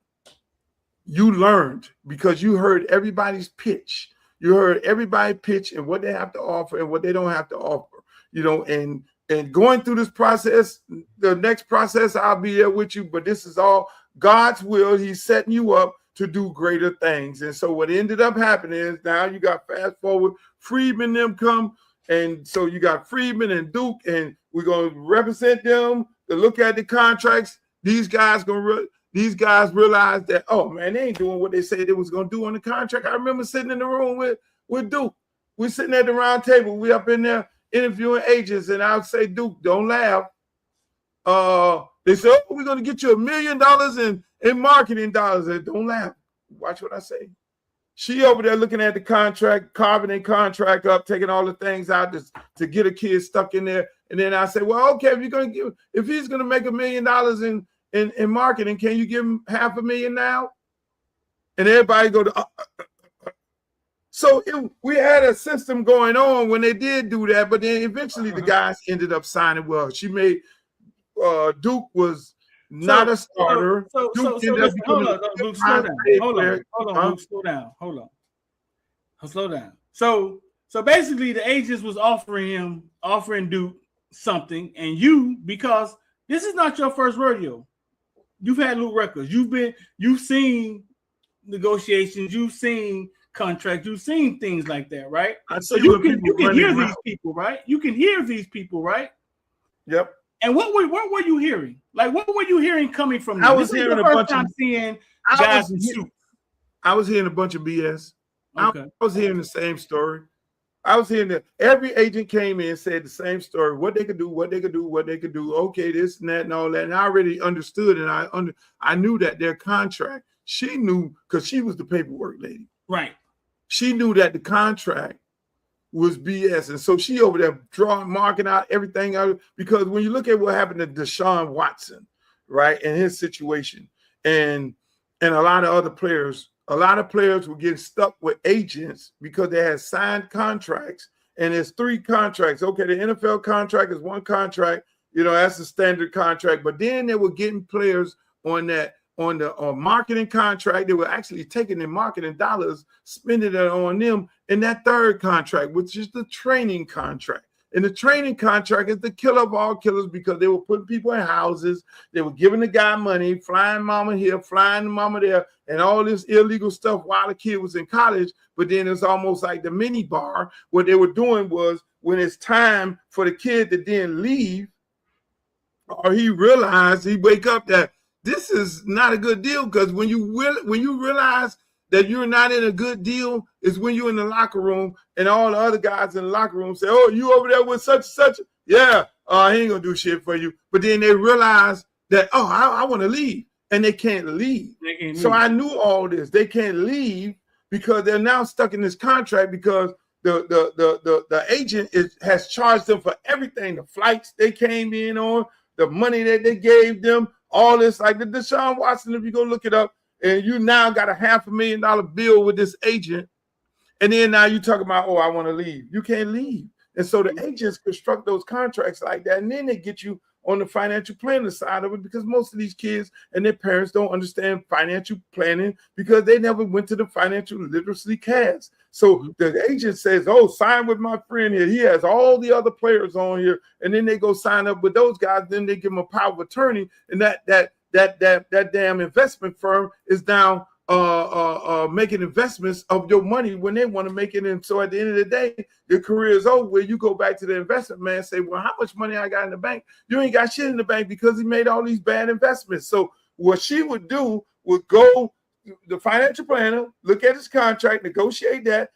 you learned because you heard everybody's pitch. You heard everybody pitch and what they have to offer and what they don't have to offer. And going through this process, the next process, I'll be there with you, but this is all God's will. He's setting you up to do greater things. And so what ended up happening is now you got fast forward, Friedman them come. And so you got Friedman and Duke, and we're going to represent them to look at the contracts. These guys realize that, oh man, they ain't doing what they said they was going to do on the contract. I remember sitting in the room with Duke. We're sitting at the round table. We up in there interviewing agents, and I would say, Duke, don't laugh. They said, oh, we're going to get you $1 million in marketing dollars. And don't laugh. Watch what I say. She over there looking at the contract, carving the contract up, taking all the things out to get a kid stuck in there. And then I say, well, okay, if he's going to make $1 million in marketing, can you give him $500,000 now? And everybody go to. So we had a system going on when they did do that, but then eventually the guys ended up signing well. She made Duke was not a starter. Hold on. Slow down. So basically the agents was offering Duke something, and you, because this is not your first rodeo. You've had Luke records. You've seen negotiations, you've seen contracts, you've seen things like that, right? So you can hear these people, right? You can hear these people, right? Yep. And what were you hearing? Like, what were you hearing coming from them? I was hearing a bunch of seeing guys in suits. I was hearing a bunch of BS. Okay. I was hearing the same story. I was hearing that every agent came in and said the same story, what they could do. Okay, this and that and all that. And I already understood, and I knew that their contract, she knew because she was the paperwork lady. Right. She knew that the contract was BS. And so she over there marking out everything out, because when you look at what happened to Deshaun Watson, right, and his situation, and a lot of other players, were getting stuck with agents because they had signed contracts, and there's 3 contracts. Okay, the NFL contract is 1 contract, that's the standard contract, but then they were getting players on the marketing contract. They were actually taking their marketing dollars, spending it on them in that 3rd contract, which is the training contract. And the training contract is the killer of all killers, because they were putting people in houses. They were giving the guy money, flying mama here, flying mama there, and all this illegal stuff while the kid was in college. But then it's almost like the mini bar. What they were doing was, when it's time for the kid to then leave, or he wake up that this is not a good deal, because when you realize that you're not in a good deal is when you're in the locker room and all the other guys in the locker room say, oh, you over there with such and such? Yeah, he ain't gonna do shit for you. But then they realize that, oh, I want to leave. and they can't leave. So leave. I knew all this. They can't leave because they're now stuck in this contract because the agent has charged them for everything, the flights they came in on, the money that they gave them, all this, like the Deshaun Watson, if you go look it up, and you now got a $500,000 bill with this agent, and then now you talk about, oh, I want to leave. You can't leave. And so the agents construct those contracts like that, and then they get you on the financial planning side of it, because most of these kids and their parents don't understand financial planning because they never went to the financial literacy class. So the agent says, oh, sign with my friend here. He has all the other players on here. And then they go sign up with those guys. Then they give them a power of attorney. And that damn investment firm is now making investments of your money when they want to make it. And so at the end of the day, your career is over where you go back to the investment man and say, well, how much money I got in the bank? You ain't got shit in the bank because he made all these bad investments. So what she would do would go, the financial planner, look at his contract, negotiate that,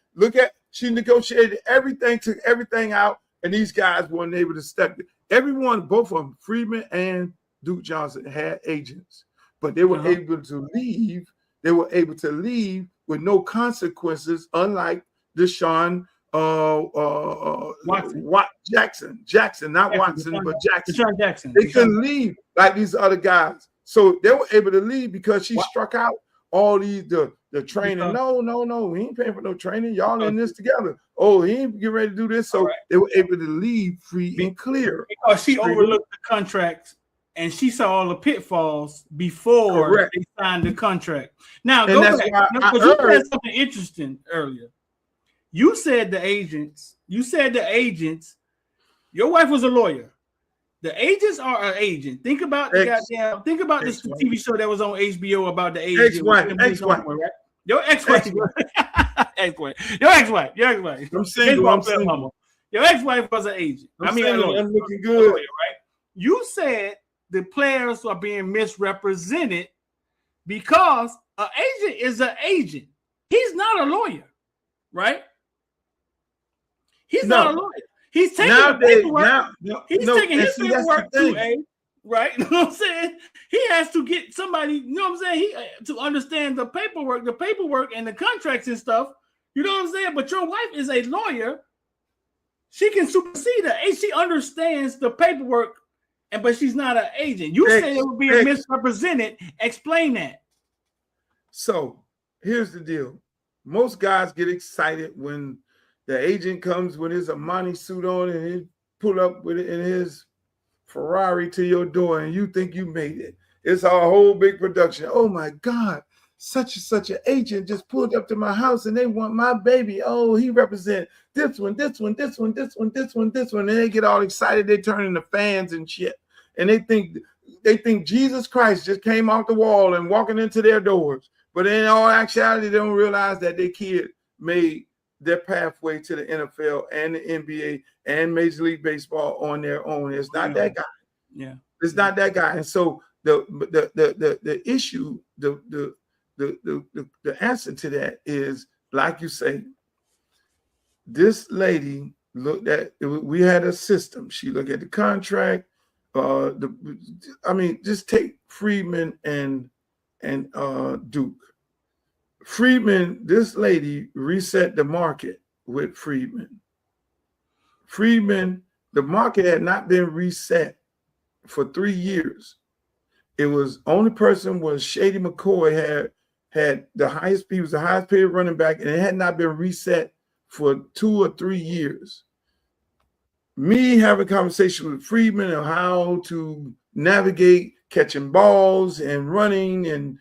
she negotiated everything, took everything out, and these guys weren't able to step it. Everyone, both of them, Friedman and Duke Johnson, had agents, but they were able to leave. They were able to leave with no consequences, unlike Deshaun Jackson, not Watson, but Jackson. Deshaun Jackson. They couldn't leave like these other guys. So they were able to leave because she struck out all these the training. No, he ain't paying for no training. Y'all in this together. Oh, he ain't getting ready to do this. So they were able to leave free and clear. Because she overlooked the contracts and she saw all the pitfalls before they signed the contract. Now, go back. You said something interesting earlier. You said the agents, your wife was a lawyer. The agents are an agent. Think about this TV show that was on HBO about the agent. Ex-wife. Right? Your ex-wife. Your ex-wife. I'm single. Your ex-wife was an agent. I'm looking good. Lawyer, right? You said the players are being misrepresented because an agent is an agent. He's not a lawyer, right? He's not a lawyer. He's taking the paperwork. He's taking his paperwork too, right? You know what I'm saying? He has to get somebody, you know what I'm saying? To understand the paperwork and the contracts and stuff. You know what I'm saying? But your wife is a lawyer. She can supersede her. She understands the paperwork, but she's not an agent. You said it would be misrepresented. Explain that. So here's the deal. Most guys get excited when the agent comes with his Armani suit on and he pull up with it in his Ferrari to your door and you think you made it. It's a whole big production. Oh my God, such an agent just pulled up to my house and they want my baby. Oh, he represent this one. And they get all excited. They turn into fans and shit. And they think Jesus Christ just came off the wall and walking into their doors. But in all actuality, they don't realize that their kid made their pathway to the NFL and the NBA and Major League Baseball on their own. It's not that guy. Yeah, it's not that guy. And so the issue, the answer to that is, like you say, this lady looked at. We had a system. She looked at the contract. Just take Friedman and Duke. Friedman, this lady reset the market with Friedman. The market had not been reset for 3 years. It was only person was Shady McCoy had the highest. He was the highest paid running back, and it had not been reset for 2 or 3 years. Me having a conversation with Friedman on how to navigate catching balls and running and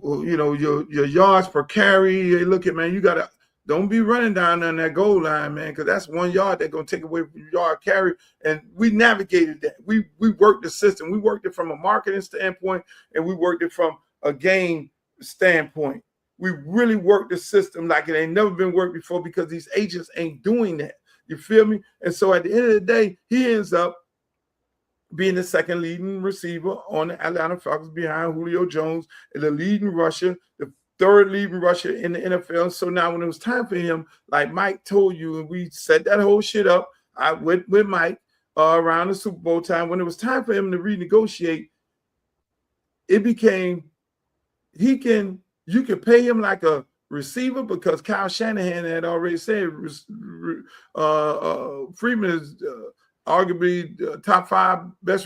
your yards per carry. Hey, look at, man, you gotta don't be running down on that goal line, man, because that's 1 yard they're gonna take away from your yard carry. And we navigated that. We worked the system. We worked it from a marketing standpoint, and we worked it from a game standpoint. We really worked the system like it ain't never been worked before because these agents ain't doing that. You feel me? And so at the end of the day, he ends up being the second leading receiver on the Atlanta Falcons behind Julio Jones, and the leading rusher, the third leading rusher in the NFL. So now when it was time for him, like Mike told you, and we set that whole shit up, I went with Mike around the Super Bowl time. When it was time for him to renegotiate, it became you can pay him like a receiver because Kyle Shanahan had already said Freeman is arguably top 5 best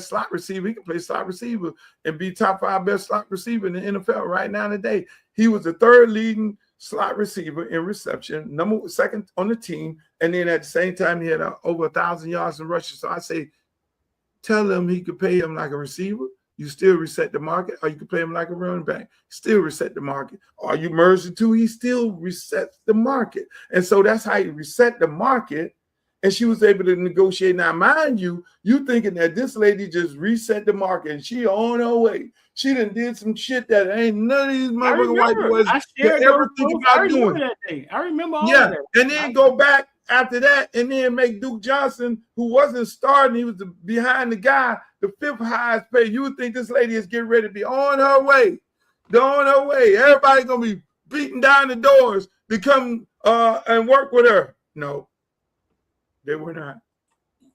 slot receiver. He can play slot receiver and be top 5 best slot receiver in the NFL right now today. He was the 3rd leading slot receiver in reception, second on the team, and then at the same time he had over 1,000 yards in rushing. So I say, tell him he could pay him like a receiver. You still reset the market, or you can play him like a running back. Still reset the market. Or you merge the two, he still resets the market. And so that's how you reset the market. And she was able to negotiate. Now, mind you, you thinking that this lady just reset the market and she on her way. She done did some shit that ain't none of these motherfucking white boys could ever think about doing. That day. I remember all of that. And then go back after that and then make Duke Johnson, who wasn't starting, he was behind the guy, the 5th highest paid. You would think this lady is getting ready to be on her way. On her way. Everybody gonna be beating down the doors to come and work with her. No, they were not.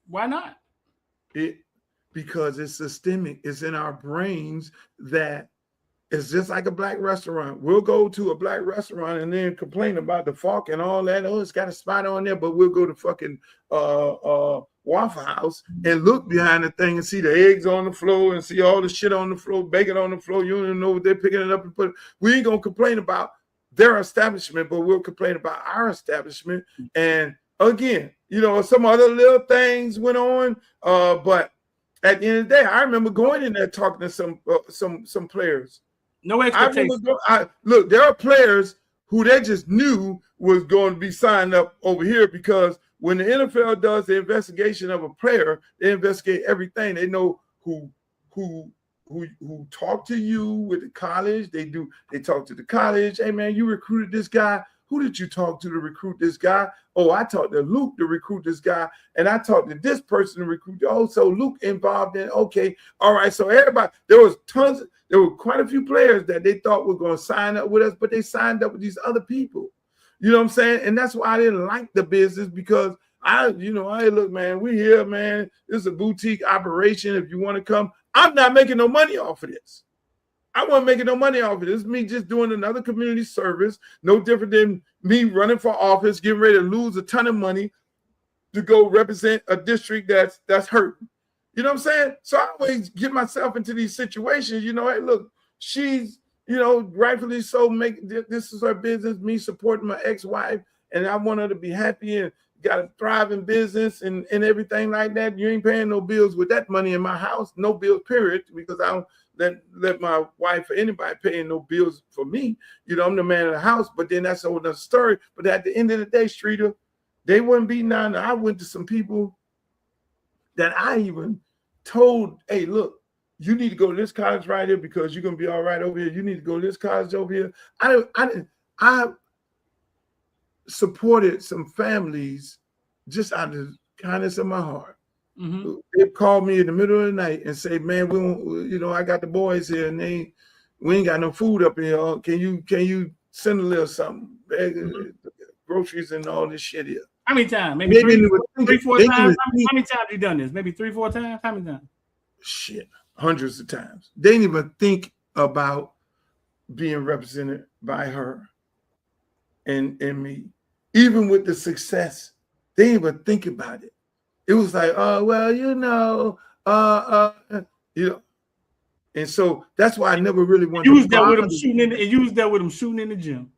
Why not? Because it's systemic. It's in our brains that it's just like a black restaurant. We'll go to a black restaurant and then complain about the fork and all that. Oh, it's got a spot on there, but we'll go to fucking Waffle House and look behind the thing and see the eggs on the floor and see all the shit on the floor, bacon on the floor. You don't even know what they're picking it up and put it. We ain't gonna complain about their establishment, but we'll complain about our establishment. And again, some other little things went on, but at the end of the day, I remember going in there talking to some players. No expectation. Look, there are players who they just knew was going to be signed up over here because when the NFL does the investigation of a player, they investigate everything. They know who talked to you with the college. They talk to the college. Hey man, you recruited this guy. Who did you talk to recruit this guy? Oh, I talked to Luke to recruit this guy, and I talked to this person to recruit. Oh, so Luke involved in. Okay, all right. So everybody, there were quite a few players that they thought were going to sign up with us, but they signed up with these other people. You know what I'm saying? And that's why I didn't like the business because hey, look, man, we here, man. This is a boutique operation. If you want to come, I'm not making no money off of this. I wasn't making no money off of this. It's me just doing another community service, no different than me running for office, getting ready to lose a ton of money to go represent a district that's hurting. You know what I'm saying? So I always get myself into these situations. Hey, look, she's, rightfully so, this is her business, me supporting my ex-wife, and I want her to be happy and got a thriving business and everything like that. You ain't paying no bills with that money in my house, no bills, period, because I don't let my wife or anybody paying no bills for me. I'm the man of the house, but then that's a whole other story. But at the end of the day, Streeter, they wouldn't be none. I went to some people that I even told, hey, look, you need to go to this college right here because you're going to be all right over here. You need to go to this college over here. I supported some families just out of kindness of my heart. Mm-hmm. They called me in the middle of the night and say, man, we don't, I got the boys here and we ain't got no food up here. Can you send a little something? Groceries and all this shit here. How many times? Maybe three, 4 times? How many times have you done this? Maybe 3, 4 times? How many times? Shit, hundreds of times. They didn't even think about being represented by her and me. Even with the success, they didn't even think about it. It was like, oh, well, and so that's why I never really wanted to. Use that with them shooting in the gym.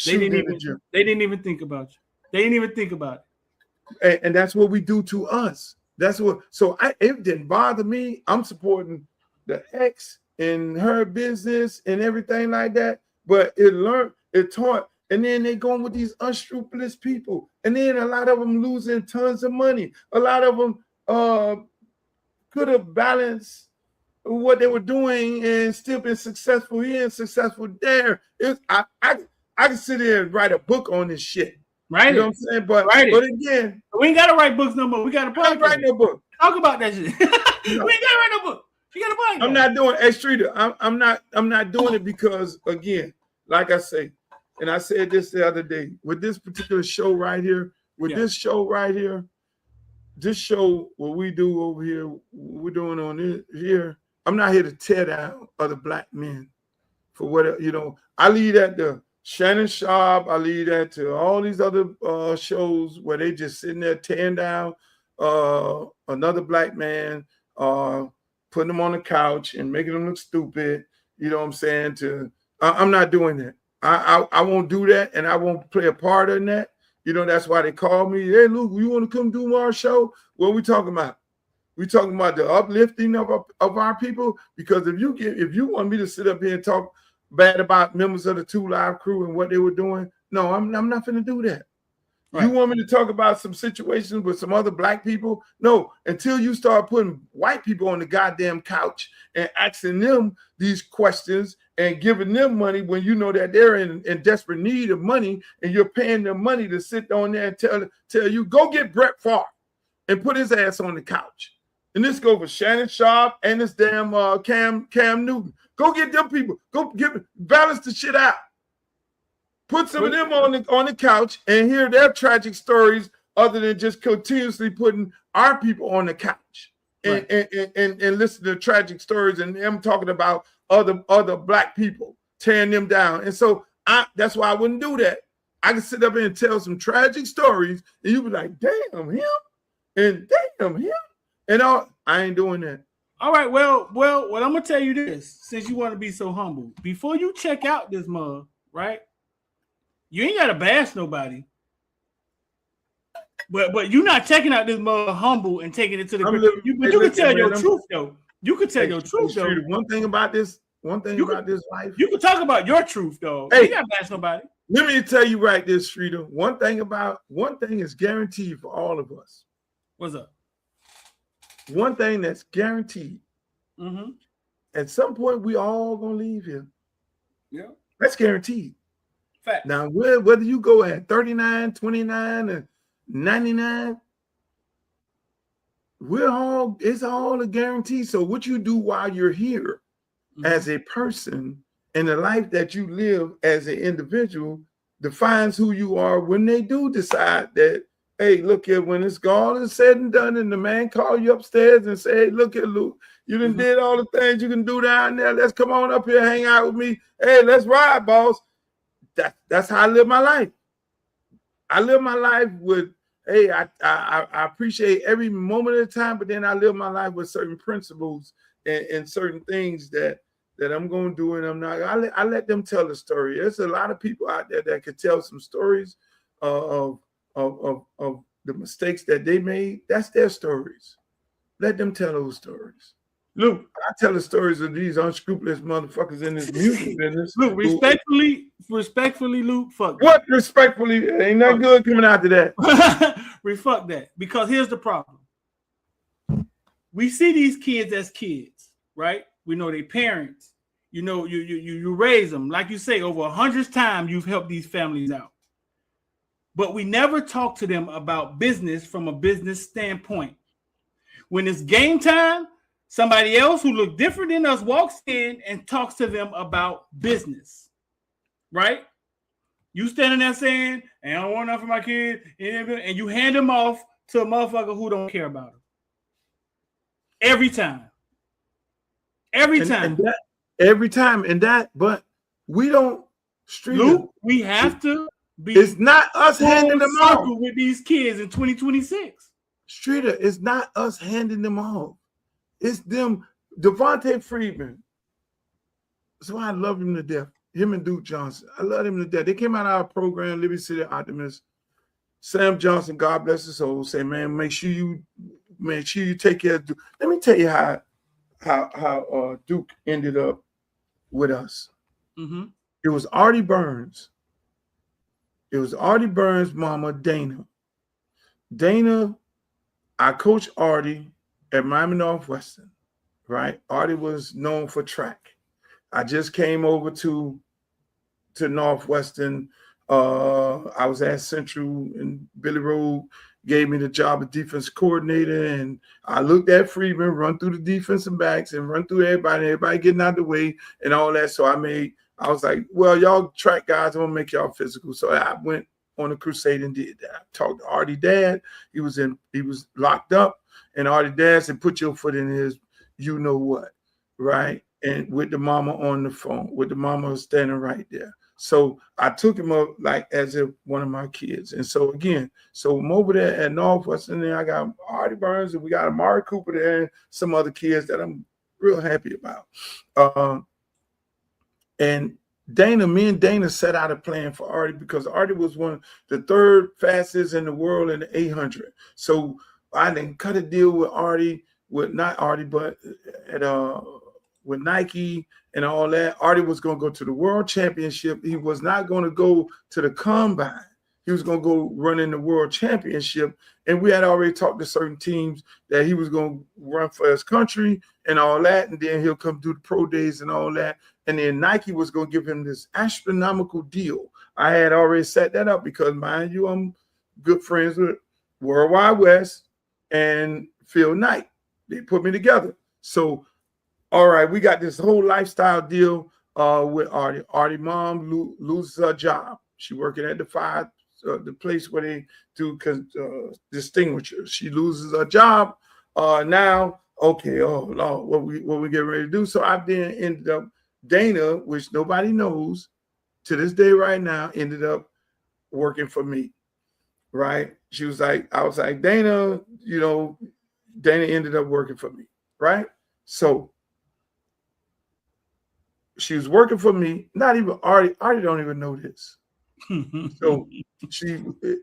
They didn't even think about you. They didn't even think about it. And that's what we do to us. It didn't bother me. I'm supporting the ex and her business and everything like that. But it taught. And then they going with these unscrupulous people. And then a lot of them losing tons of money. A lot of them could have balanced what they were doing and still been successful here and successful there. I can sit here and write a book on this shit. Right. You know what I'm saying? But again, we ain't got to write books no more. We got to write no book. Talk about that shit. We ain't got to write no book. You got to buy it. I'm not doing Streeter. I'm not doing it because, again, like I say, and I said this the other day, with this particular show right here, this show, what we do over here, we're doing on it here, I'm not here to tear down other black men for what, you know. I leave that to Shannon Sharp. I leave that to all these other shows where they just sitting there tearing down another black man, putting them on the couch and making them look stupid. You know what I'm saying? I'm not doing that. I won't do that, and I won't play a part in that. You know, that's why they call me. Hey, Luke, you want to come do our show? What are we talking about? We talking about the uplifting of our people. Because if you want me to sit up here and talk bad about members of the 2 Live crew and what they were doing, no, I'm not going to do that. Right. You want me to talk about some situations with some other black people? No, until you start putting white people on the goddamn couch and asking them these questions and giving them money when you know that they're in desperate need of money, and you're paying them money to sit on there and tell you, go get Brett Favre and put his ass on the couch. And this go for Shannon Sharp and this damn Cam Newton. Go get them people. Go balance the shit out. Put some of them on the couch and hear their tragic stories, other than just continuously putting our people on the couch and listen to tragic stories and them talking about other black people, tearing them down. And so that's why I wouldn't do that. I can sit up here and tell some tragic stories, and you be like, damn him, and damn him, and all. I ain't doing that. All right, well, I'm gonna tell you this, since you want to be so humble, before you check out this mug, right? You ain't gotta bash nobody, but you're not checking out this mug humble and taking it to the. But you can tell your truth though. You can tell your truth though. One thing about this life. You can talk about your truth though. Hey, you gotta bash nobody. Let me tell you right this, Shrita. One thing is guaranteed for all of us. What's up? One thing that's guaranteed. Mm-hmm. At some point, we all gonna leave here. Yeah, that's guaranteed. Fact. Now, whether you go at 39, 29, and 99, it's all a guarantee. So what you do while you're here as a person and the life that you live as an individual defines who you are when they do decide that, hey, look here, when it's all is said and done and the man call you upstairs and say, hey, look here, Luke, you done did all the things you can do down there. Let's come on up here, hang out with me. Hey, let's ride, boss. That's how I live my life. I live my life with, hey, I appreciate every moment of the time, but then I live my life with certain principles and certain things that I'm going to do, and I'm not. I let them tell the story. There's a lot of people out there that could tell some stories of the mistakes that they made. That's their stories. Let them tell those stories. Luke, I tell the stories of these unscrupulous motherfuckers in this music business. Luke, respectfully, Luke, fuck what that. Respectfully? Ain't nothing good coming out of that. Fuck that. Because here's the problem. We see these kids as kids, right? We know their parents. You know, you raise them. Like you say, over 100 times you've helped these families out. But we never talk to them about business from a business standpoint. When it's game time, somebody else who look different than us walks in and talks to them about business, right? You standing there saying, hey, I don't want enough for my kid, and you hand them off to a motherfucker who don't care about them. Every time. But we don't. Luke, we have to be. It's not us handing them off with these kids in 2026. Streeter, it's not us handing them off. It's them. Devontae Freeman. That's why I love him to death. Him and Duke Johnson. I love him to death. They came out of our program, Liberty City Optimist. Sam Johnson, God bless his soul, say, man, make sure you take care of Duke. Let me tell you how Duke ended up with us. Mm-hmm. It was Artie Burns. It was Artie Burns' mama, Dana. Dana, I coached Artie at Miami Northwestern, right? Artie was known for track. I just came over to Northwestern. I was at Central, and Billy Rowe gave me the job of defense coordinator, and I looked at Freeman run through the defensive backs and run through everybody getting out of the way and all that. So I was like, well, y'all track guys, I'm gonna make y'all physical. So I went on a crusade and did that. I talked to Artie dad. He was locked up, and Artie dad said, put your foot in his, you know what. right? And with the mama on the phone, with the mama standing right there. So I took him up like as if one of my kids. And so again, so I'm over there at Northwestern, and I got Artie Burns, and we got Amari Cooper there, and some other kids that I'm real happy about. And me and Dana set out a plan for Artie because Artie was the third fastest in the world in the 800. So I didn't cut a deal with Artie, not Artie, but with Nike and all that. Artie was going to go to the World Championship. He was not going to go to the Combine. He was going to go run in the World Championship. And we had already talked to certain teams that he was going to run for his country and all that. And then he'll come do the pro days and all that. And then Nike was going to give him this astronomical deal. I had already set that up because, mind you, I'm good friends with Worldwide West and Phil Knight. They put me together. So, all right, we got this whole lifestyle deal with Artie. Artie mom loses her job. She working at the place where they do distinguishers. She loses her job. Now, okay, oh Lord, what we get ready to do? So I then ended up, Dana, which nobody knows to this day right now, ended up working for me. Right? She was like, I was like, Dana, Dana ended up working for me. Right? So she was working for me. Not even Artie. Artie don't even know this. So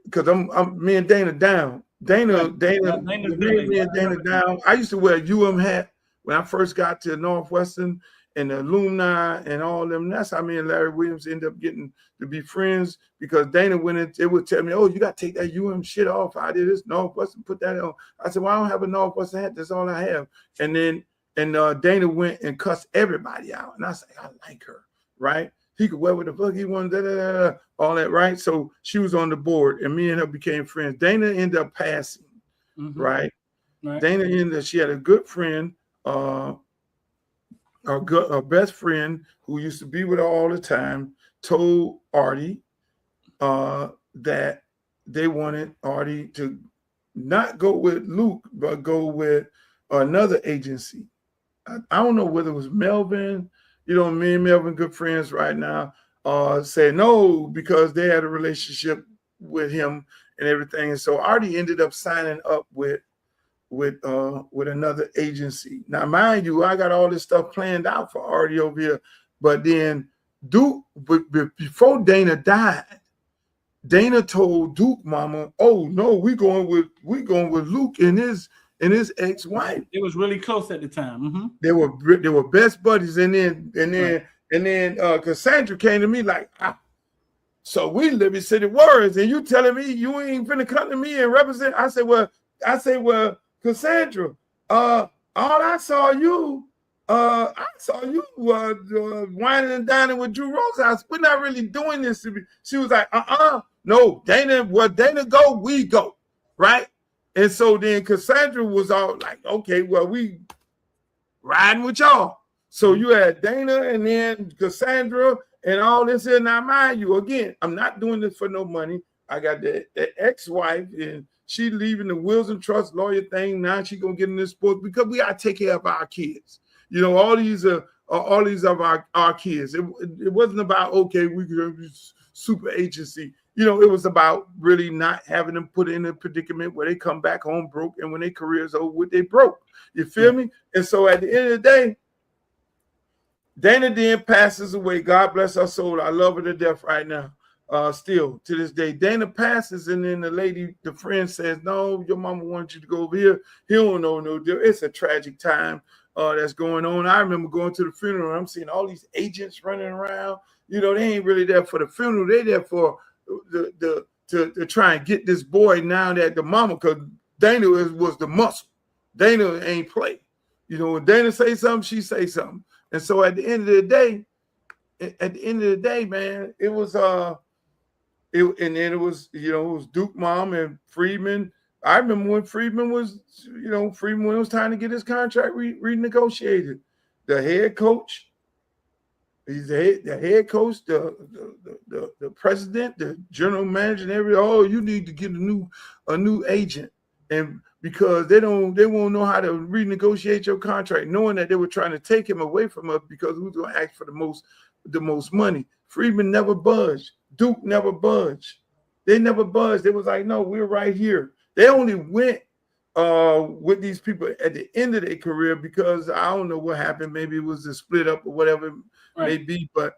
because I'm me and Dana down. Dana me and Dana down. I used to wear a UM hat when I first got to Northwestern and the alumni and all them. That's how me and Larry Williams ended up getting to be friends because Dana went in, it would tell me, oh, you got to take that UM shit off. I did this Northwestern, put that on. I said, well, I don't have a Northwestern hat. That's all I have. And then Dana went and cussed everybody out. And I said, I like her, right? He could wear what the fuck he wanted, all that, right? So she was on the board, and me and her became friends. Dana ended up passing, right? Dana she had a good friend, her best friend who used to be with her all the time, told Artie that they wanted Artie to not go with Luke, but go with another agency. I don't know whether it was Melvin. Me and Melvin, good friends right now, said no because they had a relationship with him and everything. And so Artie ended up signing up with another agency. Now, mind you, I got all this stuff planned out for Artie over here. But then Duke, before Dana died, Dana told Duke mama, "Oh no, we going with Luke and his ex-wife." It was really close at the time. They were best buddies, and then Cassandra came to me like, so we live in city words, and you telling me you ain't finna come to me and represent? I said, well, Cassandra, all I saw you whining and dining with Drew Rosehouse. We're not really doing this to be. She was like, no, Dana, where Dana go, we go, right? And so then Cassandra was all like, okay, well, we riding with y'all. So you had Dana and then Cassandra and all this. And now, mind you, again, I'm not doing this for no money. I got the ex-wife, and she leaving the wills and trust lawyer thing. Now she gonna get in this sport because we gotta take care of our kids. All these of our kids. It wasn't about, okay, we could be super agency. It was about really not having them put in a predicament where they come back home broke, and when their career's over, they broke. You feel me? And so at the end of the day, Dana then passes away. God bless her soul. I love her to death right now. Still to this day, Dana passes, and then the friend says, "No, your mama wants you to go over here." He don't know no deal. It's a tragic time that's going on. I remember going to the funeral. I'm seeing all these agents running around. They ain't really there for the funeral. They there for to try and get this boy now that the mama, because Dana was the muscle. Dana ain't play. When Dana say something, she say something. And so at the end of the day, man, it was it was Duke mom and Friedman. I remember when Friedman was when it was time to get his contract renegotiated. The head coach, he's the head coach, the president, the general manager, and you need to get a new agent. And because they won't know how to renegotiate your contract, knowing that they were trying to take him away from us because we was going to ask for the most money. Freeman never budged. Duke never budged. They never budged. They was like, no, we're right here. They only went with these people at the end of their career because I don't know what happened. Maybe it was a split up or whatever it may be, but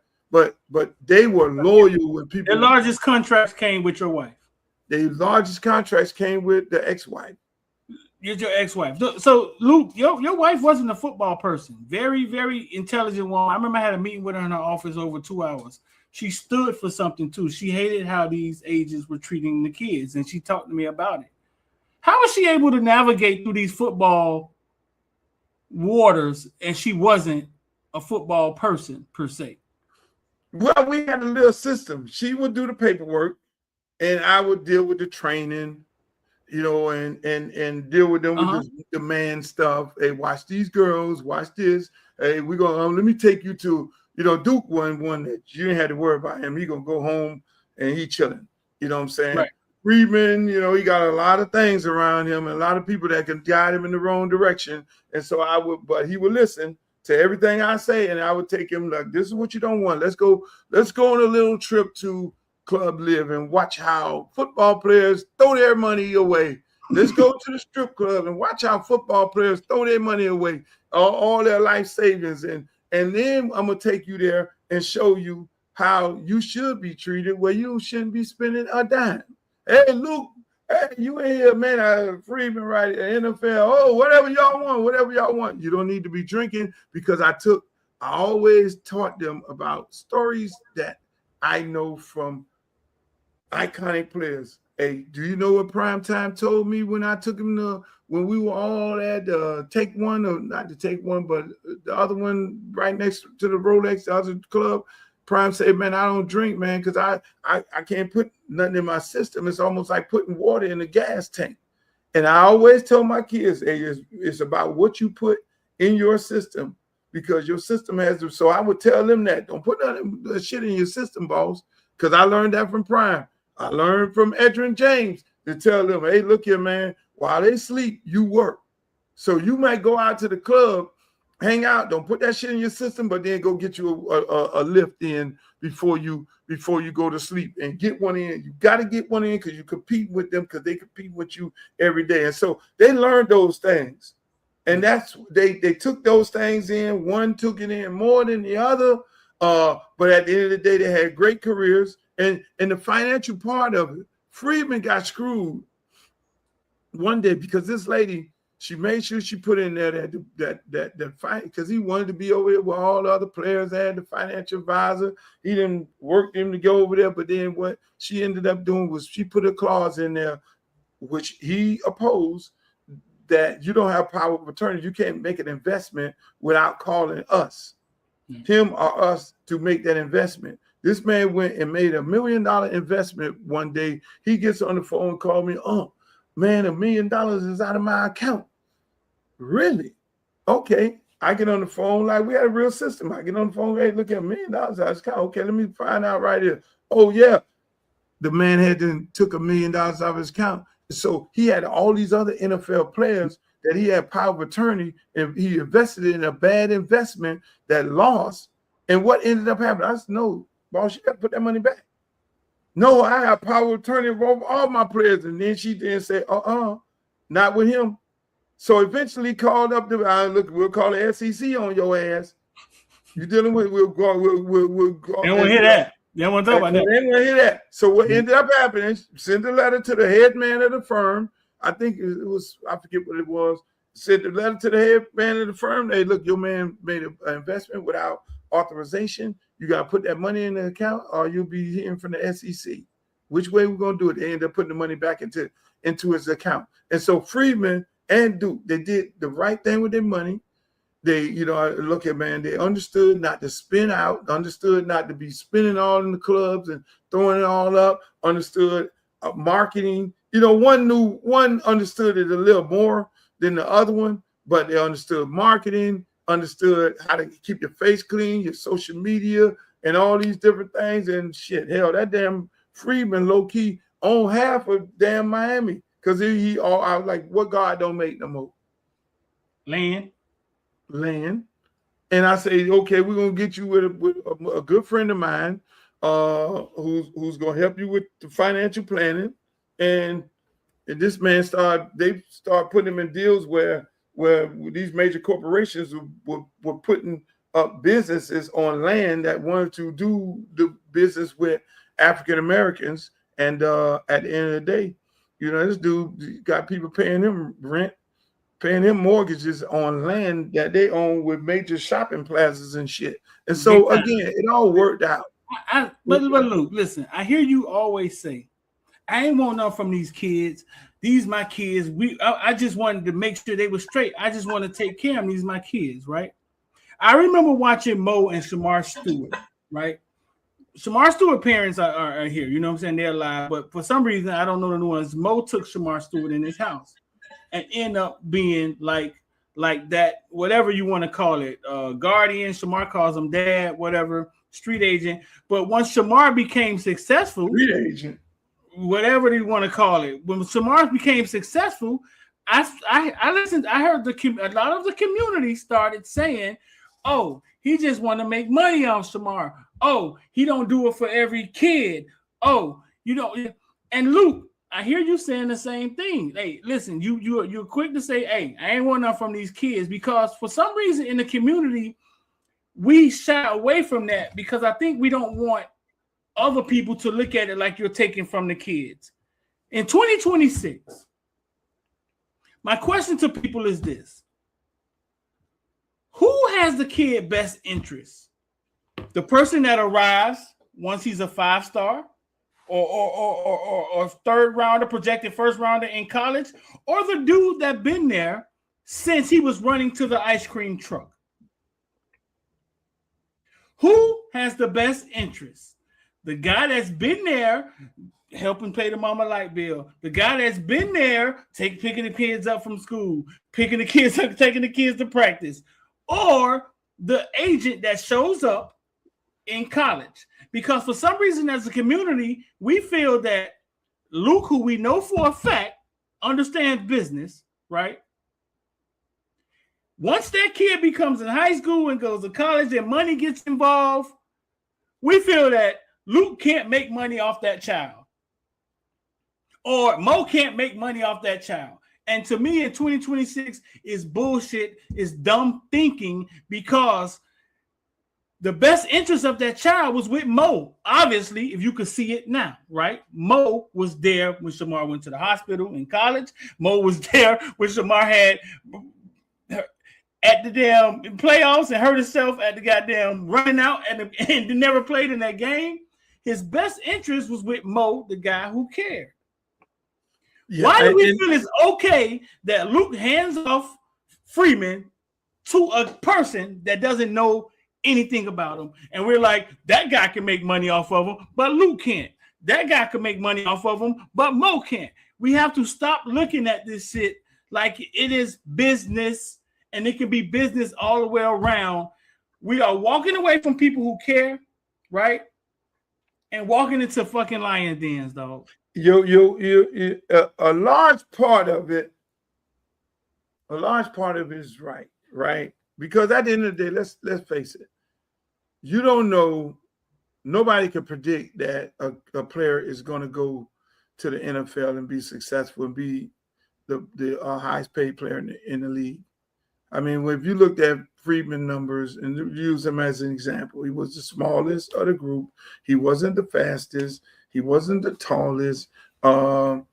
they were loyal when people. Their largest contracts came with your wife. The largest contracts came with the ex-wife. You're your ex-wife. So Luke, your wife wasn't a football person. Very, very intelligent woman. I remember I had a meeting with her in her office over 2 hours. She stood for something too. She hated how these agents were treating the kids, and she talked to me about it. How was she able to navigate through these football waters, and she wasn't a football person per se? Well, we had a little system. She would do the paperwork, and I would deal with the training, and deal with them with the man stuff. Hey, watch these girls, watch this. Hey, we're gonna let me take you to, Duke one that you didn't have to worry about him. He gonna go home and he chilling. You know what I'm saying? Right. Freeman, he got a lot of things around him and a lot of people that can guide him in the wrong direction. And so but he would listen to everything I say, and I would take him like, this is what you don't want. Let's go on a little trip to Club Live and watch how football players throw their money away. Let's go to the strip club and watch how football players throw their money away, all their life savings. And then I'm going to take you there and show you how you should be treated, where you shouldn't be spending a dime. Hey, Luke, hey, you in here, man, Freeman, right, NFL. Oh, whatever y'all want. You don't need to be drinking, because I always taught them about stories that I know from iconic players. Hey, do you know what Primetime told me when I took him when we were all at Take One, or not the Take One, but the other one right next to the Rolex, the other club? Prime said, man, I don't drink, man, because I can't put nothing in my system. It's almost like putting water in a gas tank. And I always tell my kids, hey, it's about what you put in your system, because your system has to. So I would tell them that. Don't put that shit in your system, boss, because I learned that from Prime. I learned from Edrin James to tell them, hey, look here, man, while they sleep, you work. So you might go out to the club, hang out, don't put that shit in your system, but then go get you a lift in before you go to sleep, and get one in. You got to get one in, because you compete with them, because they compete with you every day. And so they learned those things. And that's they took those things in. One took it in more than the other. But at the end of the day, they had great careers. And the financial part of it, Freeman got screwed one day because this lady, she made sure she put in there that because he wanted to be over there where all the other players had the financial advisor. He didn't work him to go over there, but then what she ended up doing was she put a clause in there, which he opposed, that you don't have power of attorney. You can't make an investment without calling us, him or us, to make that investment. This man went and made $1 million investment one day. He gets on the phone and called me, oh, man, $1 million is out of my account. Really? Okay. I get on the phone, like we had a real system. I get on the phone, hey, look at $1 million out of his account. Okay, let me find out right here. Oh, yeah. The man took $1 million out of his account. So he had all these other NFL players that he had power of attorney, and he invested in a bad investment that lost. And what ended up happening? I said, no, boss, you got to put that money back. No, I have power of attorney over all my players. And then she didn't say, not with him. So eventually called up we'll call the SEC on your ass. You dealing with, we'll go. They won't hear that. They won't talk about that. They won't hear that. So what ended up happening, send a letter to the head man of the firm. I think it was, I forget what it was. Sent a letter to the head man of the firm. Hey, look, your man made an investment without authorization. You got to put that money in the account, or you'll be hearing from the SEC. Which way we're going to do it? They end up putting the money back into his account. And so Freeman and Duke, they did the right thing with their money. They, look at, man, they understood not to spin out, understood not to be spending all in the clubs and throwing it all up, understood marketing. One understood it a little more than the other one, but they understood marketing, understood how to keep your face clean, your social media, and all these different things. And shit, hell, that damn Freeman low-key owned half of damn Miami. Because he all I was like, what God don't make no more? Land. And I say, okay, we're gonna get you with a good friend of mine, who's gonna help you with the financial planning. And this man they start putting him in deals where these major corporations were putting up businesses on land that wanted to do the business with African Americans. And at the end of the day, this dude got people paying him rent, paying him mortgages on land that they own with major shopping plazas and shit. And so again, it all worked out. But Luke, listen, I hear you always say, I ain't want nothing from these kids. These my kids. I just wanted to make sure they were straight. I just want to take care of them. These my kids, right? I remember watching Mo and Shamar Stewart, right? Shamar Stewart parents are here. You know what I'm saying? They're alive. But for some reason, I don't know the nuance. Mo took Shamar Stewart in his house and end up being like that, whatever you want to call it, guardian. Shamar calls him dad, whatever, street agent. But once Shamar became successful, street agent, whatever you want to call it, when Shamar became successful, I listened. I heard a lot of the community started saying, "Oh, he just want to make money off Shamar. Oh, he don't do it for every kid. Oh, And Luke, I hear you saying the same thing. Hey, listen, you're quick to say, "Hey, I ain't want nothing from these kids," because for some reason in the community we shy away from that because I think we don't want other people to look at it like you're taking from the kids. In 2026, my question to people is this: who has the kid best interest? The person that arrives once he's a 5-star or third rounder, projected first rounder in college, or the dude that been there since he was running to the ice cream truck? Who has the best interest? The guy that's been there helping pay the mama light bill, the guy that's been there picking the kids up from school, picking the kids up, taking the kids to practice, or the agent that shows up in college? Because for some reason as a community, we feel that Luke, who we know for a fact understands business, right? Once that kid becomes in high school and goes to college and money gets involved, we feel that Luke can't make money off that child, or Mo can't make money off that child. And to me, in 2026 is bullshit, is dumb thinking, because the best interest of that child was with Mo. Obviously, if you could see it now, right? Mo was there when Shamar went to the hospital in college. Mo was there when Shamar had at the damn playoffs and hurt himself at the goddamn running out and never played in that game. His best interest was with Mo, the guy who cared. Yeah, why do we feel it's okay that Luke hands off Freeman to a person that doesn't know anything about him? And we're like, that guy can make money off of him, but Luke can't. That guy can make money off of him, but Mo can't. We have to stop looking at this shit like it is business, and it can be business all the way around. We are walking away from people who care, right? And walking into fucking lion dens, dog. A large part of it is right? Because at the end of the day, let's face it, you don't know, nobody can predict that a player is going to go to the NFL and be successful and be the highest paid player in the league. I mean, if you looked at Freeman numbers and use him as an example, he was the smallest of the group. He wasn't the fastest. He wasn't the tallest. But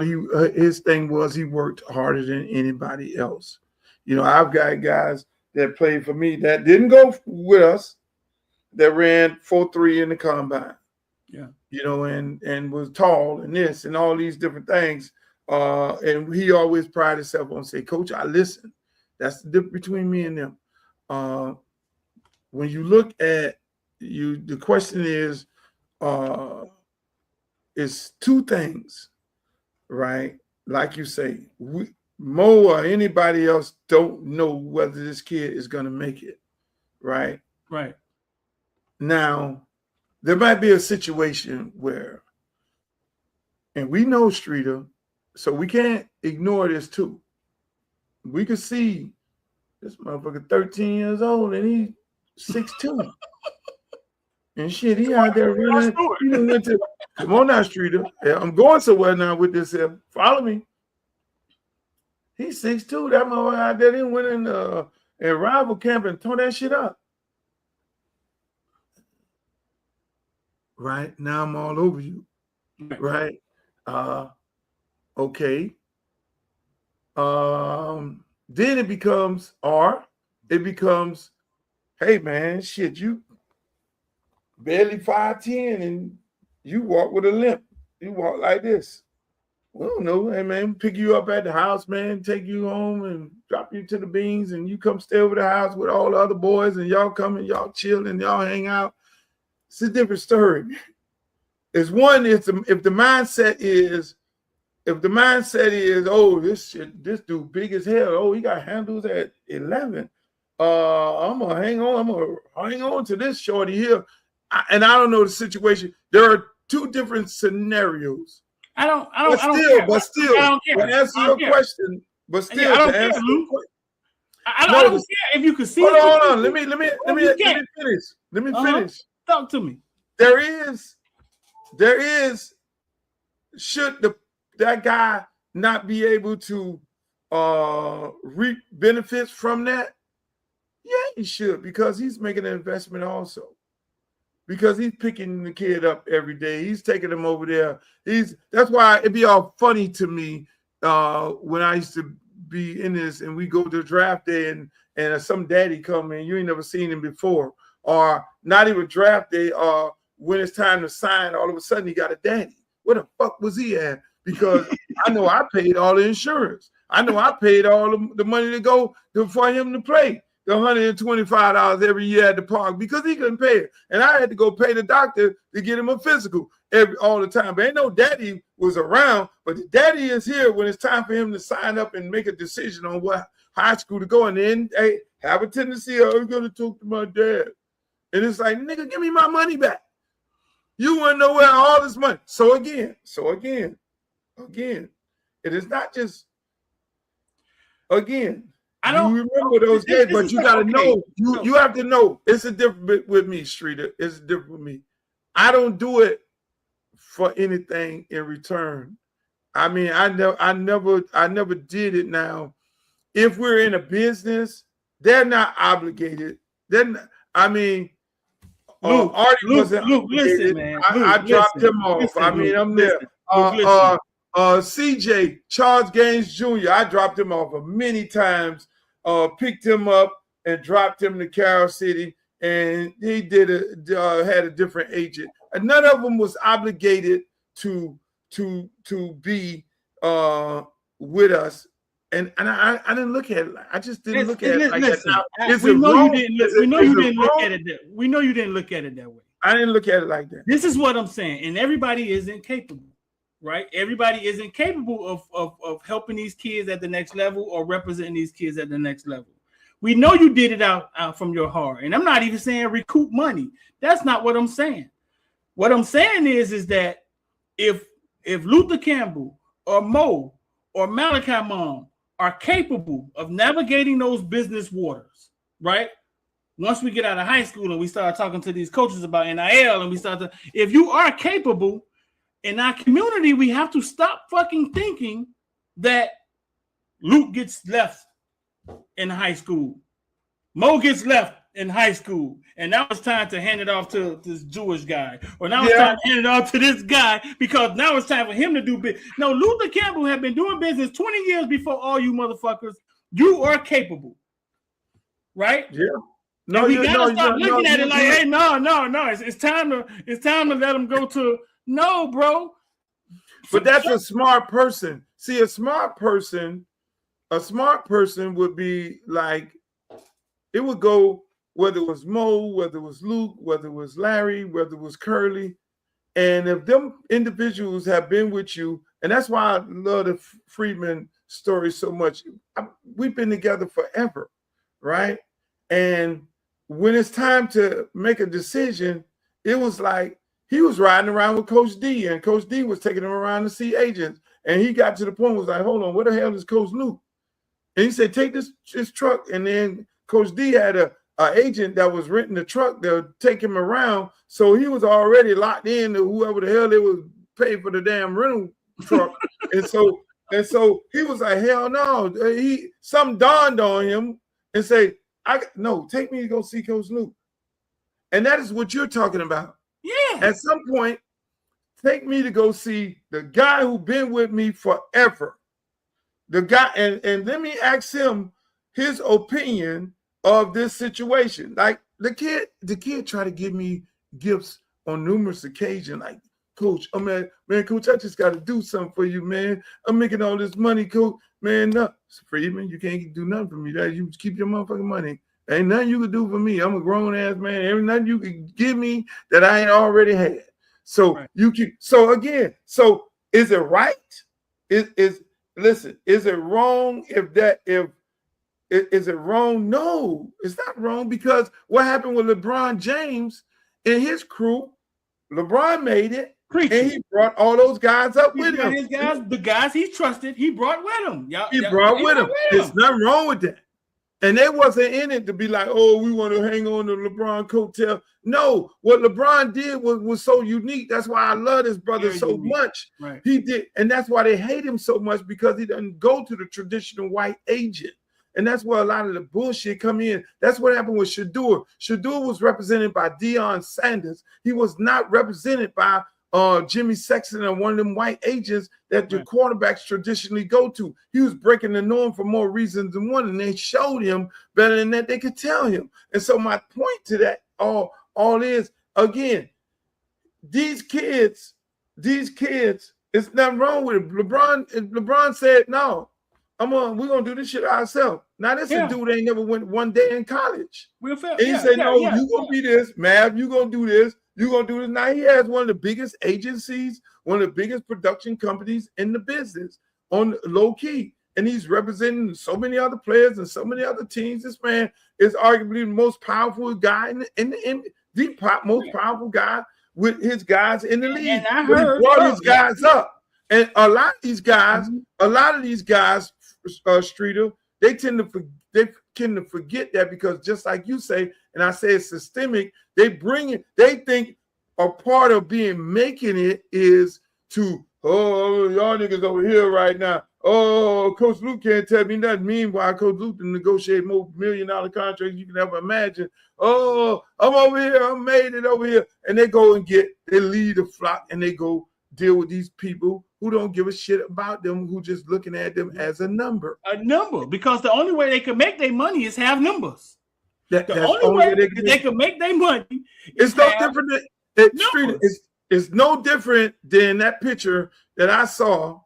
his thing was he worked harder than anybody else. I've got guys that played for me that didn't go with us that ran 4.3 in the combine. Yeah. And was tall and this and all these different things. And he always prided himself on saying, "Coach, I listen." That's the difference between me and them. When you look at the question is two things, right? Like you say, Mo or anybody else don't know whether this kid is going to make it, right? Right. Now, there might be a situation where, and we know Streeter, So we can't ignore this too. We could see this motherfucker 13 years old and he's 6'2". And shit, he out there running. He done went to, come on now, Streeter. I'm going somewhere now with this. Follow me. He's 6'2". That motherfucker out there, he went in rival camp and tore that shit up. Right now, I'm all over you. Right? Okay. Then it becomes, hey man, shit, you barely 5'10" and you walk with a limp. You walk like this. We don't know. Hey man, pick you up at the house, man, take you home and drop you to the beans, and you come stay over the house with all the other boys, and y'all come and y'all chill and y'all hang out. It's a different story. It's one, if the mindset is, oh, this dude big as hell. Oh, he got handles at 11. I'm gonna hang on to this shorty here. And I don't know the situation. There are two different scenarios. I don't Still, to answer your question, I don't care if you can see. Hold on. Let me finish. Let me finish. Talk to me. There is. Should that guy not be able to reap benefits from that? Yeah, he should, because he's making an investment also. Because he's picking the kid up every day. He's taking him over there. That's why it'd be all funny to me when I used to be in this and we go to the draft day and some daddy come in, you ain't never seen him before, or not even draft day, or when it's time to sign, all of a sudden he got a daddy. Where the fuck was he at? Because I know I paid all the insurance. I know I paid all the money to go for him to play. The $125 every year at the park because he couldn't pay it. And I had to go pay the doctor to get him a physical all the time. But ain't no daddy was around, but the daddy is here when it's time for him to sign up and make a decision on what high school to go. And then hey, have a tendency of, I'm going to talk to my dad. And it's like, nigga, give me my money back. You want to know where all this money. So again, it is not just, again, I don't remember those days, but you got to know, you have to know, it's a different with me, Streeter. It's different with me. I don't do it for anything in return. I mean, I never did it. Now, if we're in a business, they're not obligated. Then I mean, Artie wasn't obligated. Listen, man. I dropped him off. Listen, I mean, I'm there. CJ, Charles Gaines Jr., I dropped him off many times, picked him up and dropped him to Carroll City, and he had a different agent. And none of them was obligated to be with us. And I didn't look at it. I just didn't look at it like that. We know you didn't look at it that way. I didn't look at it like that. This is what I'm saying. And everybody isn't capable. Right? Everybody isn't capable of helping these kids at the next level or representing these kids at the next level. We know you did it out from your heart. And I'm not even saying recoup money. That's not what I'm saying. What I'm saying is that if Luther Campbell or Mo or Malachi Mom are capable of navigating those business waters, right? Once we get out of high school and we start talking to these coaches about NIL and if you are capable, in our community, we have to stop fucking thinking that Luke gets left in high school. Mo gets left in high school. And now it's time to hand it off to this Jewish guy. Or now it's time to hand it off to this guy because now it's time for him to do business. No, Luther Campbell had been doing business 20 years before all you motherfuckers. You are capable. Right? Yeah. No, we gotta stop looking at it like, hey, no. It's time to let him go to. No, bro. But that's a smart person. See, a smart person would be like, it would go, whether it was Mo, whether it was Luke, whether it was Larry, whether it was Curly. And if them individuals have been with you, and that's why I love the Friedman story so much. We've been together forever, right? And when it's time to make a decision, it was like, he was riding around with Coach D, and Coach D was taking him around to see agents. And he got to the point was like, hold on, where the hell is Coach Luke? And he said, take this truck. And then Coach D had a agent that was renting the truck to take him around. So he was already locked in to whoever the hell they was paying for the damn rental truck. and so he was like, hell no. Something dawned on him and say, no, take me to go see Coach Luke. And that is what you're talking about. Yeah. At some point, take me to go see the guy who been with me forever. The guy, and let me ask him his opinion of this situation. Like the kid tried to give me gifts on numerous occasions. Like, Coach, oh man, Coach, I just got to do something for you, man. I'm making all this money, Coach. Man, no, Freeman, you can't do nothing for me. That you keep your motherfucking money. Ain't nothing you can do for me. I'm a grown ass man. Ain't nothing you can give me that I ain't already had. So right. So is it right? Listen, is it wrong is it wrong? No, it's not wrong, because what happened with LeBron James and his crew, LeBron made it. And he brought all those guys up with him. His guys, the guys he trusted, he brought with him. He brought with him. There's nothing wrong with that. And they wasn't in it to be like, oh, we want to hang on to LeBron coattail. No, what LeBron did was so unique. That's why I love his brother so much. Right. He did, and that's why they hate him so much, because he doesn't go to the traditional white agent. And that's where a lot of the bullshit come in. That's what happened with Shador. Shador was represented by Deion Sanders. He was not represented by Jimmy Sexton and one of them white agents that the quarterbacks traditionally go to. He was breaking the norm for more reasons than one, and they showed him better than that they could tell him. And so my point to that all is, again, these kids, it's nothing wrong with it. LeBron said, no, we're gonna do this shit ourselves. Now this a dude ain't never went one day in college. Real fair. And he said, no, you gonna be this, Mav, you gonna do this. You're going to do this. Now he has one of the biggest agencies, one of the biggest production companies in the business on low key. And he's representing so many other players and so many other teams. This man is arguably the most powerful guy most powerful guy with his guys in the league. And I heard he brought his guys up. And a lot of these guys, Streeter, they tend to forget that, because just like you say, and I say it's systemic, they think a part of making it is to, oh, y'all niggas over here right now. Oh, Coach Luke can't tell me nothing. Meanwhile, Coach Luke can negotiate more $1 million contracts you can ever imagine. Oh, I'm over here. I made it over here. And they go and they lead the flock, and they go deal with these people who don't give a shit about them, who just looking at them as a number. A number, because the only way they can make their money is have numbers. The only way they can make their money. It's no different it's no different than that picture that I saw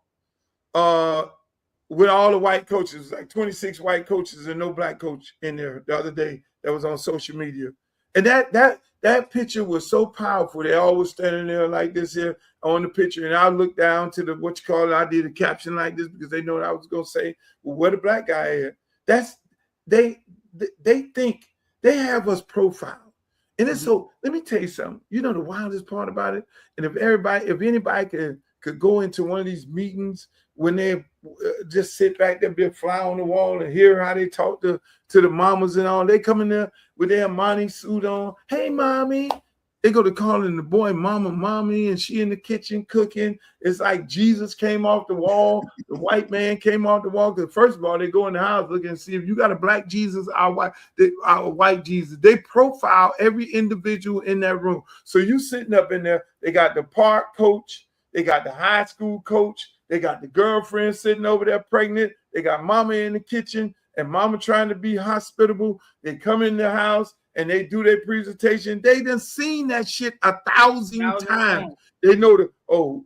with all the white coaches, like 26 white coaches and no black coach in there the other day that was on social media. And that picture was so powerful. They all was standing there like this here on the picture. And I looked down to I did a caption like this because they know what I was going to say. Well, where the black guy is? They think they have us profiled. And it's so, let me tell you something. You know the wildest part about it? And if anybody could go into one of these meetings when they just sit back there, be a fly on the wall, and hear how they talk to the mamas and all, they come in there with their Armani suit on. Hey, mommy. They go to calling the boy mama, mommy, and she in the kitchen cooking. It's like Jesus came off the wall. The white man came off the wall. Because first of all, they go in the house looking and see if you got a black Jesus, our white Jesus. They profile every individual in that room. So you sitting up in there, they got the park coach, they got the high school coach, they got the girlfriend sitting over there pregnant, they got mama in the kitchen, and mama trying to be hospitable. They come in the house and they do their presentation. They done seen that shit 1,000 times. They know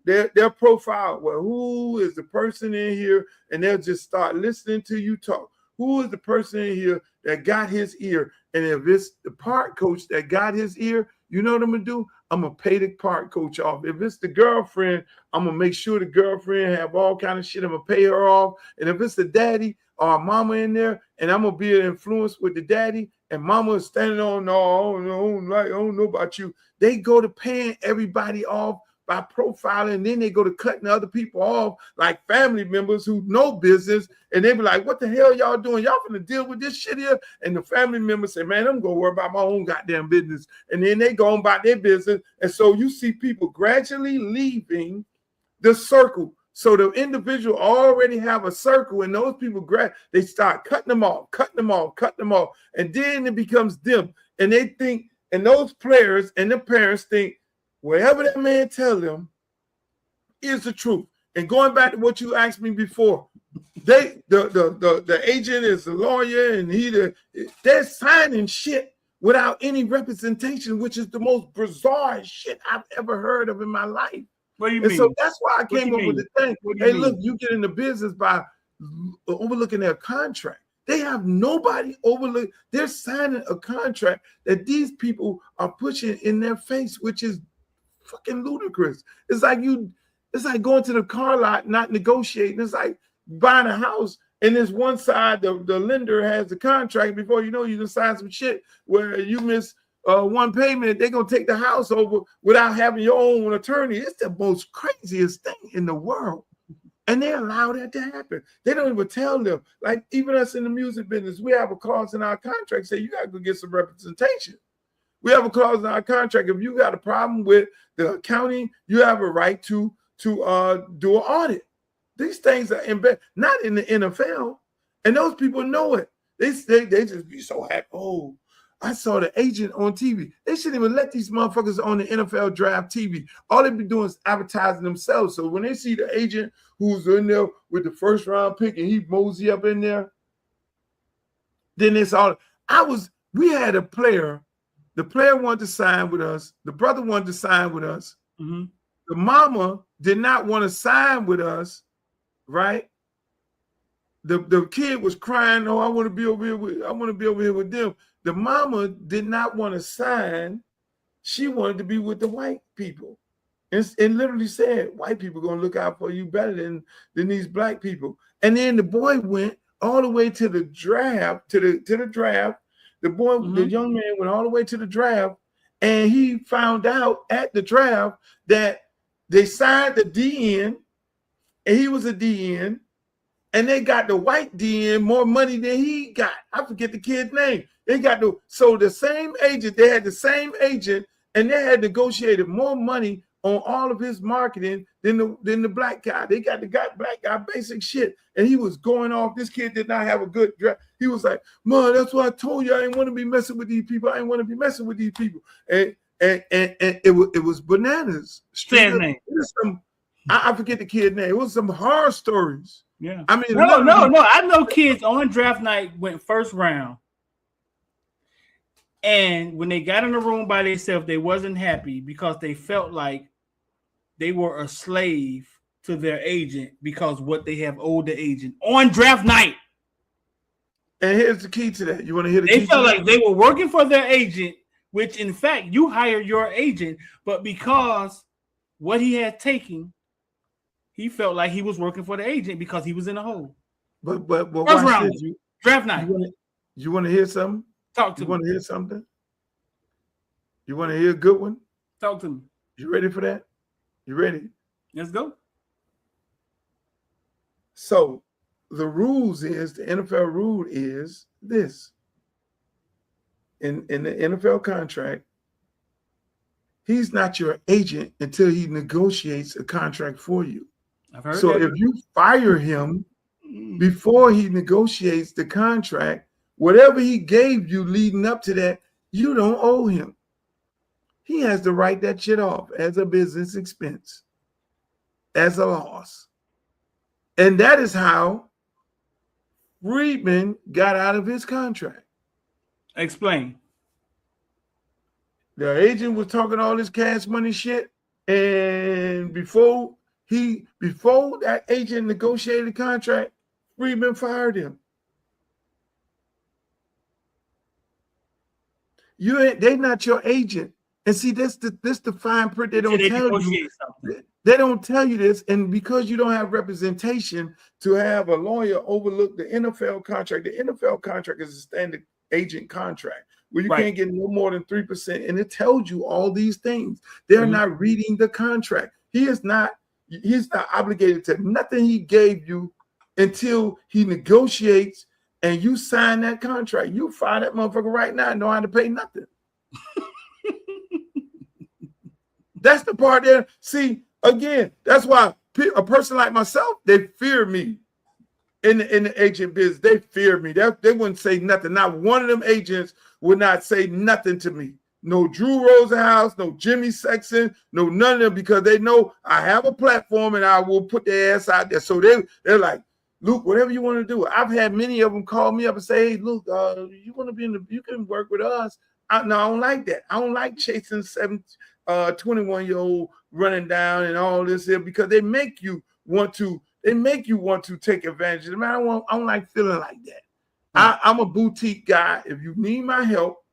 their profile. Well, who is the person in here? And they'll just start listening to you talk. Who is the person in here that got his ear? And if it's the park coach that got his ear, you know what I'm gonna do? I'm gonna pay the park coach off. If it's the girlfriend, I'm gonna make sure the girlfriend have all kind of shit. I'm gonna pay her off. And if it's the daddy or mama in there, and I'm gonna be an influence with the daddy, and mama is standing on, no, I don't know about you. They go to paying everybody off by profiling, and then they go to cutting other people off, like family members who know business, and they be like, what the hell y'all doing? Y'all finna deal with this shit here? And the family members say, man, I'm gonna worry about my own goddamn business. And then they go on about their business. And so you see people gradually leaving the circle. So the individual already have a circle, and those people they start cutting them off, and then it becomes them. And they think, and those players and the parents think, whatever that man tell them is the truth. And going back to what you asked me before, the agent is the lawyer, and they're signing shit without any representation, which is the most bizarre shit I've ever heard of in my life. What do you and mean? So that's why I came up mean? with the thing. Hey, look, you get into business by overlooking their contract. They have nobody overlook. They're signing a contract that these people are pushing in their face, which is fucking ludicrous. It's like going to the car lot, not negotiating. It's like buying a house, and there's one side, the lender has the contract. Before you know, you just sign some shit where you miss one payment, they're gonna take the house over without having your own attorney. It's the most craziest thing in the world, and they allow that to happen. They don't even tell them. Like even us in the music business, we have a clause in our contract say you gotta go get some representation. We have a clause in our contract. If you got a problem with the accounting, you have a right to do an audit. These things are embedded, not in the NFL, and those people know it. They just be so happy. Oh, I saw the agent on TV. They shouldn't even let these motherfuckers on the NFL draft TV. All they be doing is advertising themselves. So when they see the agent who's in there with the first round pick and he mosey up in there, then it's all. We had a player. The player wanted to sign with us. The brother wanted to sign with us. Mm-hmm. The mama did not want to sign with us, right? The kid was crying, oh, I want to be over here with them. The mama did not want to sign. She wanted to be with the white people. And literally said, white people are going to look out for you better than these black people. And then the boy went all the way to the draft, to the draft. The boy, the young man went all the way to the draft, and he found out at the draft that they signed the DN, and he was a DN, and they got the white DN more money than he got. I forget the kid's name. They got the same agent, they had the same agent, and they had negotiated more money on all of his marketing than the black guy. They got the black guy basic shit, and he was going off. This kid did not have a good draft. He was like, "Man, that's why I told you I didn't want to be messing with these people. I didn't want to be messing with these people." And it was bananas. I forget the kid's name. It was some horror stories. Yeah. I mean, no. I know kids on draft night went first round, and when they got in the room by themselves, they wasn't happy because they felt like they were a slave to their agent because what they have owed the agent on draft night. And here's the key to that. You want to hear the key? They felt like they were working for their agent, which in fact you hire your agent, but because what he had taken, he felt like he was working for the agent because he was in a hole. But first round, draft night. You want to hear something? Talk to me. You want to hear something? You want to hear a good one? Talk to me. You ready for that? You ready? Let's go. So the rules is, the NFL rule is this. In the NFL contract, he's not your agent until he negotiates a contract for you. I've heard so that. If you fire him before he negotiates the contract, whatever he gave you leading up to that, you don't owe him. He has to write that shit off as a business expense, as a loss. And that is how Friedman got out of his contract. Explain. The agent was talking all this cash money shit, and before that agent negotiated the contract, Friedman fired him. They're not your agent. And see, this the fine print. They don't tell you. They don't tell you this, and because you don't have representation to have a lawyer overlook the NFL contract. The NFL contract is a standard agent contract. where you Right. can't get no more than 3%. And it tells you all these things. They're not reading the contract. He's not obligated to nothing he gave you until he negotiates and you sign that contract. You fire that motherfucker right now and don't have to pay nothing. That's the part there. See, again, that's why a person like myself, they fear me in the agent business. They fear me. They wouldn't say nothing. Not one of them agents would not say nothing to me. No Drew Rosenhaus, no Jimmy Sexton, no none of them, because they know I have a platform and I will put their ass out there. So they're like, Luke, whatever you want to do. I've had many of them call me up and say, hey, Luke, you want to be you can work with us. No, I don't like that. I don't like chasing 21-year-old running down and all this here, because they make you want to take advantage of them. I don't like feeling like that. I'm a boutique guy. If you need my help,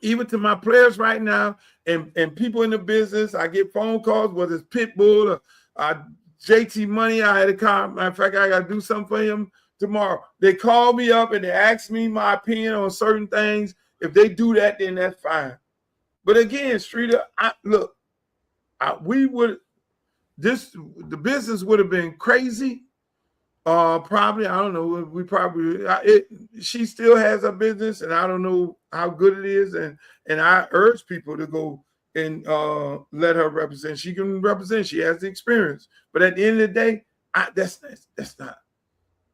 even to my players right now and people in the business, I get phone calls, whether it's Pitbull or JT Money. I had a call. Matter of fact, I got to do something for him tomorrow. They call me up and they ask me my opinion on certain things. If they do that, then that's fine. But again, Streeter, the business would have been crazy. Probably, I don't know. She still has a business, and I don't know how good it is. And I urge people to go and let her represent. She can represent. She has the experience. But at the end of the day, that's not.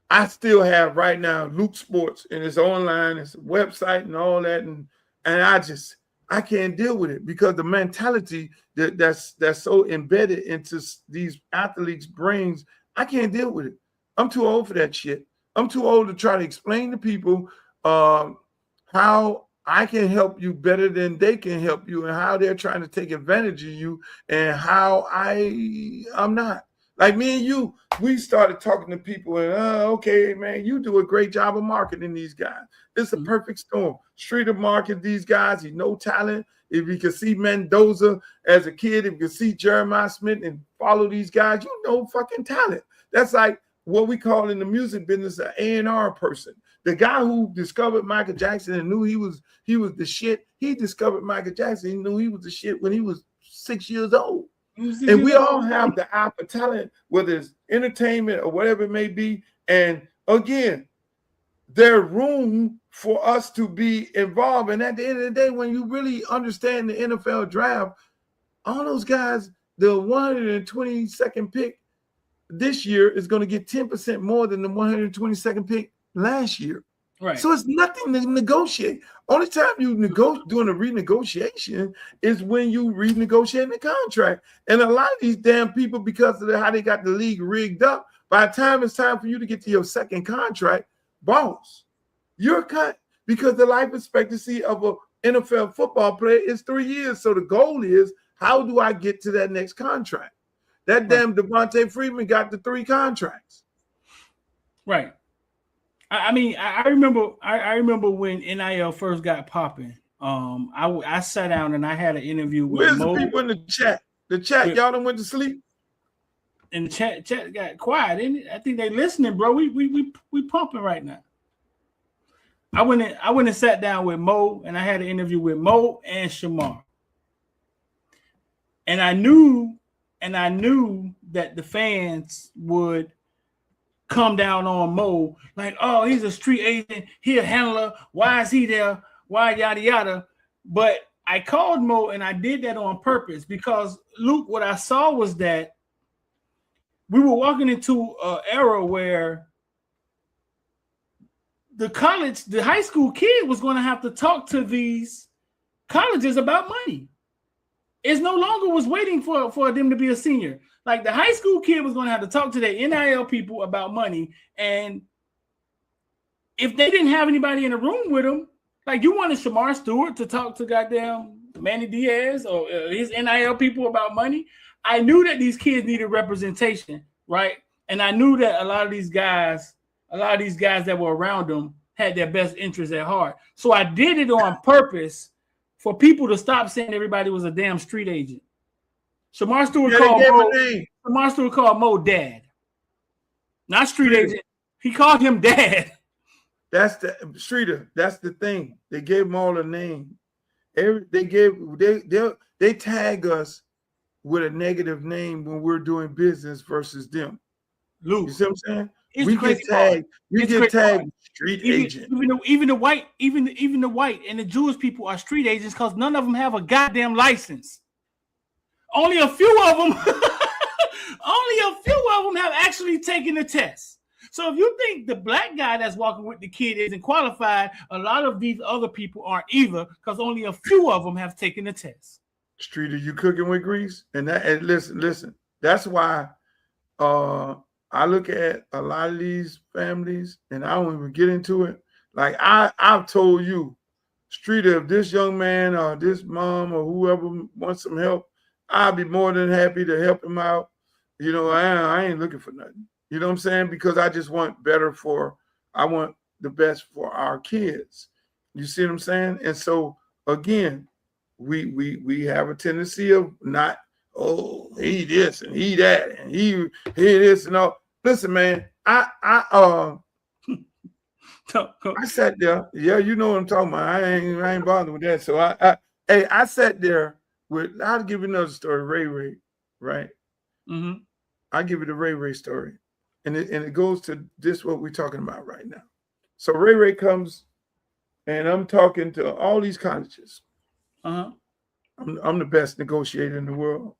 I still have right now Luke Sports, and it's online, it's a website and all that, and I can't deal with it, because the mentality that's so embedded into these athletes' brains, I can't deal with it. I'm too old for that shit. I'm too old to try to explain to people how I can help you better than they can help you, and how they're trying to take advantage of you, and how I'm not. Like me and you, we started talking to people, and okay, man, you do a great job of marketing these guys. It's a perfect storm. Streeter market these guys. He no talent. If you can see Mendoza as a kid, if you can see Jeremiah Smith and follow these guys, you know fucking talent. That's like what we call in the music business an A&R person. The guy who discovered Michael Jackson and knew he was the shit, he discovered Michael Jackson. He knew he was the shit when he was 6 years old. And we all have the eye for talent, whether it's entertainment or whatever it may be. And again, there's room for us to be involved. And at the end of the day, when you really understand the NFL draft, all those guys, the 122nd pick this year is going to get 10% more than the 122nd pick last year. Right. So it's nothing to negotiate. Only time you doing a renegotiation is when you renegotiate the contract. And a lot of these damn people, because of how they got the league rigged up, by the time it's time for you to get to your second contract, boss, you're cut, because the life expectancy of an NFL football player is 3 years. So the goal is, how do I get to that next contract? That damn Devontae Freeman got the 3 contracts. Right. I mean, I remember when NIL first got popping. I sat down and I had an interview with Where's Mo. the people in the chat? The chat, y'all done went to sleep? And the chat got quiet. I think they listening, bro. We pumping right now. I went and sat down with Mo, and I had an interview with Mo and Shamar. And I knew that the fans would come down on Mo, like, oh, he's a street agent, he a handler, why is he there, why yada yada. But I called Mo, and I did that on purpose, because Luke, what I saw was that we were walking into an era where the high school kid was going to have to talk to these colleges about money. It's no longer was waiting for them to be a senior. Like, the high school kid was going to have to talk to their NIL people about money. And if they didn't have anybody in the room with them, like, you wanted Shamar Stewart to talk to goddamn Manny Diaz or his NIL people about money. I knew that these kids needed representation, right? And I knew that a lot of these guys that were around them had their best interests at heart. So I did it on purpose for people to stop saying everybody was a damn street agent. Shamar Stewart called Mo dad, not street agent. He called him dad. That's the Streeter. That's the thing. They gave them all a name. They tag us with a negative name when we're doing business versus them. Luke, you see what I'm saying? It's We get tagged. We get tagged street agent. Even the white and the Jewish people are street agents because none of them have a goddamn license. Only a few of them have actually taken the test. So if you think the black guy that's walking with the kid isn't qualified, a lot of these other people aren't either because only a few of them have taken the test. Streeter, you cooking with grease? And listen. That's why I look at a lot of these families, and I don't even get into it. Like I've told you, Streeter, if this young man or this mom or whoever wants some help, I'll be more than happy to help him out. You know, I ain't looking for nothing. You know what I'm saying? Because I just want I want the best for our kids. You see what I'm saying? And so again, we have a tendency of not, oh, he this and he that and he this and all. Listen, man, I sat there. Yeah, you know what I'm talking about. I ain't bothered with that. So I sat there with. I'll give you another story. Ray, right? Mm-hmm. I'll give you the Ray story, and it goes to this what we're talking about right now. So Ray comes, and I'm talking to all these colleges. Uh-huh. I'm the best negotiator in the world.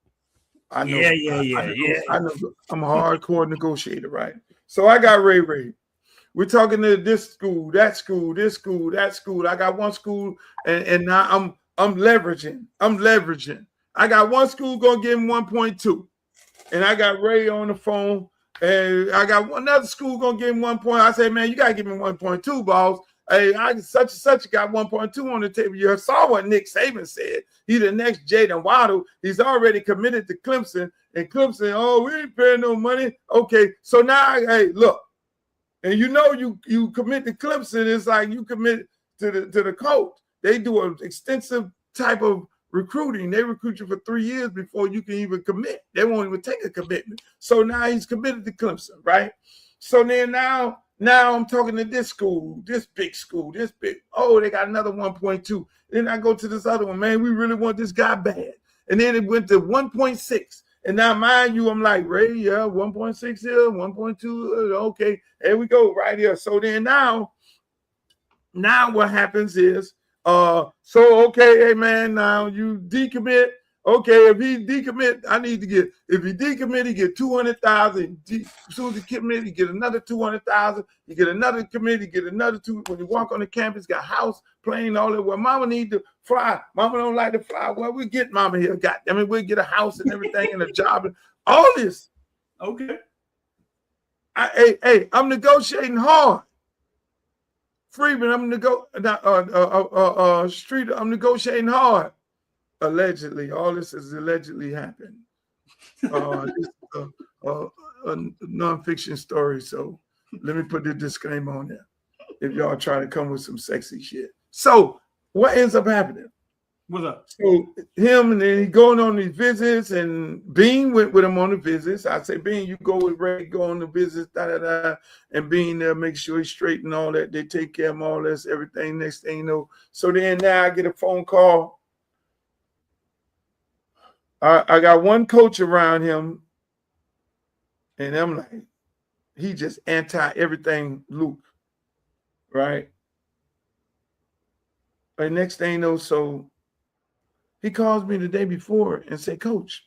I know. Yeah. I know. I'm a hardcore negotiator, right? So I got Ray. We're talking to this school, that school, this school, that school. I got one school, and now I'm leveraging. I got one school gonna give him 1.2, and I got Ray on the phone, and I got another school gonna give him 1 point. I say, man, you gotta give me 1.2, boss. Hey, such and such got 1.2 on the table. You saw what Nick Saban said. He's the next Jaden Waddle. He's already committed to Clemson. And Clemson, oh, we ain't paying no money. Okay, so now, hey, look. And you know you commit to Clemson, it's like you commit to the coach. They do an extensive type of recruiting. They recruit you for 3 years before you can even commit. They won't even take a commitment. So now he's committed to Clemson, right? So then now I'm talking to this school, this big school, oh, they got another 1.2. Then I go to this other one, man, we really want this guy bad. And then it went to 1.6. And now, mind you, I'm like, Ray, yeah, 1.6 here, 1.2, okay, here we go, right here. So then now what happens is, okay, hey, man, now you decommit. Okay, if he decommit, if he decommit, he get 200,000. As soon as he commit, he get another 200,000. You get another commit, he get another two. When you walk on the campus, got house, plane, all that. Well, mama need to fly. Mama don't like to fly. Well, we get mama here. We'll get a house and everything and a job and all this. Okay. I'm negotiating hard. Freeman, Street, I'm negotiating hard. Allegedly, all this has allegedly happened. This is a non-fiction story, so let me put the disclaimer on there. If y'all try to come with some sexy shit. So what ends up happening? What's up? So him and then he going on these visits, and Bean went with him on the visits. I say, Bean, you go with Ray, go on the visits, and Bean there, make sure he's straight and all that. They take care of all this, everything. Next thing you know, so then now I get a phone call. I got one coach around him, and I'm like, he just anti everything Luke, right? And next thing you know, so he calls me the day before and say, Coach,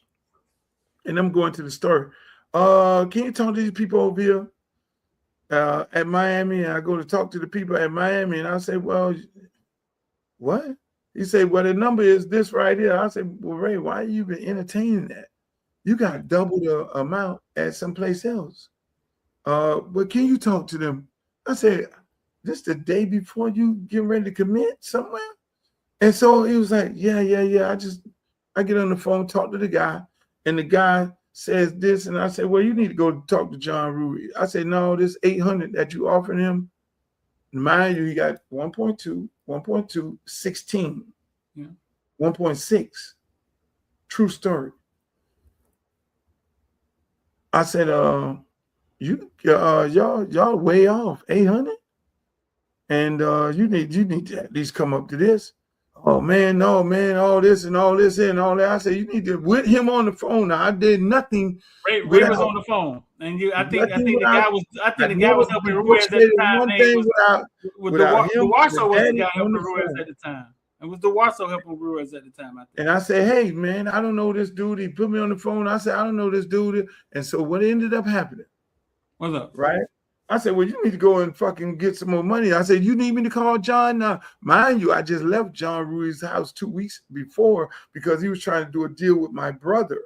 and I'm going to the story. Can you talk to these people over here at Miami? And I go to talk to the people at Miami, and I say, well, what? He said, well, the number is this right here. I said, well, Ray, why are you been entertaining that? You got double the amount at someplace else. But can you talk to them? I said, this the day before you get ready to commit somewhere? And so he was like, yeah. I get on the phone, talk to the guy, and the guy says this, and I said, well, you need to go talk to John Ruby. I said, no, this 800 that you offering him, mind you, he got 1.2, 16, yeah. 1.6. True story. I said, y'all way off, 800? and you need to at least come up to this. Oh man, no man, all this and all this and all that. I said you need to with him on the phone. Now I did nothing. Ray without, was on the phone, and I think nothing the without, guy was never helping Ruiz at the negotiated time. one Name thing was without him. DeWarso was the Daddy guy on helping the Ruiz phone. at the time. It was DeWarso helping Ruiz at the time, I think. And I said, hey man, I don't know this dude. He put me on the phone. I said, I don't know this dude. And so what ended up happening? What's up? Right? I said, well, you need to go and fucking get some more money. I said, you need me to call John now. Mind you, I just left John Ruiz's house 2 weeks before because he was trying to do a deal with my brother.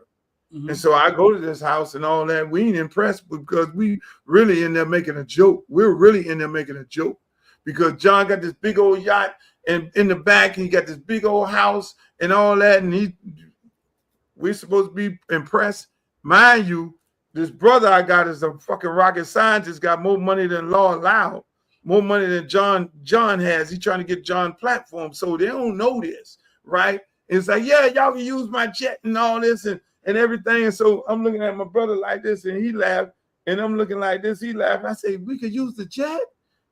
Mm-hmm. And so I go to this house and all that. We ain't impressed because we really in there making a joke. We're really in there making a joke because John got this big old yacht and in the back, he got this big old house and all that. And we're supposed to be impressed. Mind you, this brother I got is a fucking rocket scientist, got more money than law allowed, more money than John has. He's trying to get John platform, so they don't know this, right? And it's like, yeah, y'all can use my jet and all this and everything. And so I'm looking at my brother like this, and he laughed, and I'm looking like this, he laughed. I say, we could use the jet,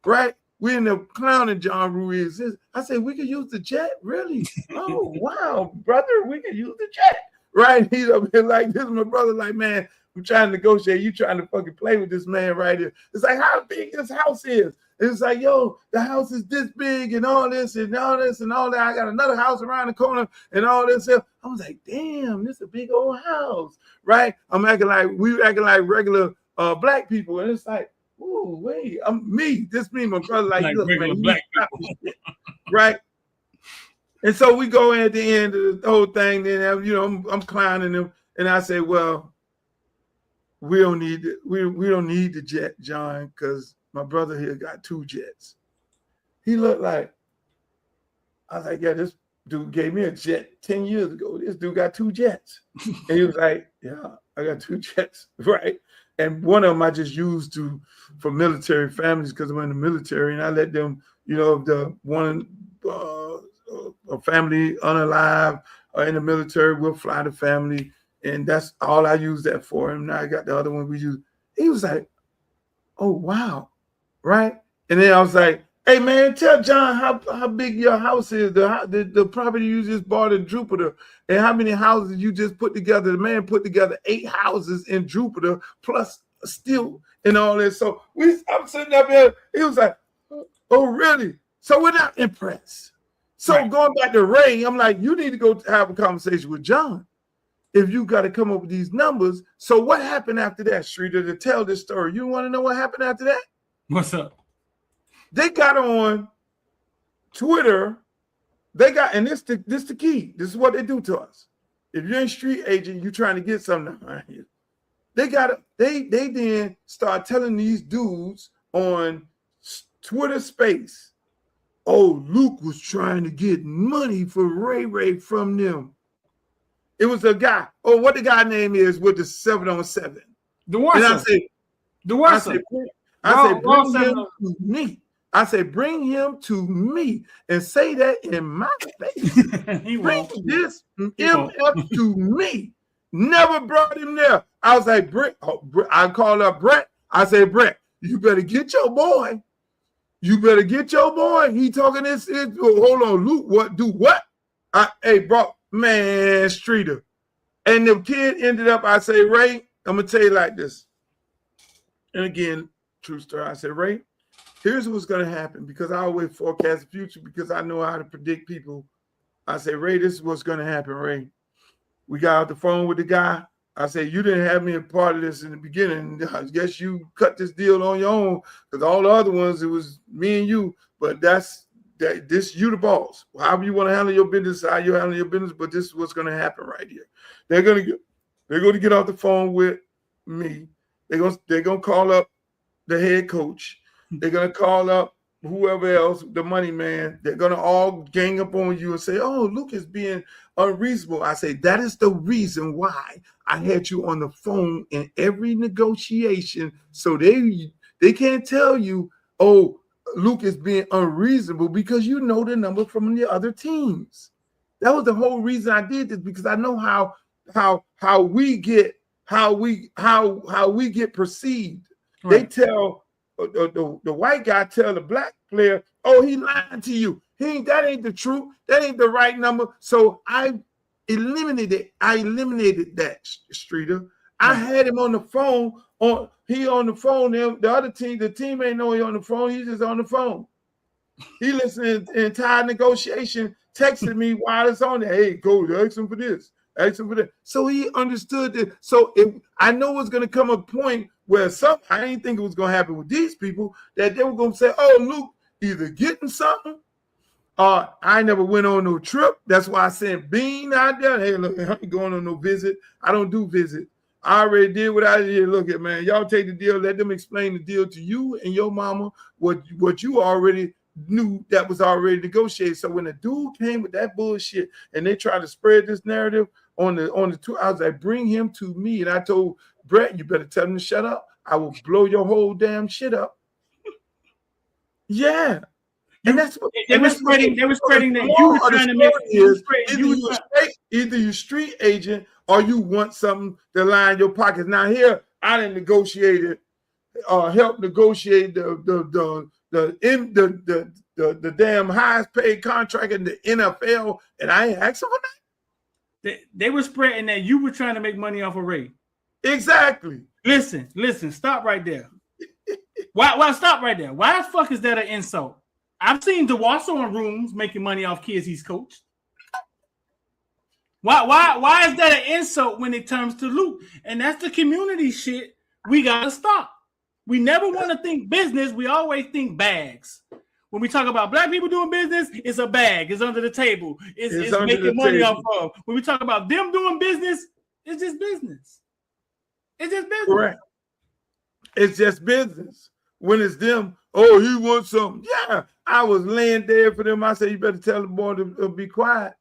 right? We in the clowning John Ruiz. I say, we could use the jet, really? Oh, wow, brother, we could use the jet, right? He's up here like this. My brother like, man, I'm trying to negotiate. You trying to fucking play with this man right here. It's like how big this house is. It's like, yo, the house is this big and all this and all this and all that. I got another house around the corner and all this. I was like, damn, this is a big old house, right? We acting like regular black people. And it's like, ooh, wait, me, my brother, like look, regular man, black people. right? And so we go in at the end of the whole thing. Then, you know, I'm clowning him. And I say, well, we don't need the jet, John, because my brother here got 2 jets. He looked like, I was like, yeah, this dude gave me a jet 10 years ago. This dude got 2 jets. And he was like, yeah, I got 2 jets, right? And one of them I just used for military families because I'm in the military, and I let them, you know, the one a family unalive in the military, we'll fly the family. And that's all I use that for. And now I got the other one we use. He was like, oh, wow. Right. And then I was like, hey, man, tell John how big your house is, the property you just bought in Jupiter, and how many houses you just put together. The man put together 8 houses in Jupiter, plus steel and all this. So I'm sitting up here. He was like, oh, really? So we're not impressed. So right. Going back to Ray, I'm like, you need to go have a conversation with John. If you got to come up with these numbers. So what happened after that, Streeter, to tell this story? You want to know what happened after that? What's up? They got on Twitter. And this the key. This is what they do to us. If you're a street agent, you're trying to get something right here. They then start telling these dudes on Twitter Space, oh, Luke was trying to get money for Ray from them. It was a guy. Oh, what the guy name is with the 7-on-7. DeWarso. And I said, bring him to me. I said, bring him to me and say that in my face. Bring this MF to me. Never brought him there. I was like, I called up Brett. I said, Brett, you better get your boy. You better get your boy. He talking this. Hold on, Luke. What? Do what? Hey, bro. Man, Streeter. And the kid ended up, I say, Ray, I'm going to tell you like this. And again, true story. I said, Ray, here's what's going to happen because I always forecast the future because I know how to predict people. I say, Ray, this is what's going to happen, Ray. We got off the phone with the guy. I said, you didn't have me a part of this in the beginning. I guess you cut this deal on your own because all the other ones, it was me and you. But this you the boss. However you want to handle your business, how you handle your business, but this is what's going to happen right here. They're going to get off the phone with me. They're going to call up the head coach. They're going to call up whoever else, the money man. They're going to all gang up on you and say, oh, Luke is being unreasonable. I say, that is the reason why I had you on the phone in every negotiation. So they can't tell you, oh, Luke is being unreasonable because you know the number from the other teams. That was the whole reason I did this because I know how we get perceived. Right. They tell the white guy tell the black player, Oh, he lying to you. That ain't the truth. That ain't the right number. So I eliminated that, Streeter. I had him on the phone. He on the phone. The other team, the team ain't know he on the phone. He's just on the phone. He listening to the entire negotiation, texted me while it's on there. Hey, go ask him for this. Ask him for that. So he understood that. So I know it's going to come a point where I didn't think it was going to happen with these people, that they were going to say, oh, Luke, either getting something, I never went on no trip. That's why I sent Bean out there. Hey, look, I ain't going on no visit. I don't do visit. I already did what I did. Look at, man, y'all take the deal. Let them explain the deal to you and your mama, what you already knew that was already negotiated. So when the dude came with that bullshit and they tried to spread this narrative on the two, I was like, bring him to me. And I told Brett, you better tell him to shut up. I will blow your whole damn shit up. Yeah. And that's what they were spreading that you were trying to make either you street agent or you want something to line your pockets. Now here I done negotiated, help negotiate the damn highest paid contract in the NFL, and I ain't asking for that. They were spreading that you were trying to make money off of Ray. Exactly. Listen, stop right there. Why stop right there? Why the fuck is that an insult? I've seen DeWasso in rooms making money off kids he's coached. Why is that an insult when it comes to Luke? And that's the community shit we gotta stop. We never want to think business. We always think bags. When we talk about black people doing business, it's a bag. It's under the table. It's making money off of. When we talk about them doing business, it's just business. It's just business. Correct. It's just business. When it's them, oh, he wants something. Yeah, I was laying there for them. I said, you better tell the boy to be quiet.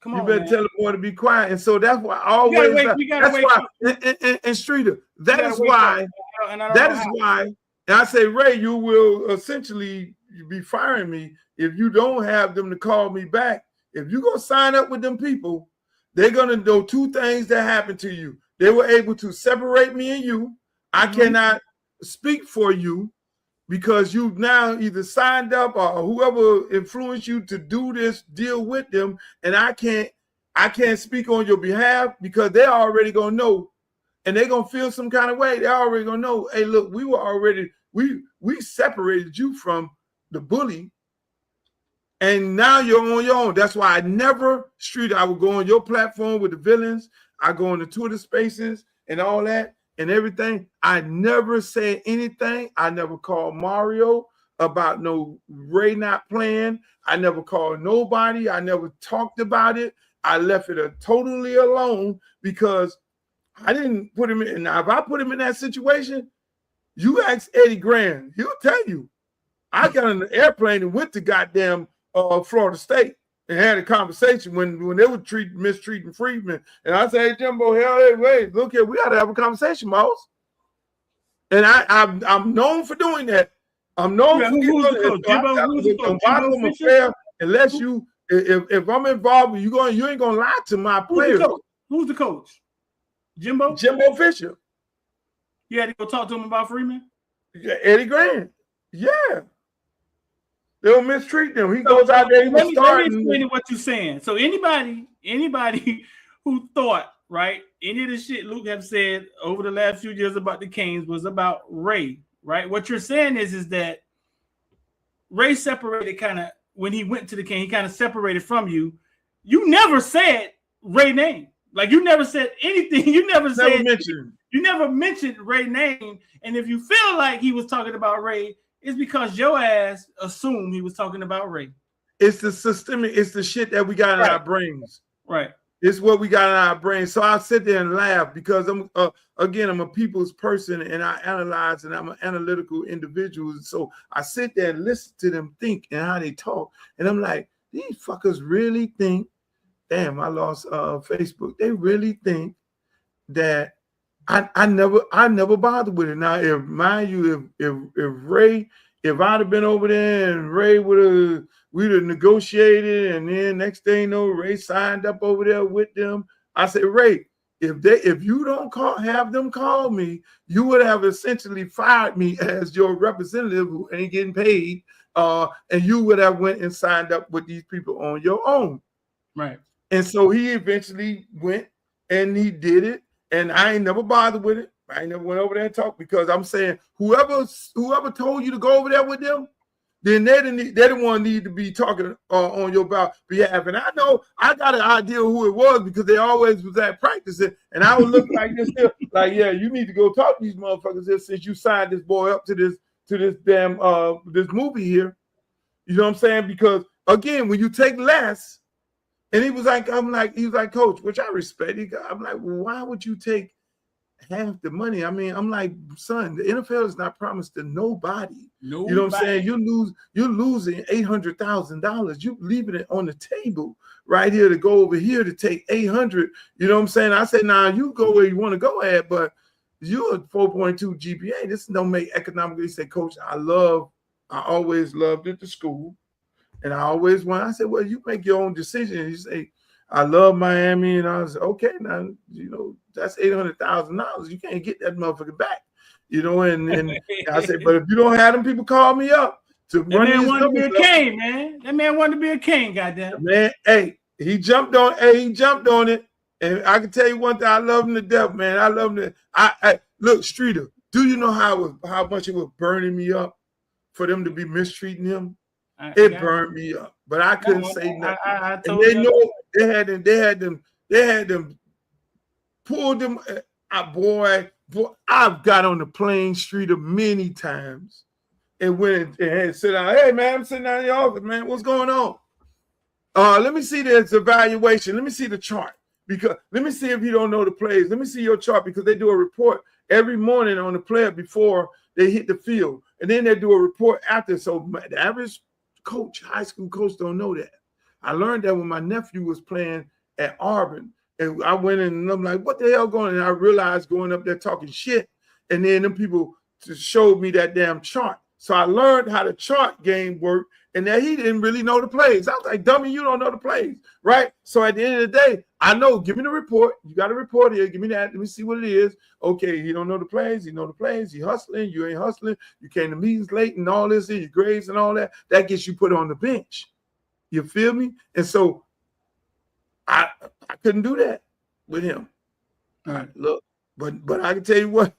Come on, you better tell the boy to be quiet. And so that's why I always. And Streeter, that is why. And I say, Ray, you will essentially be firing me if you don't have them to call me back. If you're gonna sign up with them people, they're gonna know two things that happened to you. They were able to separate me and you. I cannot speak for you because you've now either signed up or whoever influenced you to do this deal with them, and I can't speak on your behalf because they're already gonna know, and they're gonna feel some kind of way. They're already gonna know, hey, look, we separated you from the bully, and now you're on your own. That's why I would go on your platform with the villains. I go on the Twitter spaces and all that and everything. I never said anything. I never called Mario about no Ray not playing. I never called nobody. I never talked about it. I left it totally alone because I didn't put him in. Now, if I put him in that situation, you ask Eddie Graham, he'll tell you. I got on the airplane and went to goddamn Florida State and had a conversation when they were mistreating Friedman. And I said, hey, Jimbo, hey, wait, look here, we got to have a conversation, Mouse. And I'm known for doing that. I'm known for doing that. Unless if I'm involved, you ain't gonna lie to my players. Who's the coach? Jimbo Fisher. You had to go talk to him about Freeman? Yeah, Eddie Grant. Yeah. They'll mistreat them. He goes out there. Let me explain what you're saying. So anybody who thought, right, any of the shit Luke have said over the last few years about the Canes was about Ray, right? What you're saying is that Ray separated kind of when he went to the Canes, he kind of separated from you. You never said Ray name. Like you never said anything. You never mentioned Ray name. And if you feel like he was talking about Ray, it's because your ass assumed he was talking about Ray. It's the systemic, it's the shit that we got in our brains. Right. It's what we got in our brains. So I sit there and laugh because I'm a people's person and I analyze and I'm an analytical individual. So I sit there and listen to them think and how they talk. And I'm like, these fuckers really think, damn, I lost Facebook. They really think that I never bothered with it. Now, if Ray, if I'd have been over there and Ray we'd have negotiated, and then next thing you know, Ray signed up over there with them. I said, Ray, if you don't have them call me, you would have essentially fired me as your representative who ain't getting paid and you would have went and signed up with these people on your own. Right. And so he eventually went and he did it. And I ain't never bothered with it. I ain't never went over there and talked, because I'm saying whoever told you to go over there with them, then they didn't want to need to be talking on your behalf. And I know I got an idea of who it was, because they always was at practicing, and I would look like this here, like, yeah, you need to go talk to these motherfuckers here, since you signed this boy up to this damn this movie here. You know what I'm saying? Because again, when you take less, and he was like, Coach, which I respect. I'm like, well, why would you take half the money? I mean, I'm like, son, the NFL is not promised to nobody. You know what I'm saying? You're losing $800,000. You leaving it on the table right here to go over here to take 800. You know what I'm saying? I said, nah, you go where you want to go at, but you're a 4.2 GPA. This don't make economically. He said, Coach, I always loved it to school. And I always want, I said, well, you make your own decision. You say, I love Miami. And I was okay, now, you know, that's $800,000. You can't get that motherfucker back. You know, and I said, but if you don't have them people call me up to that run man these wanted to be a numbers up. king, man. That man wanted to be a king, goddamn. Man, hey, he jumped on it. And I can tell you one thing, I love him to death, man. I love him I look, Streeter, do you know how much it was burning me up for them to be mistreating him? It burned me up, but I couldn't say nothing. And they know they had them pulled them. Boy, I've got on the plain street many times and went and had to sit down. Hey man, I'm sitting down in the office, man. What's going on? Let me see this evaluation. Let me see the chart, because let me see if you don't know the plays. Let me see your chart, because they do a report every morning on the player before they hit the field, and then they do a report after. So the average coach, high school coach, don't know that. I learned that when my nephew was playing at Auburn, and I went in and I'm like, what the hell going on? And I realized going up there talking shit, and then them people just showed me that damn chart. So I learned how the chart game worked, and that he didn't really know the plays. I was like, dummy, you don't know the plays, right? So at the end of the day, I know, give me the report. You got a report here. Give me that. Let me see what it is. Okay, he don't know the plays. He know the plays. He hustling. You ain't hustling. You came to meetings late and all this, and your grades and all that. That gets you put on the bench. You feel me? And so I couldn't do that with him. All right, look, but I can tell you what,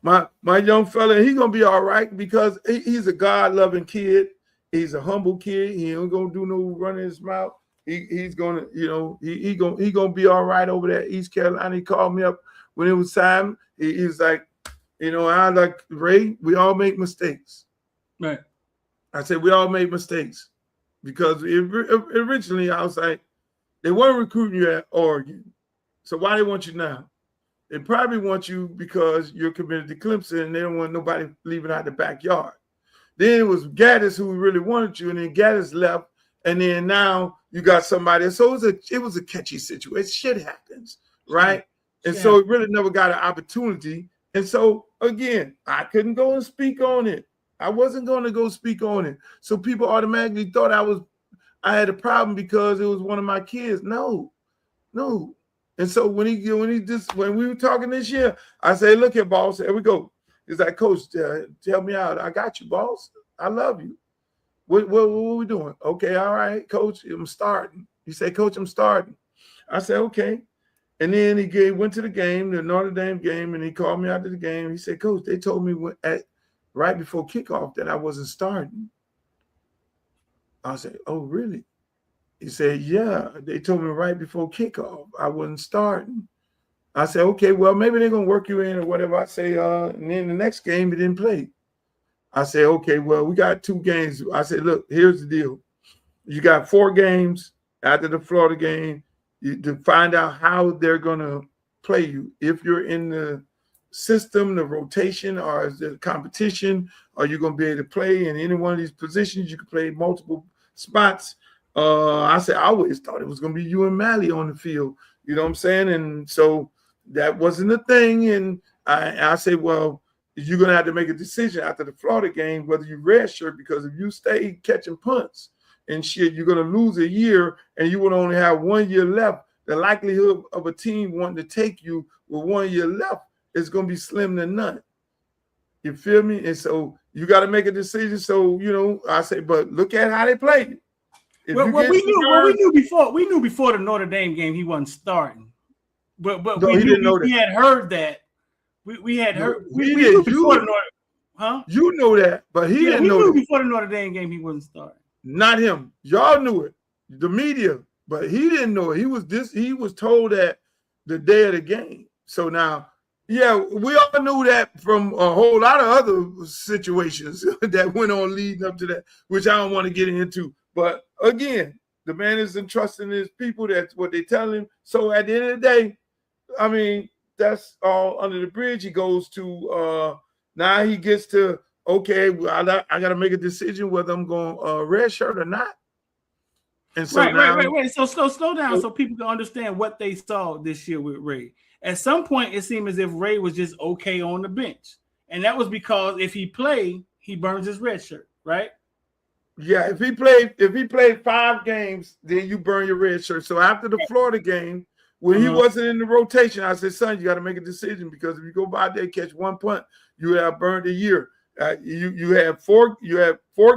my young fella, he gonna be all right, because he's a God-loving kid. He's a humble kid. He ain't gonna do no running his mouth. He's gonna, you know, he gonna be all right over there, East Carolina. He called me up when it was time. He was like, you know, I like, Ray, we all make mistakes. Right. I said, we all make mistakes, because originally I was like, they weren't recruiting you at Oregon. So why they want you now? They probably want you because you're committed to Clemson, and they don't want nobody leaving out the backyard. Then it was Gaddis who really wanted you, and then Gaddis left, and then now you got somebody. So it was a catchy situation. Shit happens, right? And so it really never got an opportunity. And so again, I couldn't go and speak on it. I wasn't going to go speak on it. So people automatically thought I had a problem because it was one of my kids. No. And so when we were talking this year, I say, look here, boss, here we go. He's like, Coach, tell me out. I got you, boss. I love you. What are we doing? Okay, all right, Coach, I'm starting. He said, Coach, I'm starting. I said, okay. And then he went to the game, the Notre Dame game, and he called me after the game. He said, Coach, they told me right before kickoff that I wasn't starting. I said, oh, really? He said, yeah, they told me right before kickoff I wasn't starting. I said, okay, well, maybe they're going to work you in or whatever. I say, and then the next game he didn't play. I said, okay, well, we got 2 games. I said, look, here's the deal. You got 4 games after the Florida game to find out how they're going to play you. If you're in the system, the rotation, or is the competition, are you going to be able to play in any one of these positions? You can play multiple spots. I said, I always thought it was going to be you and Mally on the field. You know what I'm saying? And so that wasn't a thing. And I said, well, you're going to have to make a decision after the Florida game, whether you redshirt, because if you stay catching punts and shit, you're going to lose a year and you would only have 1 year left. The likelihood of a team wanting to take you with 1 year left is going to be slim to none. You feel me? And so you got to make a decision. So, I say, but look at how they played. Well, we knew before the Notre Dame game he wasn't starting. But no, we he didn't know that. We had heard that. We had heard. We did. knew before the Notre. Huh? You know that, but he didn't know. We knew before the Notre Dame game he wasn't starting. Not him. Y'all knew it. The media, but he didn't know it. He was told that the day of the game. So now, yeah, we all knew that from a whole lot of other situations that went on leading up to that, which I don't want to get into. But again, the man is entrusting his people. That's what they tell him. So at the end of the day, I mean, that's all under the bridge. He goes to now he gets to, okay, I got to make a decision whether I'm going red shirt or not. And so right. So slow down so people can understand what they saw this year with Ray. At some point, it seemed as if Ray was just okay on the bench. And that was because if he played, he burns his red shirt, right? Yeah, if he played 5 games, then you burn your red shirt. So after the Florida game, when he wasn't in the rotation, I said, son, you got to make a decision, because if you go by there, catch 1 punt, you have burned a year. You have 4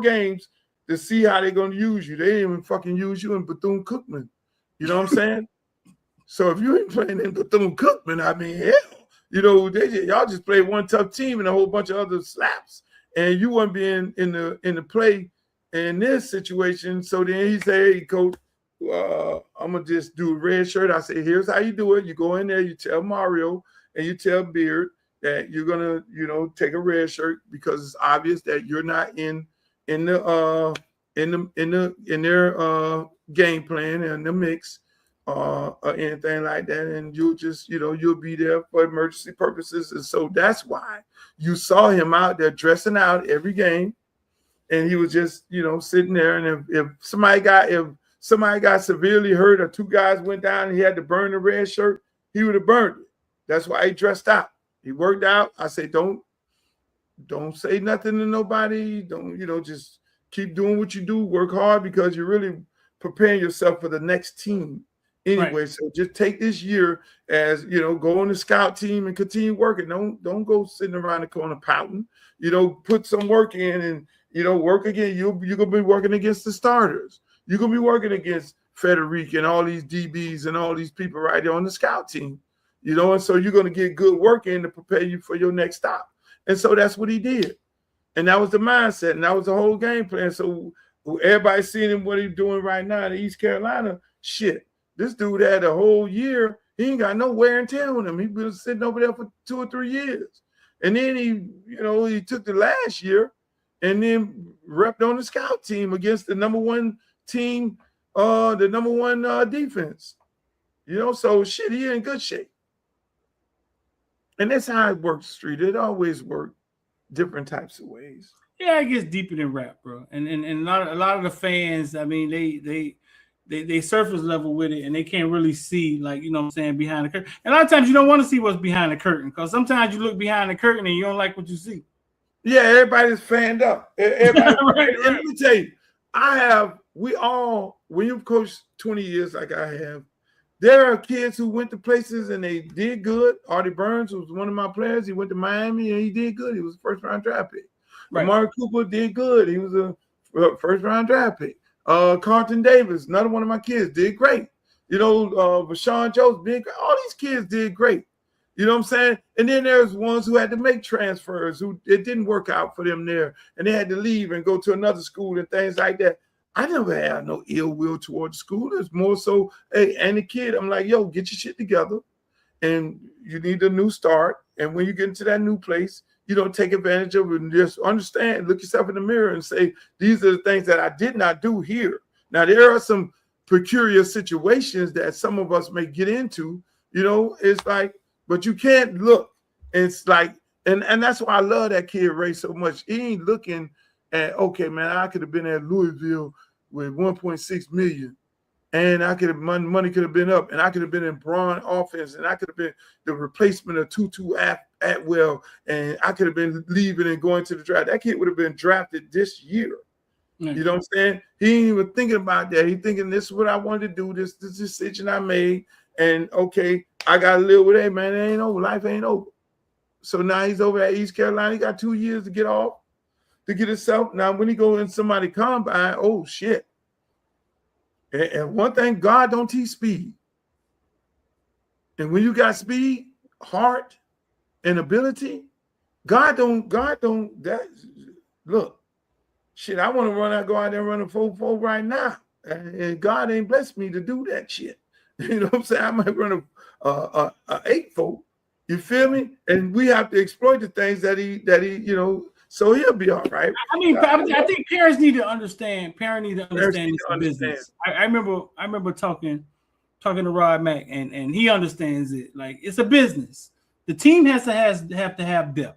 games to see how they're going to use you. They didn't even fucking use you in Bethune-Cookman. You know what I'm saying? So if you ain't playing in Bethune-Cookman, I mean, hell, y'all just played one tough team and a whole bunch of other slaps, and you wouldn't be in the play in this situation. So then he said, hey, coach, I'm going to just do a red shirt. I say, here's how you do it. You go in there, you tell Mario and you tell Beard that you're going to, take a red shirt, because it's obvious that you're not in their game plan and the mix or anything like that. And you'll just, you'll be there for emergency purposes. And so that's why you saw him out there dressing out every game. And he was just, sitting there. And if somebody got severely hurt or 2 guys went down and he had to burn the red shirt, he would have burned it. That's why he dressed out. He worked out. I say, don't say nothing to nobody. Don't, just keep doing what you do. Work hard, because you're really preparing yourself for the next team anyway. Right. So just take this year as, go on the scout team and continue working. Don't go sitting around the corner pouting. Put some work in and, work again. You're going to be working against the starters. You're going to be working against Frederic and all these DBs and all these people right there on the scout team. And so you're going to get good work in to prepare you for your next stop. And so that's what he did. And that was the mindset. And that was the whole game plan. So everybody's seeing him, what he's doing right now in East Carolina. Shit, this dude had a whole year. He ain't got no wear and tear on him. He been sitting over there for 2 or 3 years. And then he took the last year and then repped on the scout team against the number 1 team, the number 1 defense. So shit, he in good shape. And that's how it works, Street. It always worked different types of ways. Yeah, it gets deeper than rap, bro. And a lot of the fans, I mean, they surface level with it, and they can't really see, like, what I'm saying, behind the curtain. And a lot of times you don't want to see what's behind the curtain, because sometimes you look behind the curtain and you don't like what you see. Yeah, everybody's fanned up. Everybody, right. Let me tell you, when you've coached 20 years like I have, there are kids who went to places and they did good. Artie Burns was one of my players. He went to Miami and he did good. He was a first-round draft pick. Right. Amari Cooper did good. He was a first-round draft pick. Carlton Davis, another one of my kids, did great. Vashawn Jones, all these kids did great. You know what I'm saying? And then there's ones who had to make transfers, who it didn't work out for them there, and they had to leave and go to another school and things like that. I never had no ill will towards school. It's more so, hey, and the kid, I'm like, yo, get your shit together, and you need a new start. And when you get into that new place, take advantage of it and just understand, look yourself in the mirror and say, these are the things that I did not do here. Now, there are some peculiar situations that some of us may get into, it's like, but you can't look. It's like, and that's why I love that kid Ray so much. He ain't looking at, okay, man, I could have been at Louisville with 1.6 million, and money could have been up, and I could have been in Braun offense, and I could have been the replacement of Tutu Atwell, and I could have been leaving and going to the draft. That kid would have been drafted this year. Mm-hmm. You know what I'm saying? He ain't even thinking about that. He thinking, this is what I wanted to do. This decision I made, and okay, I gotta live with it, man. It ain't over. Life ain't over. So now he's over at East Carolina. He got 2 years to get off. to get himself. Now, when he go in somebody combine, oh shit. And one thing, God don't teach speed. And when you got speed, heart, and ability, God don't that look. Shit, I want to go out there and run a 4.4 right now. And God ain't blessed me to do that shit. You know what I'm saying? I might run a 8.4. You feel me? And we have to exploit the things that he, so he'll be all right. I mean, I think parents need to understand. Parents need to understand this business. I remember talking to Rod Mack, and he understands it. Like, it's a business. The team has to have depth.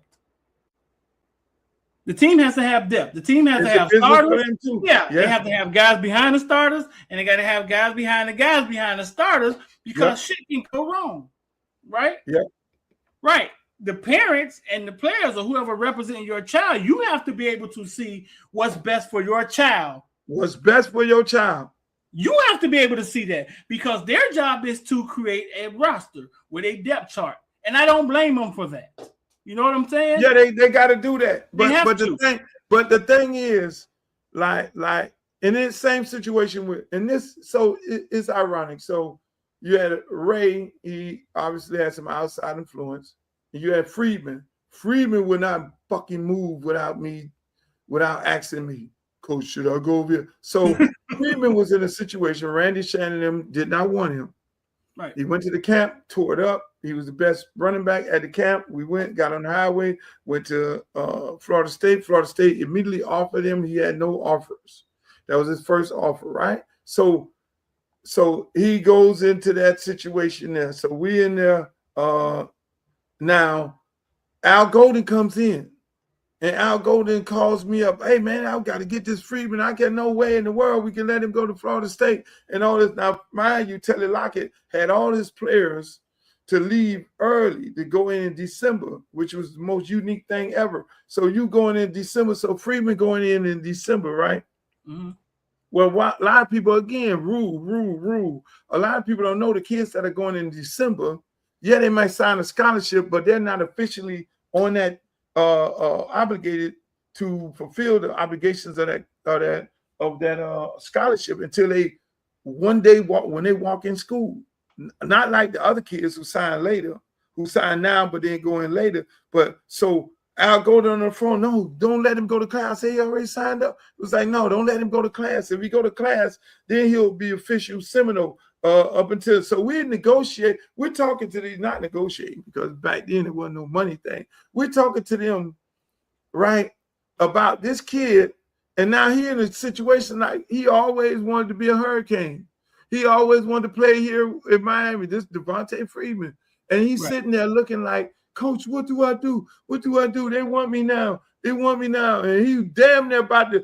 The team has to have depth. The team has to have starters. Yeah, they have to have guys behind the starters, and they got to have guys behind the starters, because shit can go wrong, right? Yeah, right. The parents and the players, or whoever representing your child, you have to be able to see what's best for your child. What's best for your child? You have to be able to see that, because their job is to create a roster with a depth chart, and I don't blame them for that. You know what I'm saying? Yeah, they got to do that. But the thing is, like in this same situation it's ironic. So you had Ray, he obviously had some outside influence. And you had Freedman. Freedman would not fucking move without asking me, Coach, should I go over here? So Freedman was in a situation. Randy Shannon and them did not want him. Right. He went to the camp, tore it up. He was the best running back at the camp. We got on the highway, went to Florida State. Florida State immediately offered him. He had no offers. That was his first offer, right? So he goes into that situation there. So we in there. Now, Al Golden comes in. And Al Golden calls me up. Hey, man, I've got to get this Freedman. I got no way in the world we can let him go to Florida State and all this. Now, mind you, Telly Lockett had all his players to leave early to go in December, which was the most unique thing ever. So you going in December. So Freedman going in December, right? Mm-hmm. Well, a lot of people, again, rule. A lot of people don't know the kids that are going in December. Yeah, they might sign a scholarship, but they're not officially on that obligated to fulfill the obligations of that scholarship until they one day when they walk in school. Not like the other kids who sign later, who sign now but then go in later. But so Al Golden on the phone, no, don't let him go to class. He already signed up. It was like, no, don't let him go to class. If he go to class, then he'll be official Seminole up until. So we negotiate. We're talking to these, not negotiating, because back then it wasn't no money thing. We're talking to them, right, about this kid. And now he in a situation like he always wanted to be a Hurricane. He always wanted to play here in Miami. This Devontae Freeman. And he's sitting there looking like, Coach, what do I do? What do I do? They want me now. They want me now. And he damn near about to,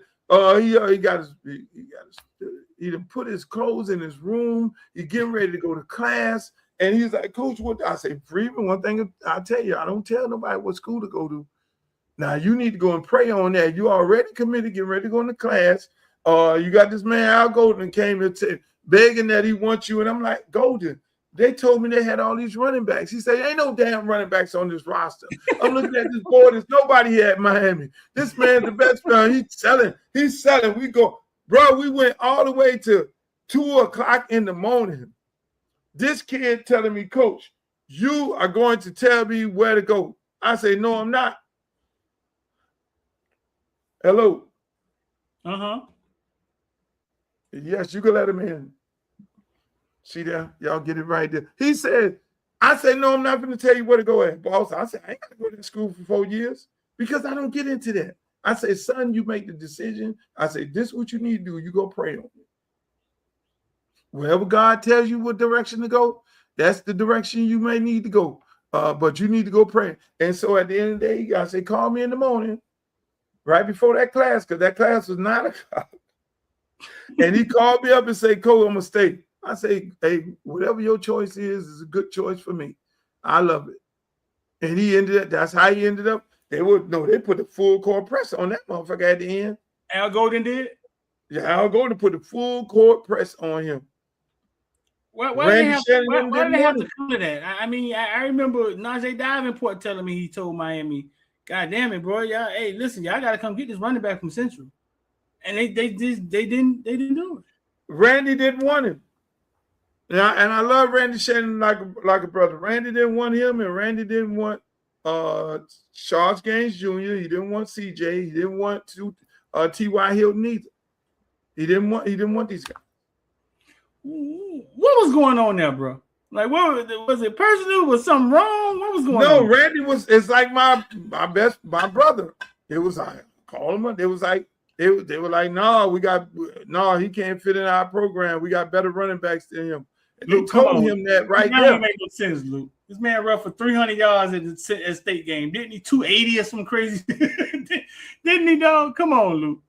he done put his clothes in his room. He getting ready to go to class. And he's like, Coach, what? I say, Freeman, one thing I'll tell you, I don't tell nobody what school to go to. Now, you need to go and pray on that. You already committed, getting ready to go into class. You got this man, Al Golden, came here begging that he wants you. And I'm like, Golden, they told me they had all these running backs. He said, ain't no damn running backs on this roster. I'm looking at this board. There's nobody here at Miami. This man's the best player. He's selling. We go, bro, we went all the way to 2 o'clock in the morning. This kid telling me, Coach, you are going to tell me where to go. I say, no, I'm not. Hello. Uh-huh. Yes, you can let him in. See there? Y'all get it right there. He said, I said, no, I'm not going to tell you where to go at, boss. I said, I ain't got to go to school for 4 years because I don't get into that. I said, son, you make the decision. I said, this is what you need to do. You go pray on it. Wherever God tells you what direction to go, that's the direction you may need to go. But you need to go pray. And so at the end of the day, I say, call me in the morning, right before that class, because that class was 9 o'clock. And he called me up and said, Coach, I'm going to stay. I say, hey, whatever your choice is a good choice for me. I love it. And he ended up, that's how he ended up. They put the full court press on that motherfucker at the end. Al Golden did? Yeah, Al Golden put the full court press on him. Why did they have to come to that? I mean, I remember Najee Davenport telling me he told Miami, God damn it, bro. Y'all, hey, listen, y'all gotta come get this running back from Central. And they didn't do it. Randy didn't want him. And I love Randy Shannon like a brother. Randy didn't want him, and Randy didn't want Charles Gaines Jr. He didn't want CJ. He didn't want T.Y. Hilton either. He didn't want these guys. What was going on there, bro? Like, what was it personal? Was something wrong? What was going on? No, Randy it's like my brother. It was like, call him up. It was like they were like, no, he can't fit in our program. We got better running backs than him. And Luke, they told him that right there. That make no sense, Luke. This man ran for 300 yards at the state game. Didn't he 280 or some crazy? Didn't he, dog? Come on, Luke.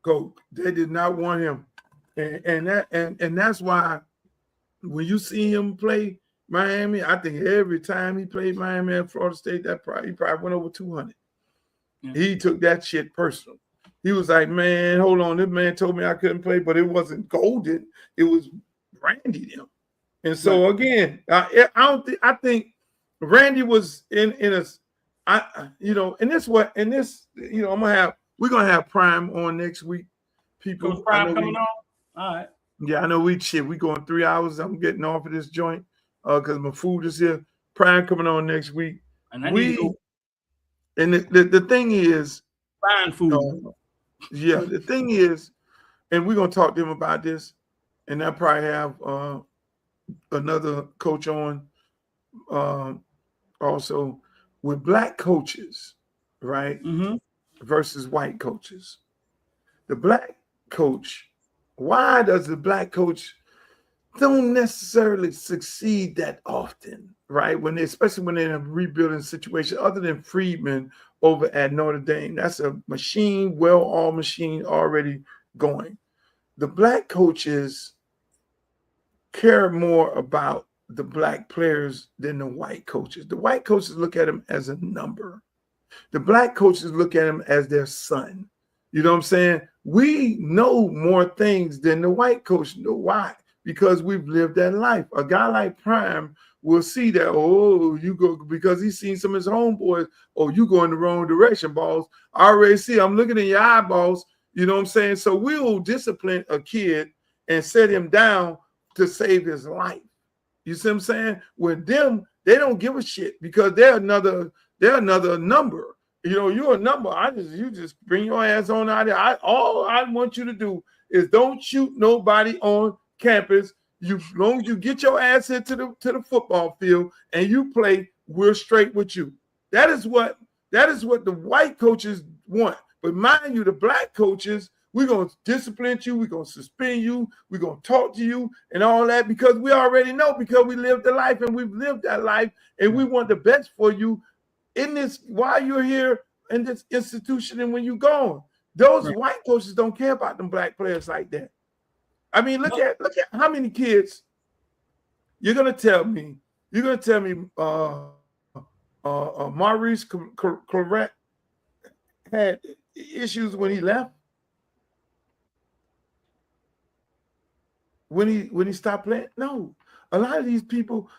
Go. They did not want him, and that's why when you see him play Miami, I think every time he played Miami at Florida State, he probably went over 200. Yeah. He took that shit personal. He was like, man, hold on. This man told me I couldn't play, but it wasn't Golden. It was Randy them. And so again, I think Randy was in we're gonna have Prime on next week. People, Prime coming on. All right. Yeah, I know we going 3 hours. I'm getting off of this joint because my food is here. Prime coming on next week. And the thing is, fine food. The thing is, and we're gonna talk to him about this, and I'll probably have another coach on also with black coaches, right? Mm-hmm. Versus white coaches. The black coach, why does the black coach don't necessarily succeed that often, right? Especially when they're in a rebuilding situation, other than Friedman over at Notre Dame. That's a machine, well-oiled machine already going. The black coaches care more about the black players than the white coaches. The white coaches look at them as a number. The black coaches look at him as their son. You know what I'm saying? We know more things than the white coach know. Why? Because we've lived that life. A guy like Prime will see that, you go, because he's seen some of his homeboys, you go in the wrong direction, balls. I already see, I'm looking in your eyeballs. You know what I'm saying? So we'll discipline a kid and set him down to save his life. You see what I'm saying? With them, they don't give a shit because they're another number. You know, you're a number. You just bring your ass on out there. All I want you to do is don't shoot nobody on campus. As long as you get your ass into the football field and you play, we're straight with you. That is what the white coaches want. But mind you, the black coaches, we're going to discipline you, we're going to suspend you, we're going to talk to you and all that because we already know, because we lived the life and we've lived that life and we want the best for you in this while you're here in this institution and when you're gone. Those white coaches don't care about them black players like that. I mean, look at how many kids you're gonna tell me Maurice Claret had issues when he left. When he stopped playing? No. A lot of these people,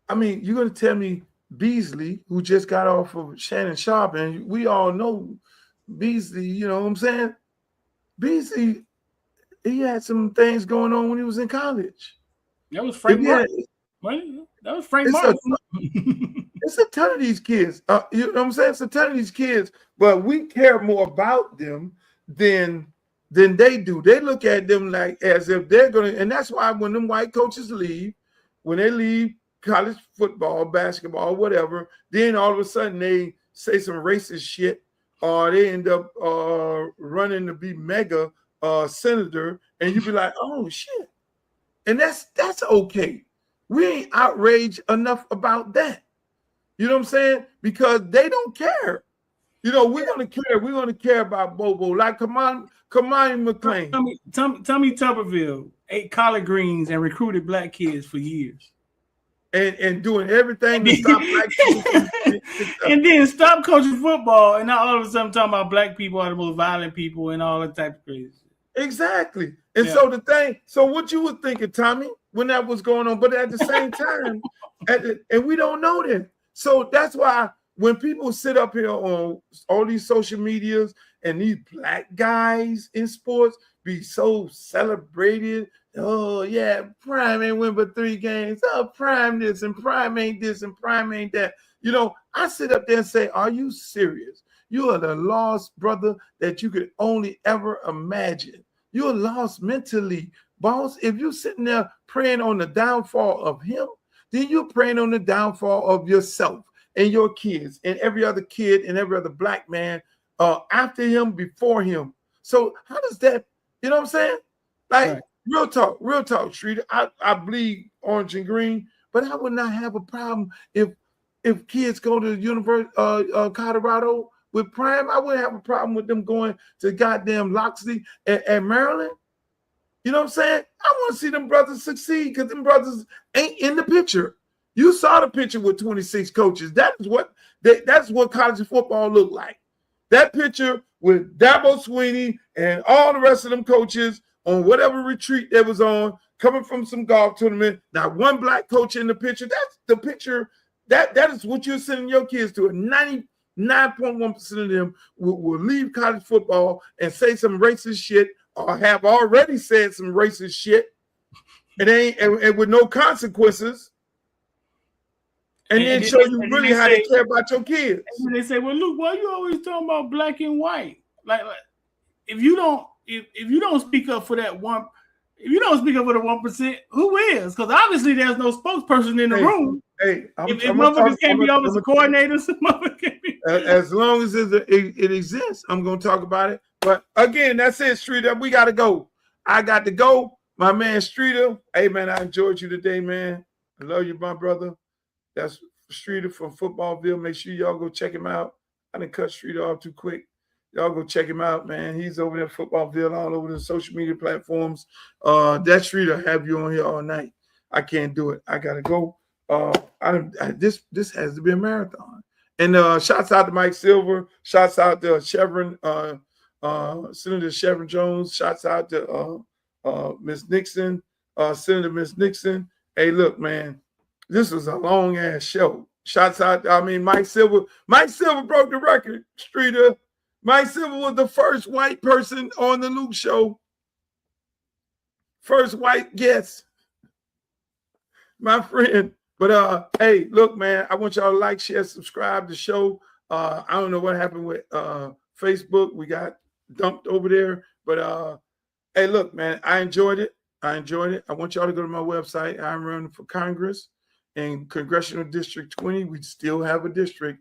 I mean, you're gonna tell me Beasley, who just got off of Shannon Sharp, and we all know Beasley, you know what I'm saying? Beasley, he had some things going on when he was in college. That was Frank Martin. That was Frank Martin. It's a ton of these kids. You know what I'm saying? It's a ton of these kids, but we care more about them than they do. They look at them like as if they're going to, and that's why when them white coaches leave, when they leave college football, basketball, whatever, then all of a sudden they say some racist shit, or they end up running to be mega senator, and you be like, oh shit. And that's okay. We ain't outraged enough about that. You know what I'm saying? Because they don't care. You know, we're gonna care. We're gonna care about Bobo. Like Kamani McClain. Tommy Tuberville ate collard greens and recruited black kids for years. And doing everything to stop black kids. And then stop coaching football, and now all of a sudden talking about black people are the most violent people and all that type of crazy. Exactly. And so what you were thinking, Tommy, when that was going on, but at the same time, and we don't know that. So that's why when people sit up here on all these social medias and these black guys in sports be so celebrated, oh yeah, Prime ain't win but 3 games. Oh, Prime this and Prime ain't this and Prime ain't that. You know, I sit up there and say, are you serious? You are the lost brother that you could only ever imagine. You're lost mentally, boss. If you're sitting there praying on the downfall of him, then you're praying on the downfall of yourself and your kids and every other kid and every other black man after him, before him. So how does that, you know what I'm saying? Like, Right. real talk, Streeter. I bleed orange and green, but I would not have a problem if kids go to the University Colorado with Prime. I wouldn't have a problem with them going to goddamn Loxley at Maryland. You know what I'm saying? I want to see them brothers succeed because them brothers ain't in the picture. You saw the picture with 26 coaches. That's what college football looked like. That picture with Dabo Swinney and all the rest of them coaches on whatever retreat they was on, coming from some golf tournament. Not one black coach in the picture. That's the picture. That is what you're sending your kids to. 99.1% of them will leave college football and say some racist shit, or have already said some racist shit, and with no consequences, and then show you really how they care about your kids. And they say, "Well, Luke, why you always talking about black and white? Like if you don't speak up for that one, if you don't speak up for the 1%, who is? Because obviously there's no spokesperson in the room. Hey, if motherfuckers can't be officer coordinators, as long as it exists, I'm gonna talk about it. But again, that's it, Streeter. We gotta go. I got to go. My man Streeter. Hey man, I enjoyed you today, man. I love you, my brother. That's Streeter from Footballville. Make sure y'all go check him out. I didn't cut Streeter off too quick. Y'all go check him out, man. He's over there at Footballville, all over the social media platforms. That Streeter have you on here all night. I can't do it. I gotta go. This has to be a marathon. And shouts out to Mike Silver. Shouts out to Chevron, Senator Chevron Jones. Shouts out to Miss Nixon, Senator Miss Nixon. Hey, look, man, this was a long ass show. Shouts out. Mike Silver. Mike Silver broke the record. Streeter. Mike Silver was the first white person on the Luke Show. First white guest, my friend. But hey, look, man, I want y'all to like, share, subscribe to the show. I don't know what happened with Facebook. We got dumped over there. But hey, look, man, I enjoyed it. I want y'all to go to my website. I'm running for Congress in Congressional District 20. We still have a district.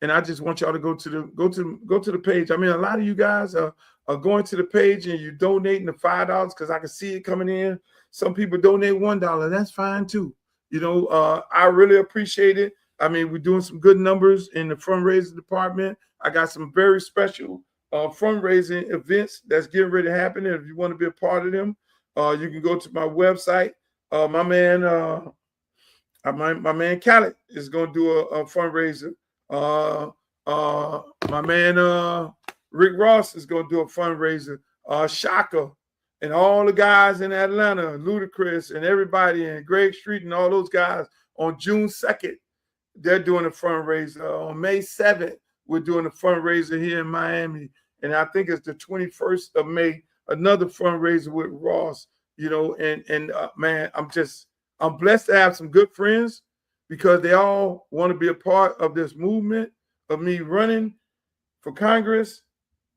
And I just want y'all to go to the page. A lot of you guys are going to the page and you're donating the $5 because I can see it coming in. Some people donate $1. That's fine too. You know, I really appreciate it. We're doing some good numbers in the fundraising department. I got some very special fundraising events that's getting ready to happen. And if you want to be a part of them, you can go to my website. My man Khaled is going to do a fundraiser. My man Rick Ross is going to do a fundraiser. Shaka and all the guys in Atlanta, Ludacris and everybody, and Greg Street and all those guys on June 2nd, they're doing a fundraiser. On May 7th, we're doing a fundraiser here in Miami. And I think it's the 21st of May, another fundraiser with Ross, you know, and man, I'm blessed to have some good friends because they all want to be a part of this movement of me running for Congress,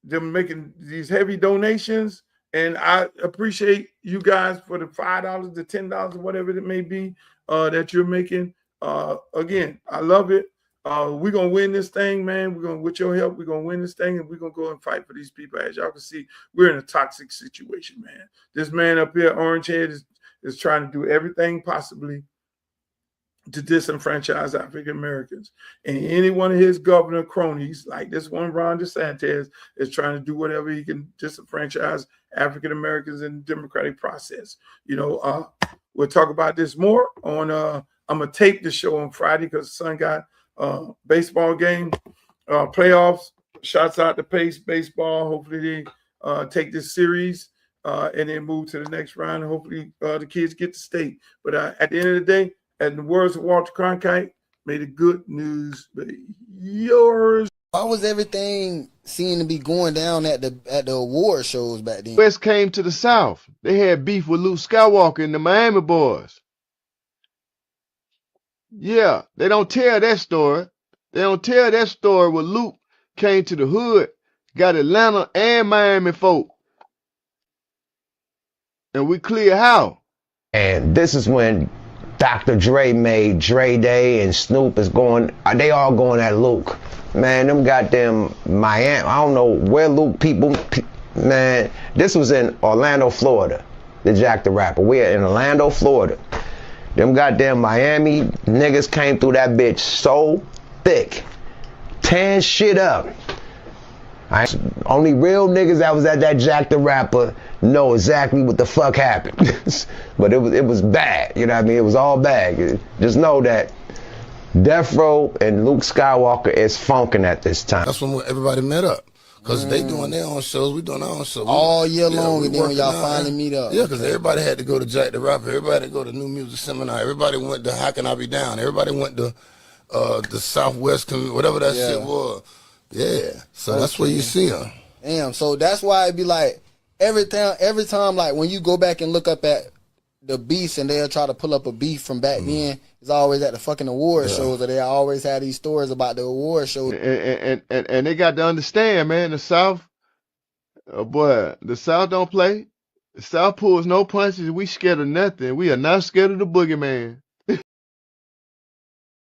them making these heavy donations. And I appreciate you guys for the $5 to $10 or whatever it may be that you're making. Again, I love it. We're going to win this thing, man. With your help, we're going to win this thing, and we're going to go and fight for these people. As y'all can see, we're in a toxic situation, man. This man up here, Orange Head, is trying to do everything possibly to disenfranchise African Americans. And any one of his governor cronies, like this one, Ron DeSantis, is trying to do whatever he can disenfranchise African Americans in the democratic process. You know, we'll talk about this more on, I'm going to tape the show on Friday because the son got baseball game, playoffs. Shouts out to Pace Baseball. Hopefully they take this series and then move to the next round. And hopefully the kids get to state. But at the end of the day, in the words of Walter Cronkite, May the good news be yours. Why was everything seemed to be going down at the award shows back then? West came to the South. They had beef with Luke Skywalker and the Miami boys. Yeah, they don't tell that story. They don't tell that story where Luke came to the hood, got Atlanta and Miami folk. And we clear how. And this is when Dr. Dre made Dre Day and Snoop is going, they all going at Luke. Man, them goddamn Miami, I don't know where Luke people, man, this was in Orlando, Florida, the Jack the Rapper. We're in Orlando, Florida. Them goddamn Miami niggas came through that bitch so thick, tearing shit up. Only real niggas that was at that Jack the Rapper know exactly what the fuck happened. But it was bad, you know what I mean? It was all bad. Just know that Death Row and Luke Skywalker is funking at this time. That's when everybody met up. Because they doing their own shows, we doing our own shows. All year long, and then when y'all finally meet up. Yeah, because everybody had to go to Jack the Rapper. Everybody had to go to New Music Seminar. Everybody went to How Can I Be Down? Everybody went to the Southwest, whatever that shit was. Yeah, so that's where you see them. Damn, so that's why it be like, every time, like when you go back and look up at the beefs and they'll try to pull up a beef from back then, it's always at the fucking award shows, or they always have these stories about the award shows. And they got to understand, man, the South, boy, the South don't play. The South pulls no punches. We scared of nothing. We are not scared of the boogeyman.